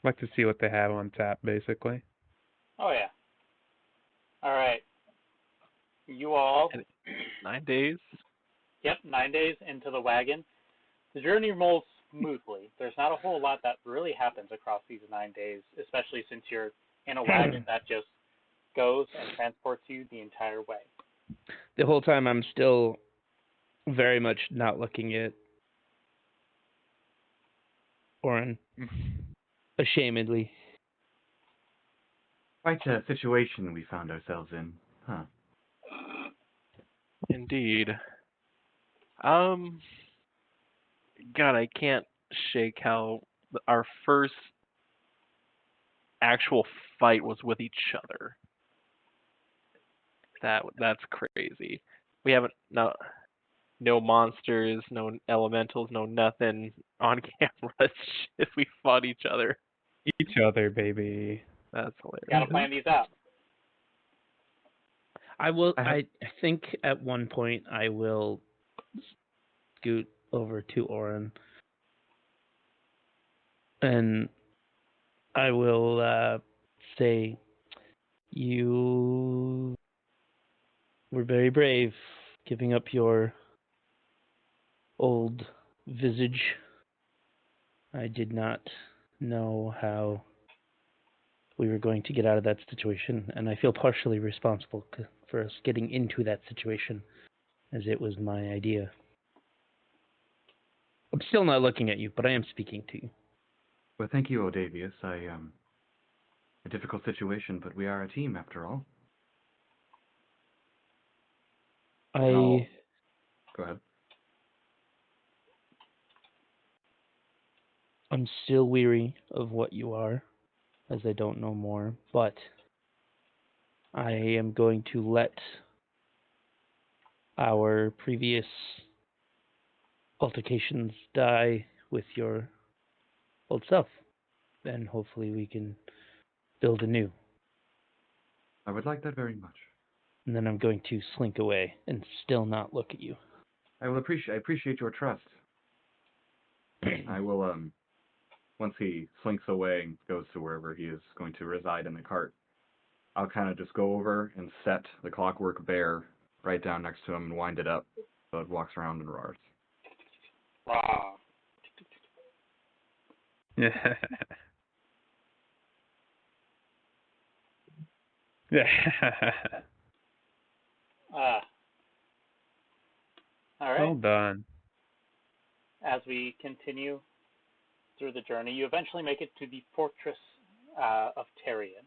Like to see what they have on tap, basically. Oh yeah. All right. You all. 9 days. Yep, 9 days into the wagon. The journey rolls smoothly. There's not a whole lot that really happens across these 9 days, especially since you're in a wagon that just goes and transports you the entire way. The whole time I'm still very much not looking at Oren. Ashamedly. Quite a situation we found ourselves in, huh? Indeed. God, I can't shake how our first actual fight was with each other. That's crazy. We haven't no monsters, no elementals, no nothing on camera. It's just we fought each other. Each other, baby. That's hilarious. Gotta plan these out. I think at one point I will scoot over to Oren and I will say, you were very brave giving up your old visage. I did not know how we were going to get out of that situation, and I feel partially responsible for us getting into that situation, as it was my idea. I'm still not looking at you, but I am speaking to you. Well, thank you, Odavius. a difficult situation, but we are a team after all. Go ahead. I'm still weary of what you are, as I don't know more, but I am going to let our previous altercations die with your old self. And hopefully we can build anew. I would like that very much. And then I'm going to slink away and still not look at you. I appreciate your trust. I will, once he slinks away and goes to wherever he is going to reside in the cart, I'll kind of just go over and set the clockwork bear right down next to him and wind it up so it walks around and roars. Wow. Yeah. Yeah. All right. Well done. As we continue through the journey, you eventually make it to the fortress of Tarion,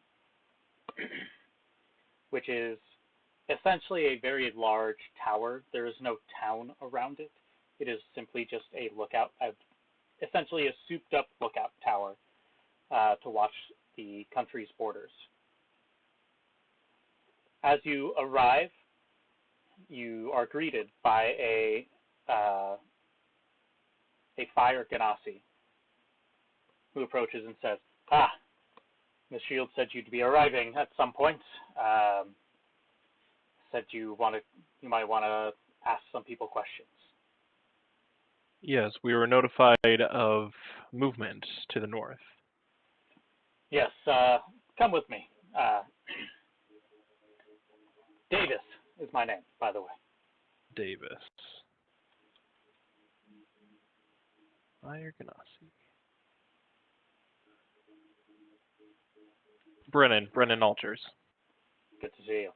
which is essentially a very large tower. There is no town around it. It is simply just a lookout, essentially a souped-up lookout tower to watch the country's borders. As you arrive, you are greeted by a fire ganassi who approaches and says, Miss Shield said you'd be arriving at some point. Said you might want to ask some people questions. Yes, we were notified of movement to the north. Yes, come with me. Davis is my name, by the way. Davis. Fire Ganassi. Brenin Alters. Good to see you.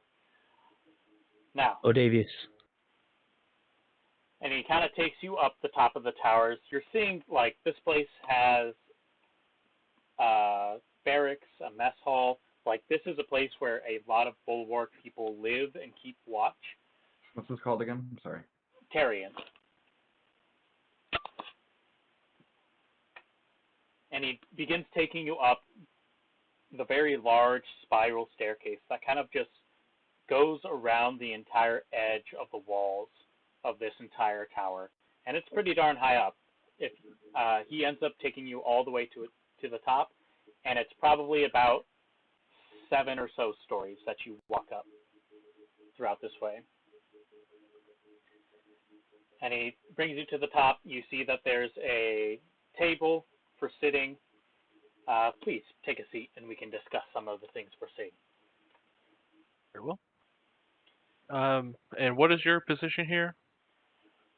Now, Odavius. and he kind of takes you up the top of the towers. You're seeing, like, this place has barracks, a mess hall. Like, this is a place where a lot of Bulwark people live and keep watch. What's this called again? I'm sorry. Tarion. And he begins taking you up the very large spiral staircase that kind of just goes around the entire edge of the walls of this entire tower. And it's pretty darn high up. If he ends up taking you all the way to the top, and it's probably about 7 or so stories that you walk up throughout this way. And he brings you to the top. You see that there's a table for sitting. Please take a seat and we can discuss some of the things we're seeing. Very well. And what is your position here?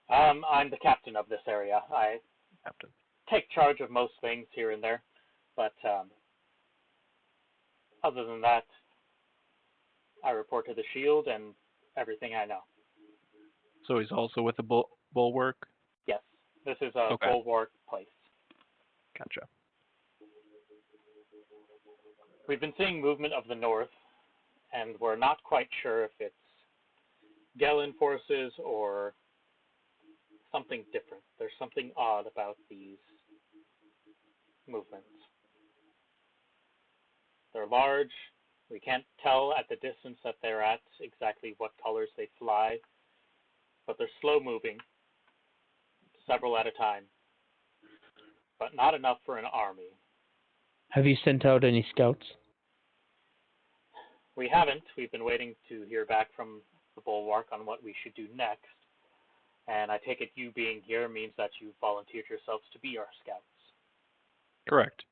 I'm the captain of this area. I Captain. take charge of most things here and there, but other than that, I report to the Shield and everything I know. So he's also with the Bulwark? Yes, this is a Okay. Bulwark place. Gotcha. We've been seeing movement of the north, and we're not quite sure if it's Gelen forces or something different. There's something odd about these movements. They're large. We can't tell at the distance that they're at exactly what colors they fly, but they're slow moving, several at a time, but not enough for an army. Have you sent out any scouts? We haven't. We've been waiting to hear back from the Bulwark on what we should do next. And I take it you being here means that you volunteered yourselves to be our scouts. Correct.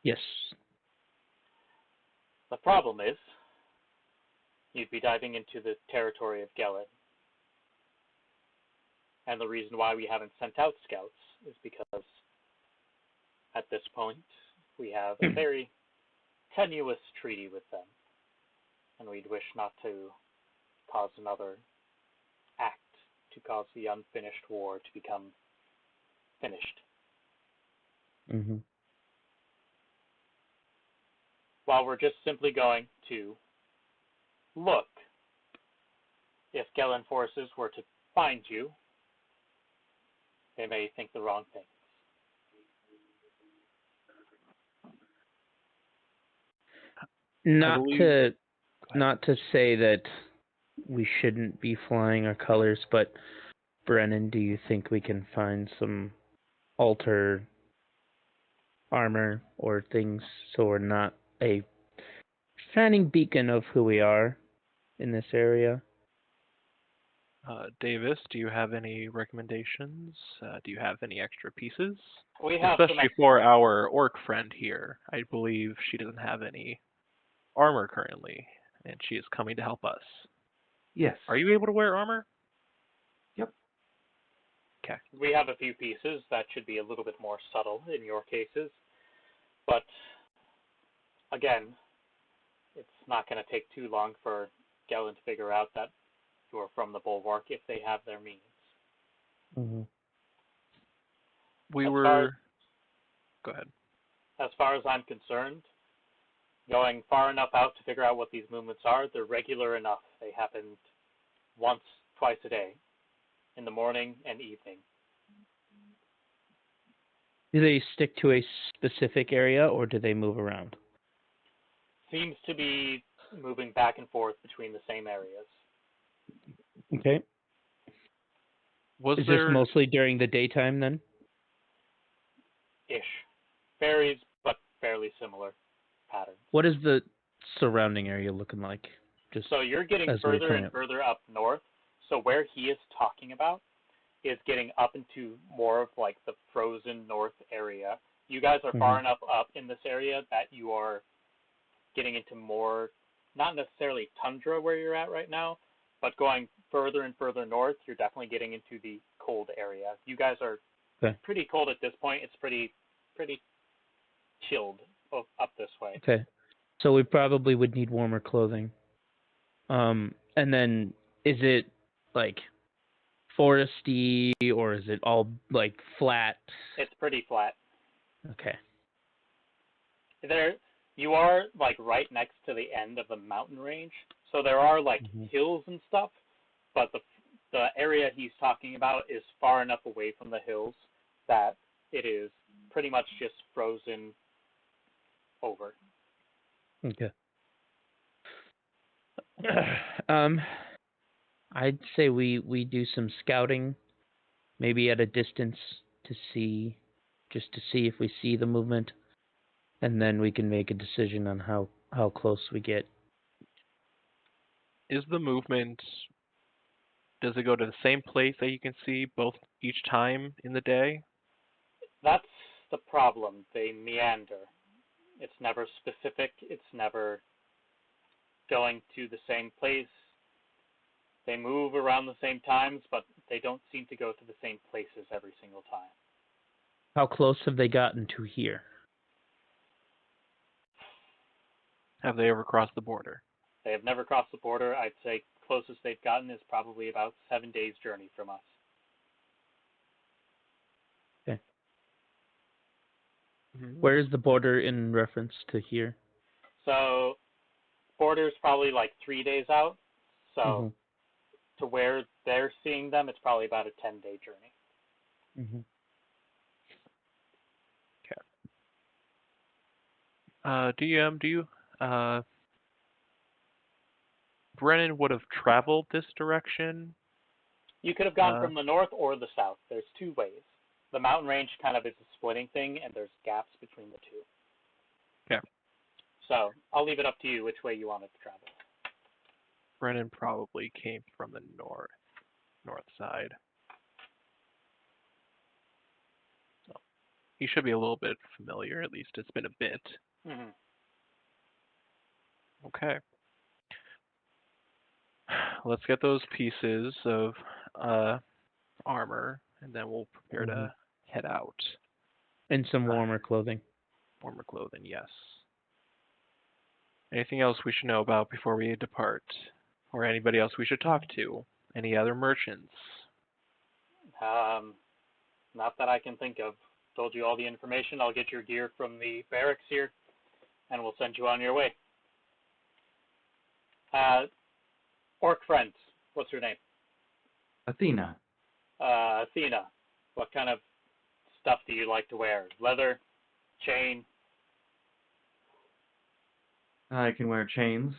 Yes. The problem is, you'd be diving into the territory of Gelen. And the reason why we haven't sent out scouts is because at this point we have a very tenuous treaty with them. And we'd wish not to cause another act to cause the unfinished war to become finished. Mm-hmm. while we're just simply going to look, if Gelen forces were to find you, they may think the wrong thing. Not to say that we shouldn't be flying our colors, but Brennan, do you think we can find some alter armor or things so we're not a shining beacon of who we are in this area? Davis, do you have any recommendations? Do you have any extra pieces? We have Especially for our orc friend here. I believe she doesn't have any armor currently, and she is coming to help us. Yes. Are you able to wear armor? Yep. Okay. We have a few pieces that should be a little bit more subtle in your cases, but again, it's not going to take too long for Gelen to figure out that you're from the Bulwark if they have their means. Mm-hmm. Go ahead. As far as I'm concerned, going far enough out to figure out what these movements are, they're regular enough. They happen once, twice a day, in the morning and evening. Do they stick to a specific area, or do they move around? Seems to be moving back and forth between the same areas. Okay. Is this mostly during the daytime, then? Ish. Varies, but fairly similar patterns. What is the surrounding area looking like? So you're getting further and further up north. So where he is talking about is getting up into more of like the frozen north area. You guys are far enough up in this area that you are getting into more, not necessarily tundra where you're at right now, but going further and further north, you're definitely getting into the cold area. You guys are pretty cold at this point. It's pretty chilled up this way. Okay. So we probably would need warmer clothing. And then is it like foresty or is it all like flat? It's pretty flat. Okay. You are like right next to the end of the mountain range, so there are like hills and stuff, but the area he's talking about is far enough away from the hills that it is pretty much just frozen over. Okay. I'd say we do some scouting, maybe at a distance to see if we see the movement, and then we can make a decision on how close we get. Is the movement, does it go to the same place that you can see each time in the day? That's the problem. They meander. It's never specific. It's never going to the same place. They move around the same times, but they don't seem to go to the same places every single time. How close have they gotten to here? Have they ever crossed the border? They have never crossed the border. I'd say closest they've gotten is probably about 7 days' journey from us. Okay. Where is the border in reference to here? So, border's probably like 3 days out. So, to where they're seeing them, it's probably about a 10-day journey. Okay. DM, do you... Brennan would have traveled this direction? You could have gone from the north or the south. There's two ways. The mountain range kind of is a splitting thing, and there's gaps between the two. Okay. So, I'll leave it up to you which way you wanted to travel. Brennan probably came from the north side. So, he should be a little bit familiar, at least it's been a bit. Okay. Let's get those pieces of armor, and then we'll prepare to head out. And some warmer clothing. Warmer clothing, yes. Anything else we should know about before we depart? Or anybody else we should talk to? Any other merchants? Not that I can think of. Told you all the information. I'll get your gear from the barracks here. and we'll send you on your way. Orc friend, what's your name? Athena. Athena, what kind of stuff do you like to wear? Leather? Chain? I can wear chains,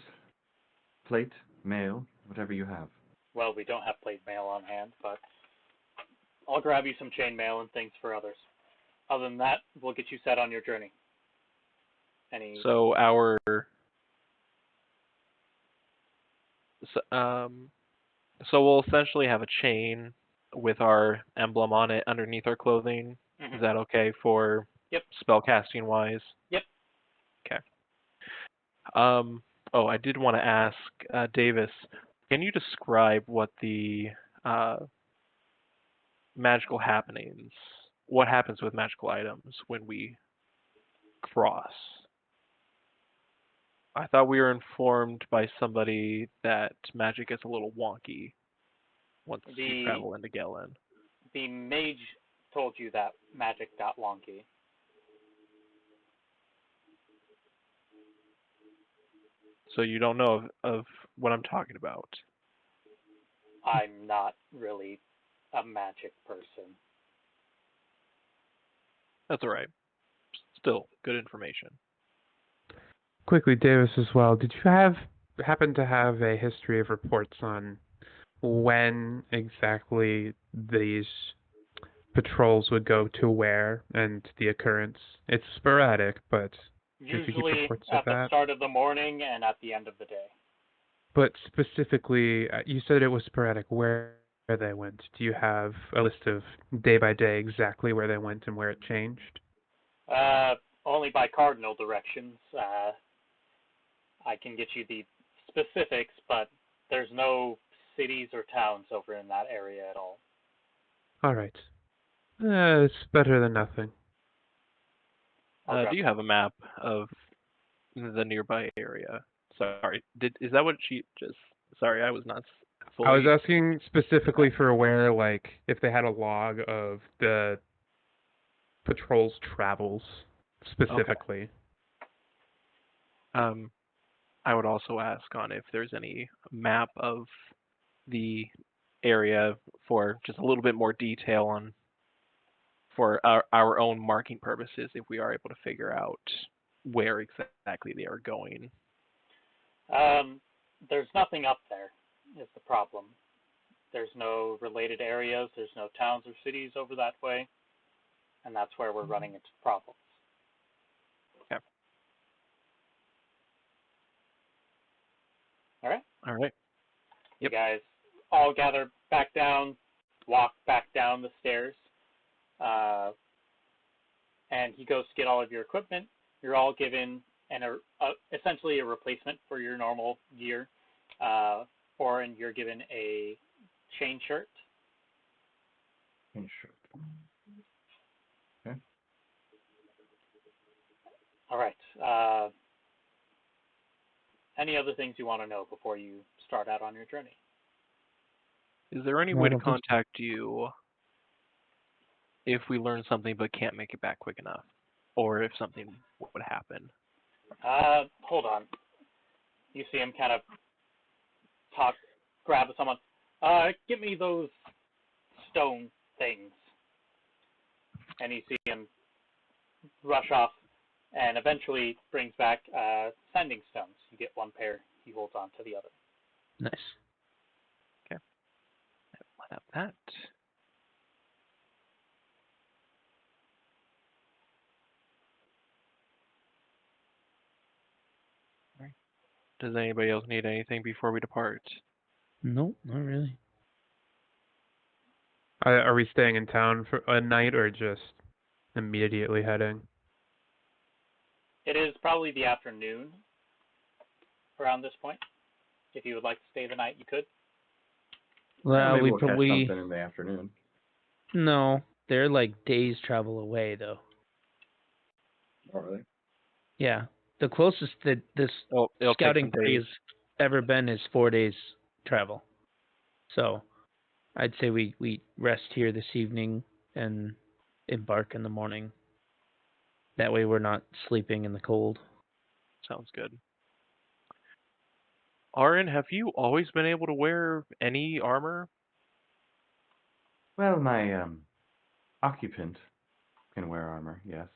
plate, mail, whatever you have. Well, we don't have plate mail on hand, but I'll grab you some chain mail and things for others. Other than that, we'll get you set on your journey. So we'll essentially have a chain with our emblem on it underneath our clothing. Mm-hmm. Is that okay for spellcasting wise? Yep. Okay. I did want to ask Davis, can you describe what the magical happenings, what happens with magical items when we cross? I thought we were informed by somebody that magic gets a little wonky once you travel into Gelen. The mage told you that magic got wonky. So you don't know of what I'm talking about? I'm not really a magic person. That's all right. Still, good information. Quickly, Davis, as well, did you happen to have a history of reports on when exactly these patrols would go to where and the occurrence? It's sporadic, but did you keep Usually reports at of the that? start of the morning and at the end of the day. But specifically, you said it was sporadic where they went. Do you have a list of day by day exactly where they went and where it changed? Only by cardinal directions. I can get you the specifics, but there's no cities or towns over in that area at all. All right. It's better than nothing. Do you have a map of the nearby area? Sorry, is that what she just? Sorry, I was not fully. I was asking specifically for where, like, if they had a log of the patrol's travels specifically. Okay. I would also ask on if there's any map of the area for just a little bit more detail on for our own marking purposes, if we are able to figure out where exactly they are going. There's nothing up there is the problem. There's no related areas, there's no towns or cities over that way, and that's where we're running into problems. Okay. All right? All right. You guys all gather back down, walk back down the stairs, and he goes to get all of your equipment. You're all given essentially a replacement for your normal gear. Oran, you're given a chain shirt. Chain shirt. Okay. All right. Any other things you want to know before you start out on your journey? Is there any way to contact you if we learn something but can't make it back quick enough? Or if something would happen? Hold on. You see him kind of grab someone. Give me those stone things. And you see him rush off and eventually brings back sending stones. You get one pair, he holds on to the other. Nice. Okay. I'll have that. Does anybody else need anything before we depart? Nope, not really. Are we staying in town for a night or just immediately heading? It is probably the afternoon around this point. If you would like to stay the night, you could. Well, maybe we we'll catch probably something in the afternoon. no. They're like days travel away, though. Oh, really? Yeah, the closest that this scouting party has ever been is 4 days travel. So, I'd say we rest here this evening and embark in the morning. That way, we're not sleeping in the cold. sounds good. Auran, have you always been able to wear any armor? Well, my occupant can wear armor, yes.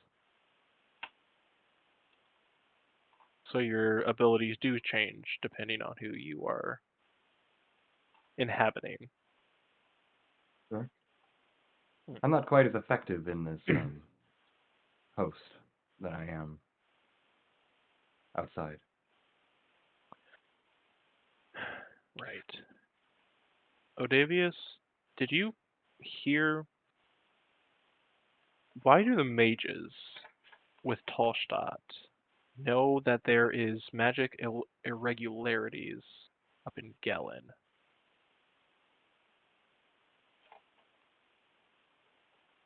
So your abilities do change depending on who you are inhabiting. Sure. I'm not quite as effective in this host that I am outside. Right. Odavius, did you hear? Why do the mages with Talstadt know that there is magic irregularities up in Gelen?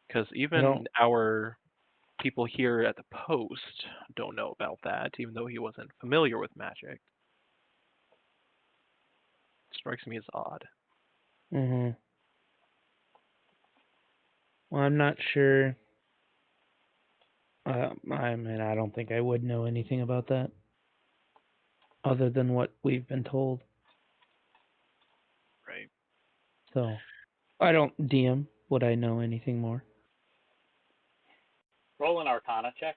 Because even our people here at the post don't know about that, even though he wasn't familiar with magic. Strikes me as odd. Mm-hmm. Well, I'm not sure. I mean, I don't think I would know anything about that, other than what we've been told. Right. So, I don't DM. Would I know anything more? Roll an Arcana check.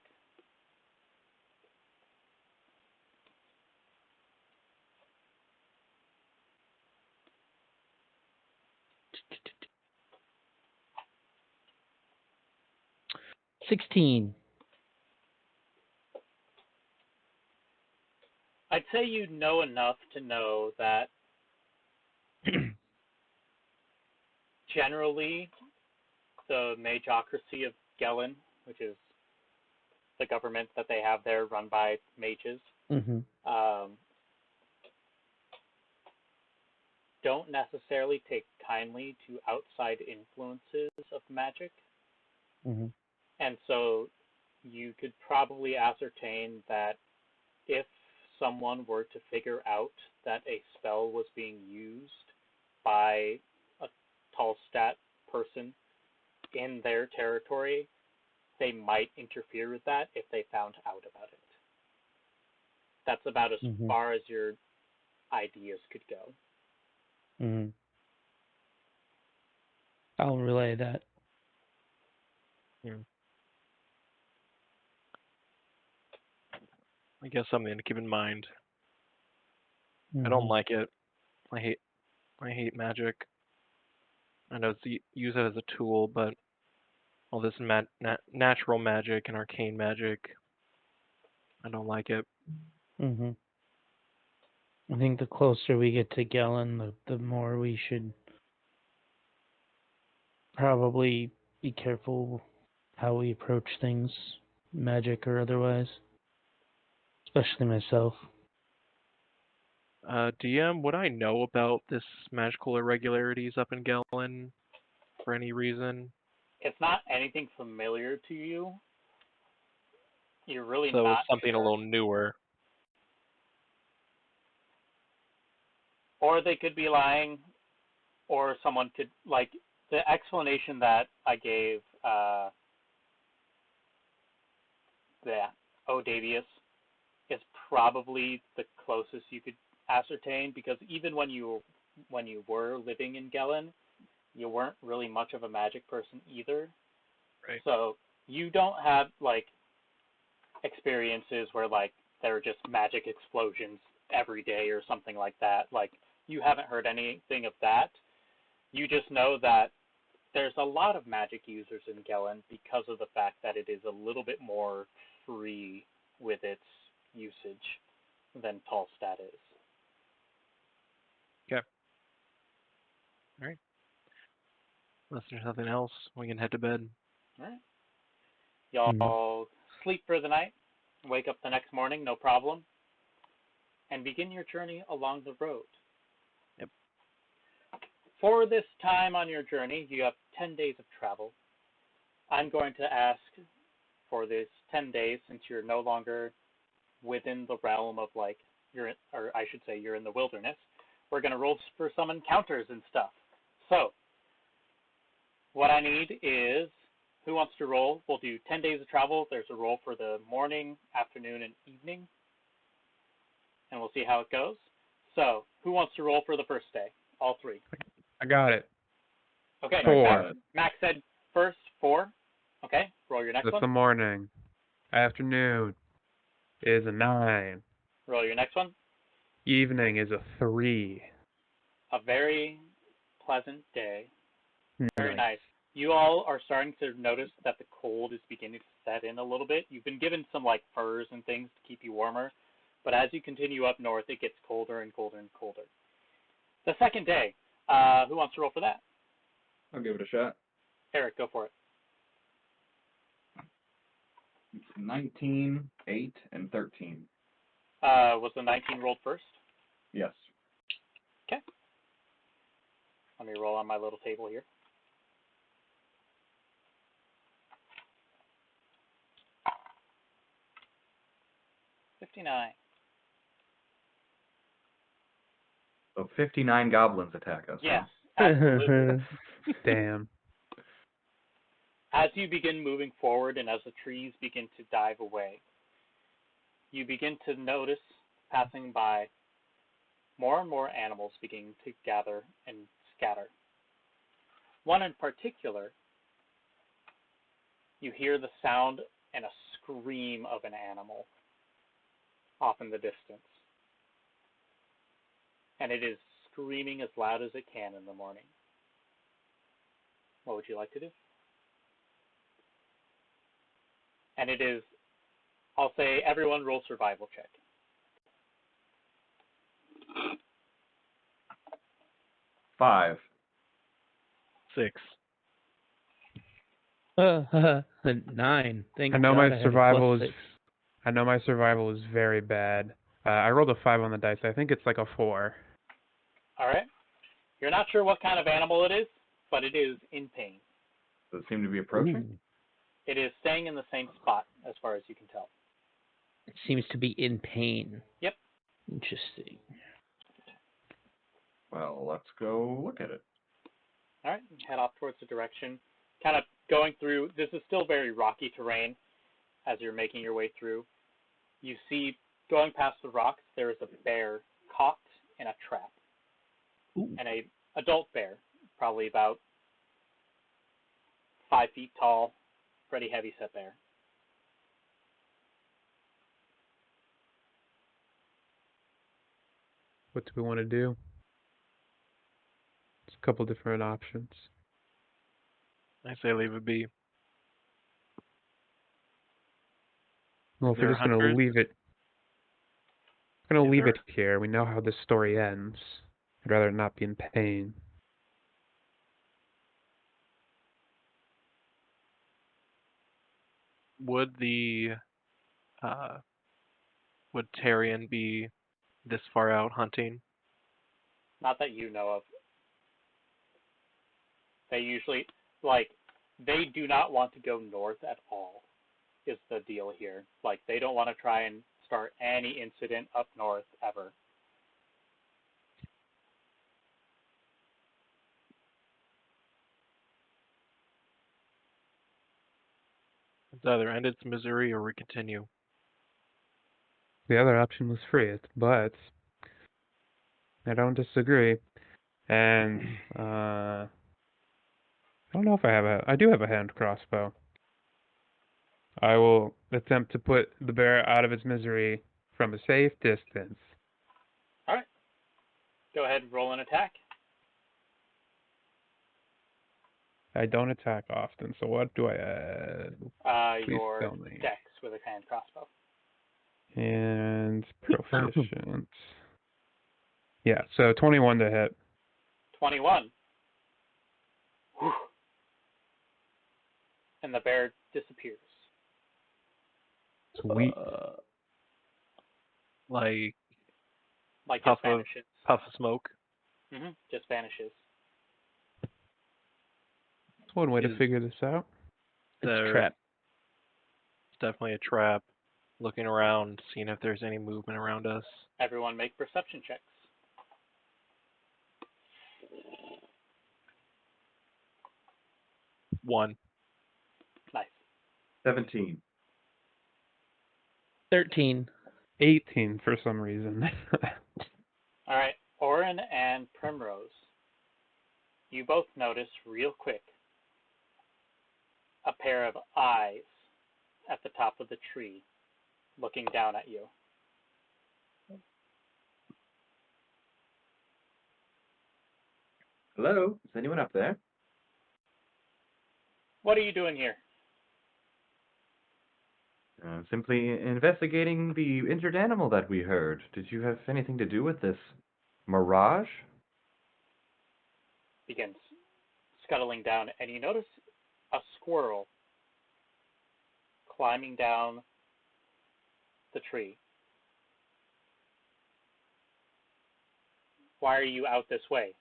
$16. I'd say you know enough to know that generally the magocracy of Gelen, which is the government that they have there run by mages, don't necessarily take kindly to outside influences of magic. And so you could probably ascertain that if someone were to figure out that a spell was being used by a Talstadt person in their territory, they might interfere with that if they found out about it. That's about as far as your ideas could go. I'll relay that. Yeah. I guess something to keep in mind. I don't like it. I hate magic. I know it's use it as a tool, but all this natural magic and arcane magic, I don't like it. I think the closer we get to Gelen, the more we should probably be careful how we approach things, magic or otherwise. Especially myself. DM, would I know about this magical irregularities up in Gelen for any reason? It's not anything familiar to you. You're really so not it's something sure. A little newer. Or they could be lying, or someone could, like, the explanation that I gave Odavius is probably the closest you could ascertain, because even when you were living in Gelen, you weren't really much of a magic person either. Right. So you don't have, like, experiences where, like, there are just magic explosions every day or something like that. Like, you haven't heard anything of that. You just know that there's a lot of magic users in Gelen because of the fact that it is a little bit more free with its usage than Talstadt is. Okay. All right. Unless there's nothing else, we can head to bed. All right. Y'all sleep for the night, wake up the next morning, no problem, and begin your journey along the road. Yep. For this time on your journey, you have 10 days of travel. I'm going to ask for this 10 days, since you're no longer within the realm of, like, you're in the wilderness, we're going to roll for some encounters and stuff. So, what I need is, who wants to roll? We'll do 10 days of travel. There's a roll for the morning, afternoon, and evening. and we'll see how it goes. So, who wants to roll for the first day? All three. I got it. Okay. 4. Max said first 4. Okay. Roll your next That's one. the morning. Afternoon is a 9. Roll your next one. Evening is a 3. A very pleasant day. Very Nice. nice. You all are starting to notice that the cold is beginning to set in a little bit. You've been given some like furs and things to keep you warmer, but as you continue up north, it gets colder and colder and colder. The second day, who wants to roll for that? I'll give it a shot. Eric, go for it. It's 19, 8, and 13. Was the 19 rolled first? Yes. Okay. Let me roll on my little table here. $59. So 59 goblins attack us. Yes, Huh? absolutely. Damn. As you begin moving forward and as the trees begin to dive away, you begin to notice, passing by, more and more animals beginning to gather and scatter. One in particular, you hear the sound and a scream of an animal off in the distance. And it is screaming as loud as it can in the morning. What would you like to do? And it is, I'll say, everyone roll survival check. 5. 6. 9. Thank I know God my I had a survival +6. is. I know my survival is very bad. I rolled a 5 on the dice. I think it's like a 4. All right. You're not sure what kind of animal it is, but it is in pain. Does it seem to be approaching? Ooh. It is staying in the same spot, as far as you can tell. It seems to be in pain. Yep. Interesting. Well, let's go look at it. All right. Head off towards the direction. Kind of going through, this is still very rocky terrain as you're making your way through. You see, going past the rocks, there is a bear caught in a trap. Ooh. And a adult bear, probably about 5 feet tall, pretty heavy set bear. What do we want to do? There's a couple different options. I say leave it be. Well, if There we're are just going to hunters? leave it. We're going to leave there- it here. We know how this story ends. I'd rather not be in pain. Would the would Tyrion be this far out hunting? Not that you know of. They usually, like, they do not want to go north at all, is the deal here. Like, they don't want to try and start any incident up north ever. It's either end its misery or we continue. The other option was free, but I don't disagree. And I don't know if I do have a hand crossbow. I will attempt to put the bear out of its misery from a safe distance. All right. Go ahead and roll an attack. I don't attack often, so what do I add? Please Your tell me. dex with a hand crossbow. And proficient. Yeah, so 21 to hit. 21. Whew. And the bear disappears. Sweet. Like Like, Puff just of- vanishes. puff of smoke. Just vanishes. That's one way to Is- figure this out. It's There- a trap. It's definitely a trap. Looking around, seeing if there's any movement around us. Everyone make perception checks. One. Nice. 17. 13. 18 for some reason. All right, Auran and Primrose. You both notice real quick a pair of eyes at the top of the tree looking down at you. Hello? Is anyone up there? What are you doing here? Simply investigating the injured animal that we heard. Did you have anything to do with this mirage? Begins scuttling down, and you notice a squirrel climbing down the tree. Why are you out this way?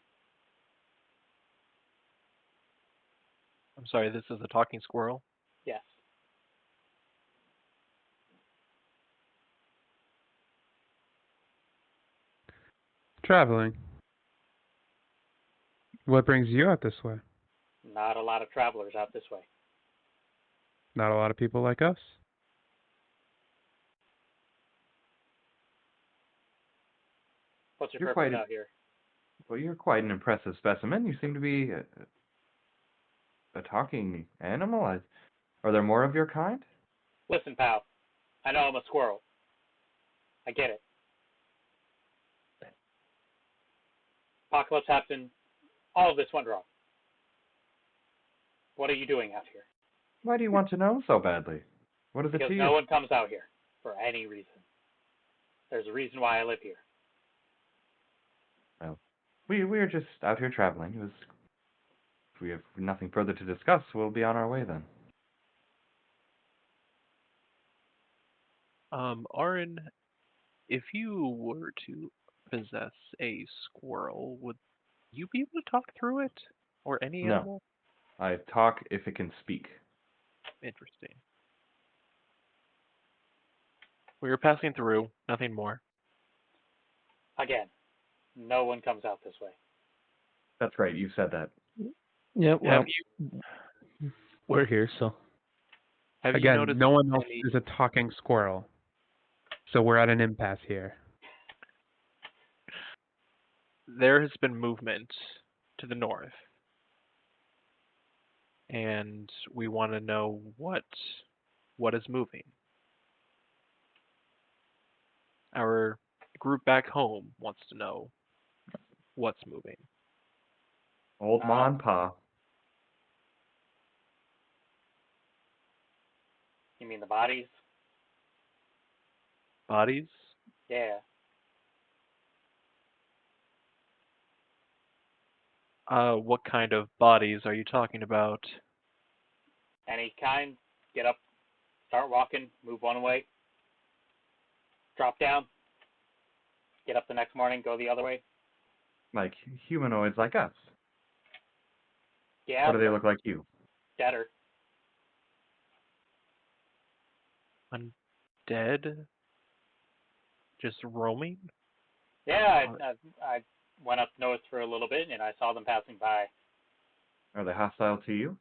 I'm sorry, this is a talking squirrel? Yes. Traveling. What brings you out this way? Not a lot of travelers out this way. Not a lot of people like us. What's your You're purpose quite out here? Well, you're quite an impressive specimen. You seem to be a talking animal. Are there more of your kind? Listen, pal. I know I'm a squirrel. I get it. Apocalypse happened. All of this went wrong. What are you doing out here? Why do you want to know so badly? What is it Because to you? no one comes out here for any reason. There's a reason why I live here. Well, we're just out here traveling. If we have nothing further to discuss, we'll be on our way then. Auran, if you were to possess a squirrel, would you be able to talk through it? Or any No. animal? I talk if it can speak. Interesting. We were passing through, nothing more. Again, no one comes out this way. That's right. You said that. Yeah, well, Have we're here, so. you Again, noticed no one else any... is a talking squirrel. So we're at an impasse here. There has been movement to the north. And we want to know what is moving. Our group back home wants to know what's moving. Old Ma and Pa. You mean the bodies? Bodies? Yeah. What kind of bodies are you talking about? Any kind. Get up, start walking, move one way, drop down, get up the next morning, go the other way. Like humanoids like us. Yeah. Or do they look like you? Deader. Undead? Just roaming? Yeah, I went up north for a little bit and I saw them passing by. Are they hostile to you?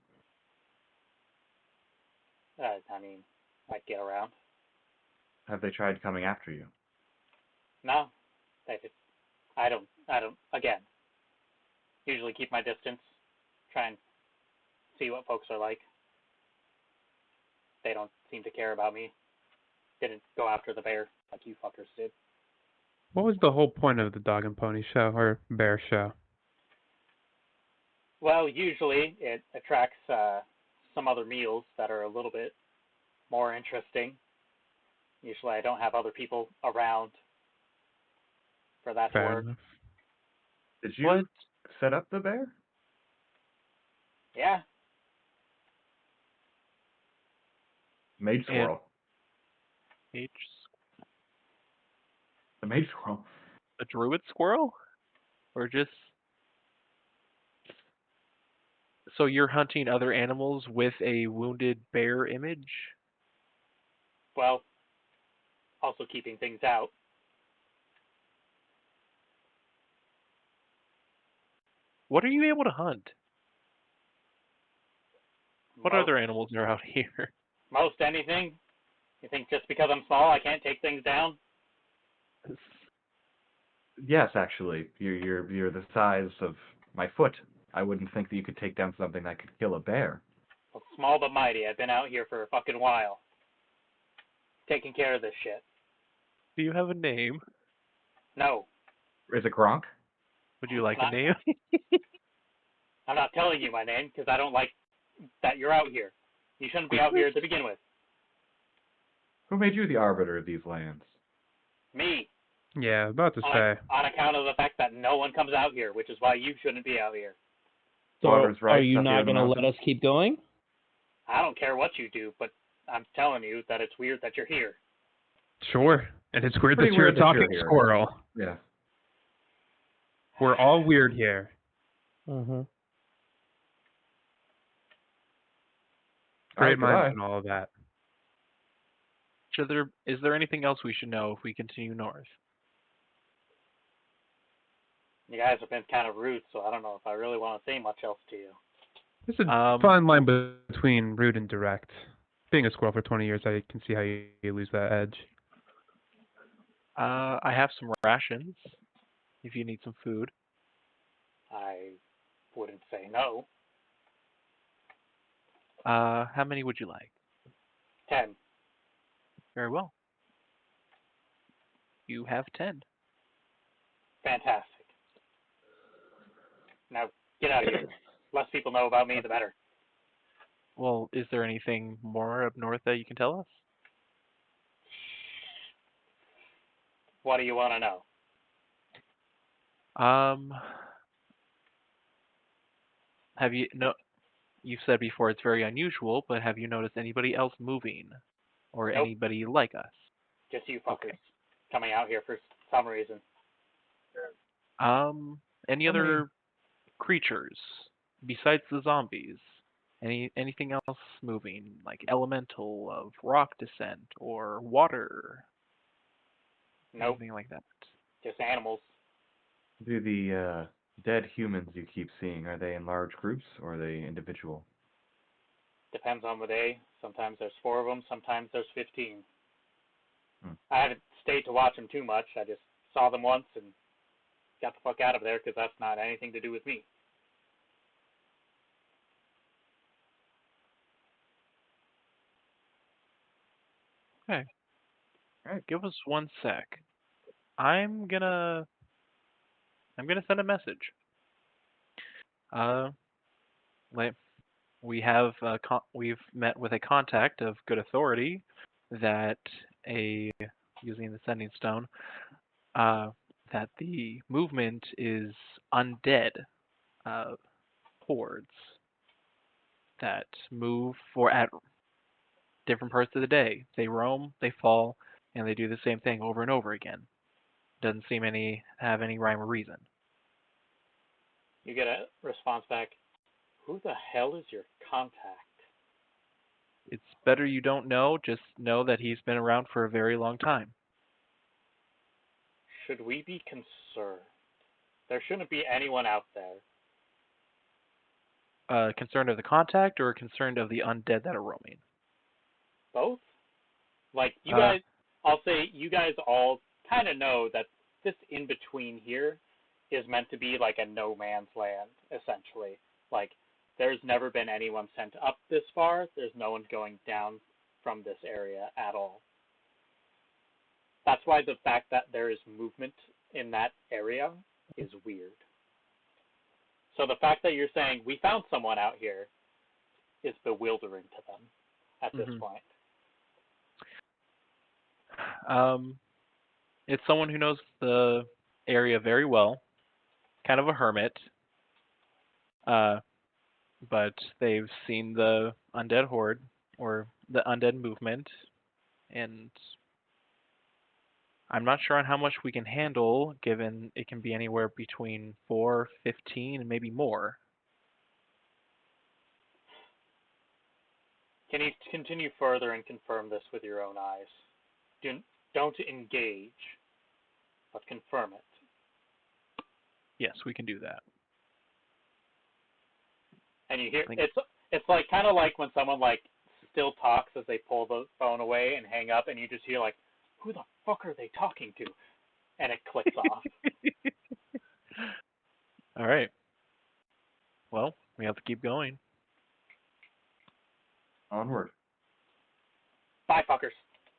I mean, I'd get around. Have they tried coming after you? No, I don't. Again, usually keep my distance. Try and see what folks are like. They don't seem to care about me. Didn't go after the bear like you fuckers did. What was the whole point of the dog and pony show or bear show? Well, usually it attracts some other meals that are a little bit more interesting. Usually I don't have other people around for that to Fair work. enough. Did you set up the bear? Yeah. Mage squirrel. The mage squirrel. A druid squirrel? Or just... So you're hunting other animals with a wounded bear image? Well, also keeping things out. What are you able to hunt? What most, other animals are out here? Most anything. You think just because I'm small I can't take things down? Yes, actually. You're the size of my foot. I wouldn't think that you could take down something that could kill a bear. Well, small but mighty. I've been out here for a fucking while. Taking care of this shit. Do you have a name? No. Is it Gronk? Would you like a name? I'm not telling you my name because I don't like that you're out here. You shouldn't be out here to begin with. Who made you the arbiter of these lands? Me. Yeah, about to say. On account of the fact that no one comes out here, which is why you shouldn't be out here. So are you not going to let us keep going? I don't care what you do, but I'm telling you that it's weird that you're here. Sure. And it's weird Pretty that you're weird a that talking you're here. squirrel. Yeah. We're all weird here. Mm-hmm. Great minds Goodbye. and all of that. Is there anything else we should know if we continue north? You guys have been kind of rude, so I don't know if I really want to say much else to you. There's a fine line between rude and direct. Being a squirrel for 20 years, I can see how you lose that edge. I have some rations, if you need some food. I wouldn't say no. How many would you like? 10. Very well. You have 10. Fantastic. Now, get out of here. Less people know about me, the better. Well, is there anything more up north that you can tell us? What do you want to know? You've said before it's very unusual, but have you noticed anybody else moving? Or Nope. anybody like us? Just you fuckers Okay. coming out here for some reason. Any other creatures besides the zombies? Anything else moving, like elemental of rock descent or water? Nope. Anything like that? Just animals. Do the dead humans you keep seeing, are they in large groups or are they individual? Depends on the day. Sometimes there's 4 of them. Sometimes there's 15. I haven't stayed to watch them too much. I just saw them once and got the fuck out of there because that's not anything to do with me. Okay. All right. Give us 1 sec. I'm gonna send a message. We've met with a contact of good authority that using the sending stone, that the movement is undead hordes that move at different parts of the day. They roam, they fall, and they do the same thing over and over again. Doesn't seem have any rhyme or reason. You get a response back, who the hell is your contact? It's better you don't know, just know that he's been around for a very long time. Should we be concerned? There shouldn't be anyone out there. Concerned of the contact or concerned of the undead that are roaming? Both? Like, you guys, I'll say you guys all kind of know that this in-between here is meant to be like a no man's land, essentially. Like, there's never been anyone sent up this far. There's no one going down from this area at all. That's why the fact that there is movement in that area is weird. So the fact that you're saying, we found someone out here, is bewildering to them at this point. It's someone who knows the area very well, kind of a hermit, but they've seen the undead horde or the undead movement, and I'm not sure on how much we can handle, given it can be anywhere between 4, 15, and maybe more. Can you continue further and confirm this with your own eyes? Don't engage, but confirm it. Yes, we can do that. And you hear it's like kind of like when someone like still talks as they pull the phone away and hang up, and you just hear like, who the fuck are they talking to? and it clicks off. All right. Well, we have to keep going. Onward. Bye, fuckers.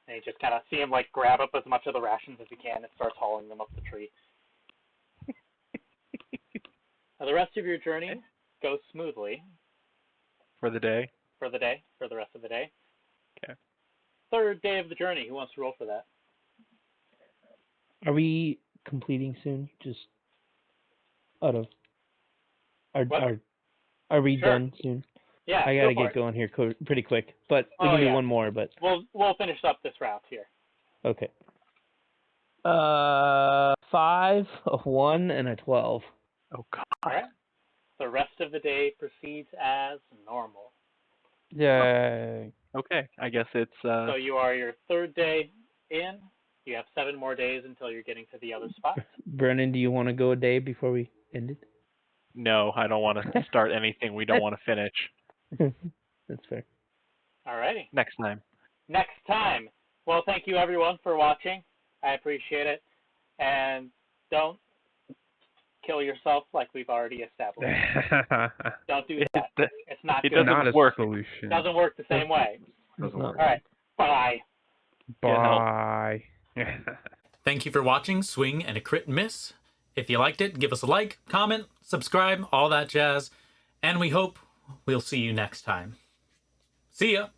And you just kind of see him like grab up as much of the rations as he can and starts hauling them up the tree. Now, the rest of your journey goes smoothly. For the day? For the rest of the day. Okay. Third day of the journey. Who wants to roll for that? Are we completing soon? Just out of... Are we done soon? Yeah, I gotta get going here pretty quick, but we can do one more. But we'll finish up this route here. Okay. 5, a 1, and a 12. Oh God. All right. The rest of the day proceeds as normal. Yeah. Okay, I guess it's. So you are your third day in. You have 7 more days until you're getting to the other spot. Brennan, do you want to go a day before we end it? No, I don't want to start anything we don't want to finish. That's fair. Alrighty. Next time. Next time. Well, thank you everyone for watching. I appreciate it. And don't kill yourself like we've already established. Don't do that. It's not good. It doesn't work. Solution. It doesn't work the same way. Doesn't work. All right. Bye. Bye. Thank you for watching Swing and a Crit Miss. If you liked it, give us a like, comment, subscribe, all that jazz. And we hope we'll see you next time. See ya!